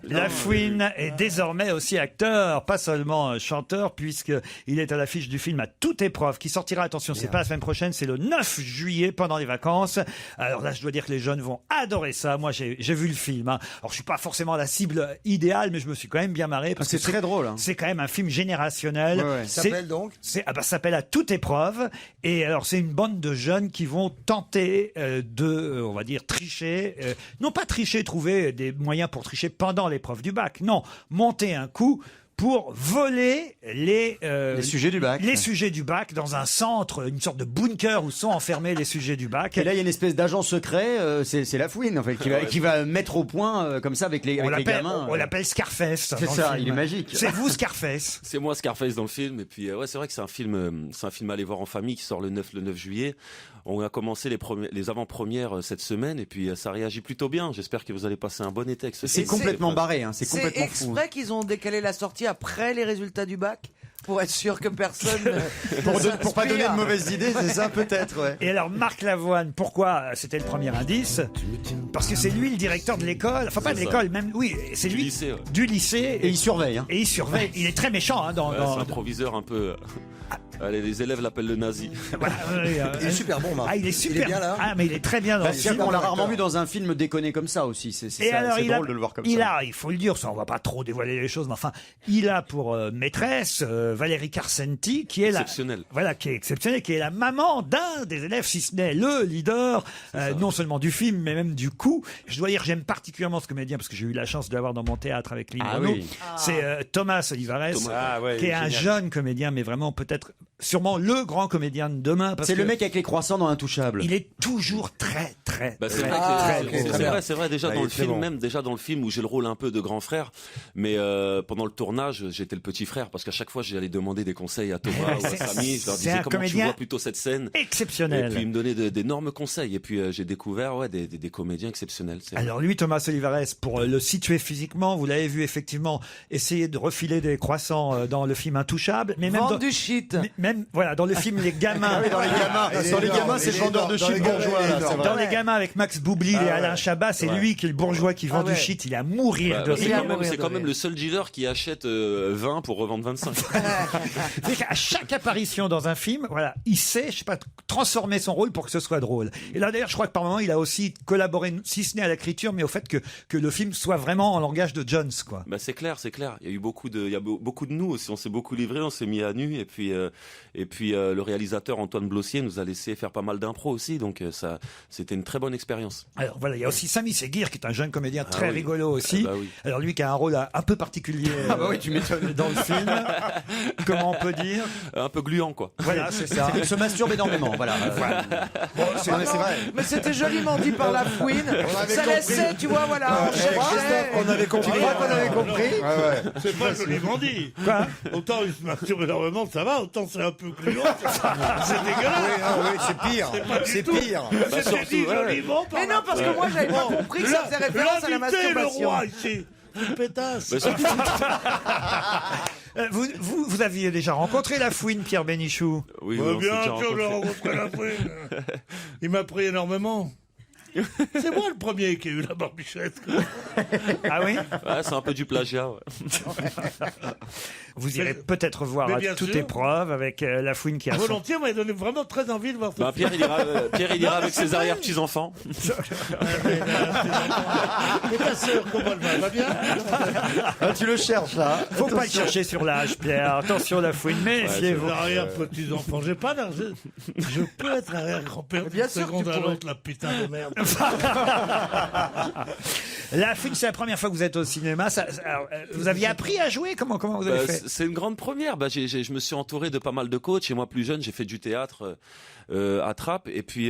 La Fouine est désormais aussi acteur, pas seulement chanteur, puisqu'il est à l'affiche du film À toute épreuve, qui sortira, attention, c'est pas la semaine prochaine, c'est le 9 juillet, pendant les vacances. Alors là, je dois dire que les jeunes vont adorer ça. Moi, j'ai vu le film. Hein. Alors, je suis pas forcément la cible idéale, mais je me suis quand même bien marré. Parce C'est que très drôle. Hein. C'est quand même un film générationnel. Ça s'appelle donc ça s'appelle À toute épreuve. Et alors, c'est une bande de jeunes qui vont tenter on va dire, tricher. Non pas tricher, trouver des moyens pour tricher pendant l'épreuve du bac. Non, monter un coup pour voler les sujets du bac. Les sujets du bac dans un centre, une sorte de bunker où sont enfermés les sujets du bac. Et là, il y a une espèce d'agent secret, c'est la fouine en fait, qui va mettre au point comme ça avec les gamins. On l'appelle Scarface. C'est ça, il est magique. C'est vous Scarface. C'est moi Scarface dans le film. Et puis ouais, c'est vrai que c'est un film à aller voir en famille qui sort le 9 juillet. On a commencé les avant-premières cette semaine et puis ça réagit plutôt bien. J'espère que vous allez passer un bon été avec ce film. C'est complètement barré, hein, c'est complètement fou. C'est exprès qu'ils ont décalé la sortie après les résultats du bac pour être sûr que personne pour pas donner de mauvaises idées, c'est ça peut-être, ouais. Et alors Marc Lavoine, pourquoi c'était le premier indice? Parce que c'est lui le directeur de l'école, enfin pas de l'école, même c'est lui du lycée et il surveille. Et il surveille, il est très méchant c'est un proviseur un peu. Allez, les élèves l'appellent le nazi. Il est super bon, Marc. Il est super. Il est bien là. Ah, mais il est très bien dans le film. On l'a rarement vu dans un film déconné comme ça aussi. C'est drôle de le voir comme ça. Il faut le dire, ça on va pas trop dévoiler les choses, mais enfin, il a pour maîtresse Valérie Carcenti, qui est qui est exceptionnelle, qui est la maman d'un des élèves, si ce n'est le leader, non seulement du film, mais même du coup. Je dois dire, j'aime particulièrement ce comédien parce que j'ai eu la chance de l'avoir dans mon théâtre avec Lynn Renaud. C'est Thomas Olivares, qui est un jeune comédien, mais vraiment peut-être sûrement le grand comédien de demain. C'est le mec avec les croissants dans Intouchable. Il est toujours très c'est vrai déjà dans le film, même déjà dans le film où j'ai le rôle un peu de grand frère, mais pendant le tournage j'étais le petit frère parce qu'à chaque fois j'allais demander des conseils à Thomas ou à Samy, je leur disais comment tu vois plutôt cette scène exceptionnelle, et puis il me donnait d'énormes conseils et puis j'ai découvert des comédiens exceptionnels. Alors lui, Thomas Olivares, pour le situer physiquement, vous l'avez vu effectivement essayer de refiler des croissants dans le film Intouchable, mais même du shit. Même voilà, dans le film Les Gamins. Dans les gamins, c'est le vendeur de shit bourgeois. Dans Les Gamins avec Max Boublil et Alain Chabat, c'est lui qui est le bourgeois qui vend du shit. Il est à mourir de rire. C'est quand même le seul dealer qui achète 20 pour revendre 25. À chaque apparition dans un film, voilà, il sait, je sais pas, transformer son rôle pour que ce soit drôle. Et là d'ailleurs, je crois que par moment, il a aussi collaboré, si ce n'est à l'écriture, mais au fait que le film soit vraiment en langage de Jones, quoi. Bah c'est clair. Il y a eu beaucoup de nous aussi. On s'est beaucoup livré, on s'est mis à nu et puis le réalisateur Antoine Blossier nous a laissé faire pas mal d'impro aussi, donc ça c'était une très bonne expérience. Alors voilà, il y a aussi Samy Seguir qui est un jeune comédien très rigolo aussi. Alors lui qui a un rôle un peu particulier tu m'étonnes. dans le film. Comment on peut dire? Un peu gluant quoi. Voilà, c'est ça. Il se masturbe énormément, voilà. Bon, c'est vrai. Mais c'était joliment dit par la fouine. Ça laissait, tu vois, voilà. On avait compris. C'est pas joliment dit. Autant il se masturbe énormément, ça va, autant c'est un peu gluant. C'est dégueulasse. Oui, c'est pire. C'est pire. C'est dit joliment. Mais non, parce que moi j'avais pas compris que ça faisait référence à la masturbation. Le roi ici. Une pétasse. Vous aviez déjà rencontré la fouine, Pierre Bénichou? Oui, bien sûr, j'ai rencontré la fouine. Il m'a pris énormément. C'est moi le premier qui a eu la barbichette. Ah oui? Ouais, c'est un peu du plagiat. Ouais. Vous irez peut-être voir À toute épreuve avec la fouine qui a... Volontiers, m'a donné vraiment très envie de voir ça. Pierre, il ira avec ses arrière-petits-enfants. Et ta sœur, comment elle va bien? Tu le cherches là. Faut pas le chercher sur l'âge, Pierre. Attention la fouine, méfiez-vous. Arrière-petits-enfants, j'ai pas d'âge. Je peux être arrière-grand-père d'une seconde à l'autre, la putain de merde. La fouine, c'est la première fois que vous êtes au cinéma. Vous aviez appris à jouer? Comment vous avez fait? C'est une grande première. Je me suis entouré de pas mal de coachs. Et moi, plus jeune, j'ai fait du théâtre à Trappes. Et puis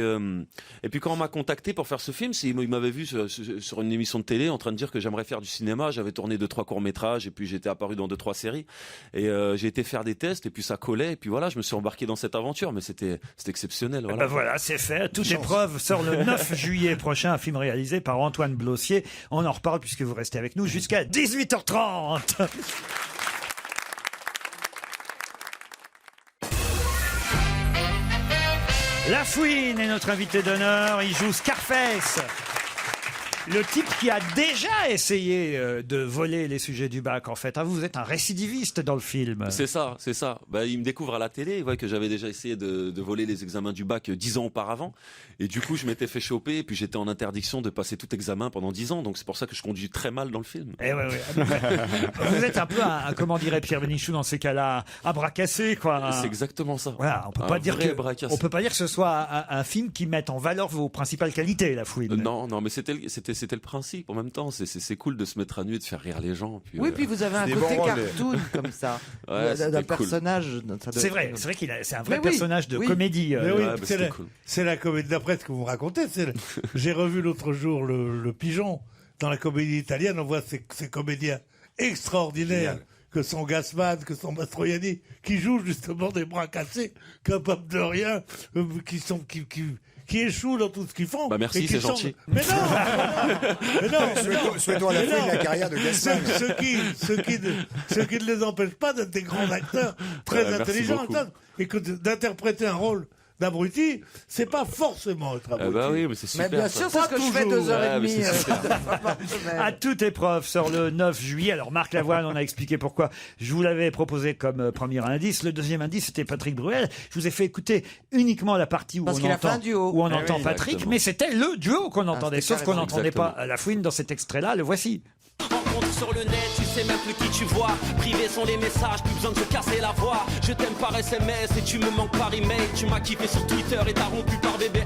quand on m'a contacté pour faire ce film, il m'avait vu sur une émission de télé en train de dire que j'aimerais faire du cinéma. J'avais tourné 2-3 courts-métrages et puis j'étais apparu dans 2-3 séries. Et j'ai été faire des tests et puis ça collait. Et puis voilà, je me suis embarqué dans cette aventure. Mais c'était exceptionnel. Voilà. Voilà, c'est fait. Toute épreuve sort le 9 juillet prochain, un film réalisé par Antoine Blossier. On en reparle puisque vous restez avec nous jusqu'à 18h30. La Fouine est notre invité d'honneur. Il joue Scarface. Le type qui a déjà essayé de voler les sujets du bac, en fait. Hein, vous êtes un récidiviste dans le film. C'est ça, c'est ça. Bah, il me découvre à la télé, il voit que j'avais déjà essayé de voler les examens du bac 10 ans auparavant. Et du coup, je m'étais fait choper, et puis j'étais en interdiction de passer tout examen pendant 10 ans. Donc c'est pour ça que je conduis très mal dans le film. Eh ouais. Vous êtes un peu comment dirait Pierre Bénichou dans ces cas-là, un bras cassé, quoi. C'est exactement ça. Voilà, on peut pas dire que ce soit un film qui mette en valeur vos principales qualités, La Fouine. Non, mais c'était le principe. En même temps, c'est cool de se mettre à nu et de faire rire les gens. Puis, oui, puis vous avez un côté cartoon comme ça, d'un personnage. C'est vrai qu'il c'est un vrai personnage de comédie. Mais oui, c'est la comédie d'après ce que vous me racontez. J'ai revu l'autre jour le Pigeon dans la comédie italienne. On voit ces comédiens extraordinaires. Que sont Gassman, que sont Mastroianni, qui jouent justement des bras cassés, capables de rien, qui échouent dans tout ce qu'ils font. Bah merci, c'est gentil. Mais non. Souhaitons à la fin la carrière de Gassman. Ce qui ne les empêche pas d'être des grands acteurs très intelligents et que d'interpréter un rôle d'abruti, c'est pas forcément être abruti. Bah oui, mais c'est super. Mais bien sûr, c'est ce que je fais 2h30. À toute épreuve sort le 9 juillet. Alors Marc Lavoine, on a expliqué pourquoi je vous l'avais proposé comme premier indice. Le deuxième indice, c'était Patrick Bruel. Je vous ai fait écouter uniquement la partie où on entend Patrick, exactement. Mais c'était le duo qu'on entendait, sauf qu'on n'entendait pas La Fouine dans cet extrait-là. Le voici. Rencontre sur le net, tu sais même plus qui tu vois. Privés sont les messages, plus besoin de se casser la voix. Je t'aime par SMS et tu me manques par email. Tu m'as kiffé sur Twitter et t'as rompu par BBM.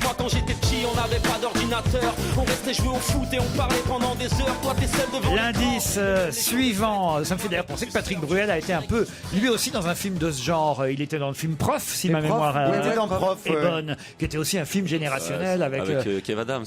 Moi quand j'étais petit, on n'avait pas d'ordinateur. On restait jouer au foot et on parlait pendant des heures. Toi t'es seul devant. L'indice suivant, ça me fait d'ailleurs penser que Patrick Bruel a été un peu, lui aussi, dans un film de ce genre. Il était dans le film Prof, si ma mémoire est bonne, qui était aussi un film générationnel avec Kev Adams.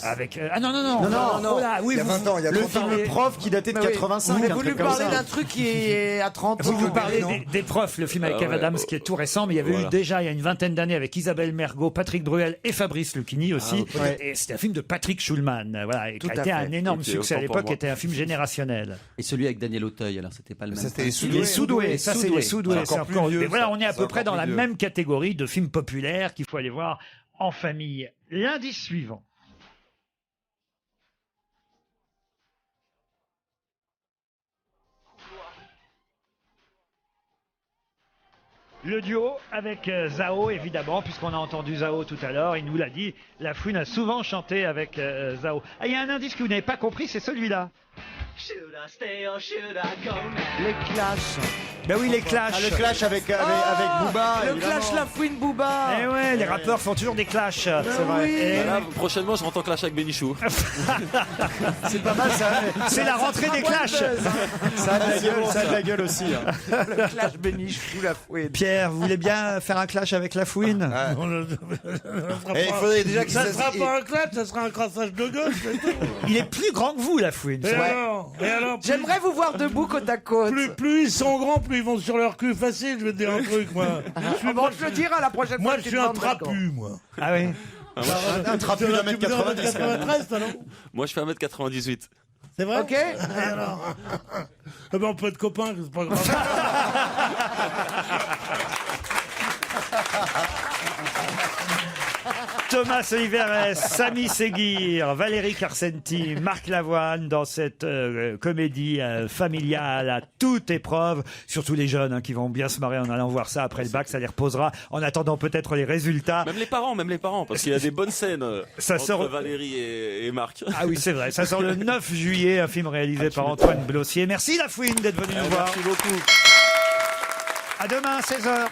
Non. Il y a 20 ans, il y a le film Prof qui datait de 85. Vous voulez parler d'un truc qui est à 30 ans. Vous parlez des Profs, le film avec Kev Adams qui est tout récent, mais il y avait eu déjà il y a une vingtaine d'années avec Isabelle Mergo, Patrick Bruel et Fabrice Lucchini aussi. Et c'était un film de Patrick Schulman, qui a été un énorme succès à l'époque, qui était un film générationnel. Et celui avec Daniel Auteuil, alors c'était pas le même. C'était Les Soudoués. Ça, c'est les Soudoués. C'est encore mieux. Mais voilà, on est à peu près dans la même catégorie de films populaires qu'il faut aller voir en famille. L'indice suivant. Le duo avec Zao, évidemment, puisqu'on a entendu Zao tout à l'heure, il nous l'a dit, La Fouine a souvent chanté avec Zao. Ah, il y a un indice que vous n'avez pas compris, c'est celui-là. Les Clash. Ben oui, les Clash. Le clash avec Booba. Le Clash La Fouine Booba. Eh ouais, les rappeurs font toujours des clashs. C'est vrai. Oui. Là, prochainement, je rentre en clash avec Bénichou. C'est pas mal ça. C'est la rentrée des clashs. Ça a de la gueule aussi. Le Clash Bénichou La Fouine. Pierre, vous voulez bien faire un clash avec La Fouine? Il faudrait déjà que ça sera pas un clash, ça sera un crassage de gauche. Il est plus grand que vous, La Fouine. Et alors, j'aimerais vous voir debout côte à côte. Plus ils sont grands, plus ils vont sur leur cul facile. Je vais te dire un truc, moi. Je le dirai à la prochaine fois. Moi, je suis un trapu, moi. Ah oui. Un trapu d'un mètre 90. Moi, je fais 1m98. C'est vrai? Ok. Alors, on peut être copains, c'est pas grave. Thomas Oliveres, Samy Seguir, Valérie Carcenti, Marc Lavoine dans cette comédie familiale à toute épreuve. Surtout les jeunes qui vont bien se marrer en allant voir ça après le bac, ça les reposera en attendant peut-être les résultats. Même les parents, parce qu'il y a des bonnes scènes entre Valérie et Marc. Ah oui, c'est vrai. Ça sort le 9 juillet, un film réalisé par Antoine Blossier. Merci La Fouine d'être venu nous voir. Merci beaucoup. À demain, 16h.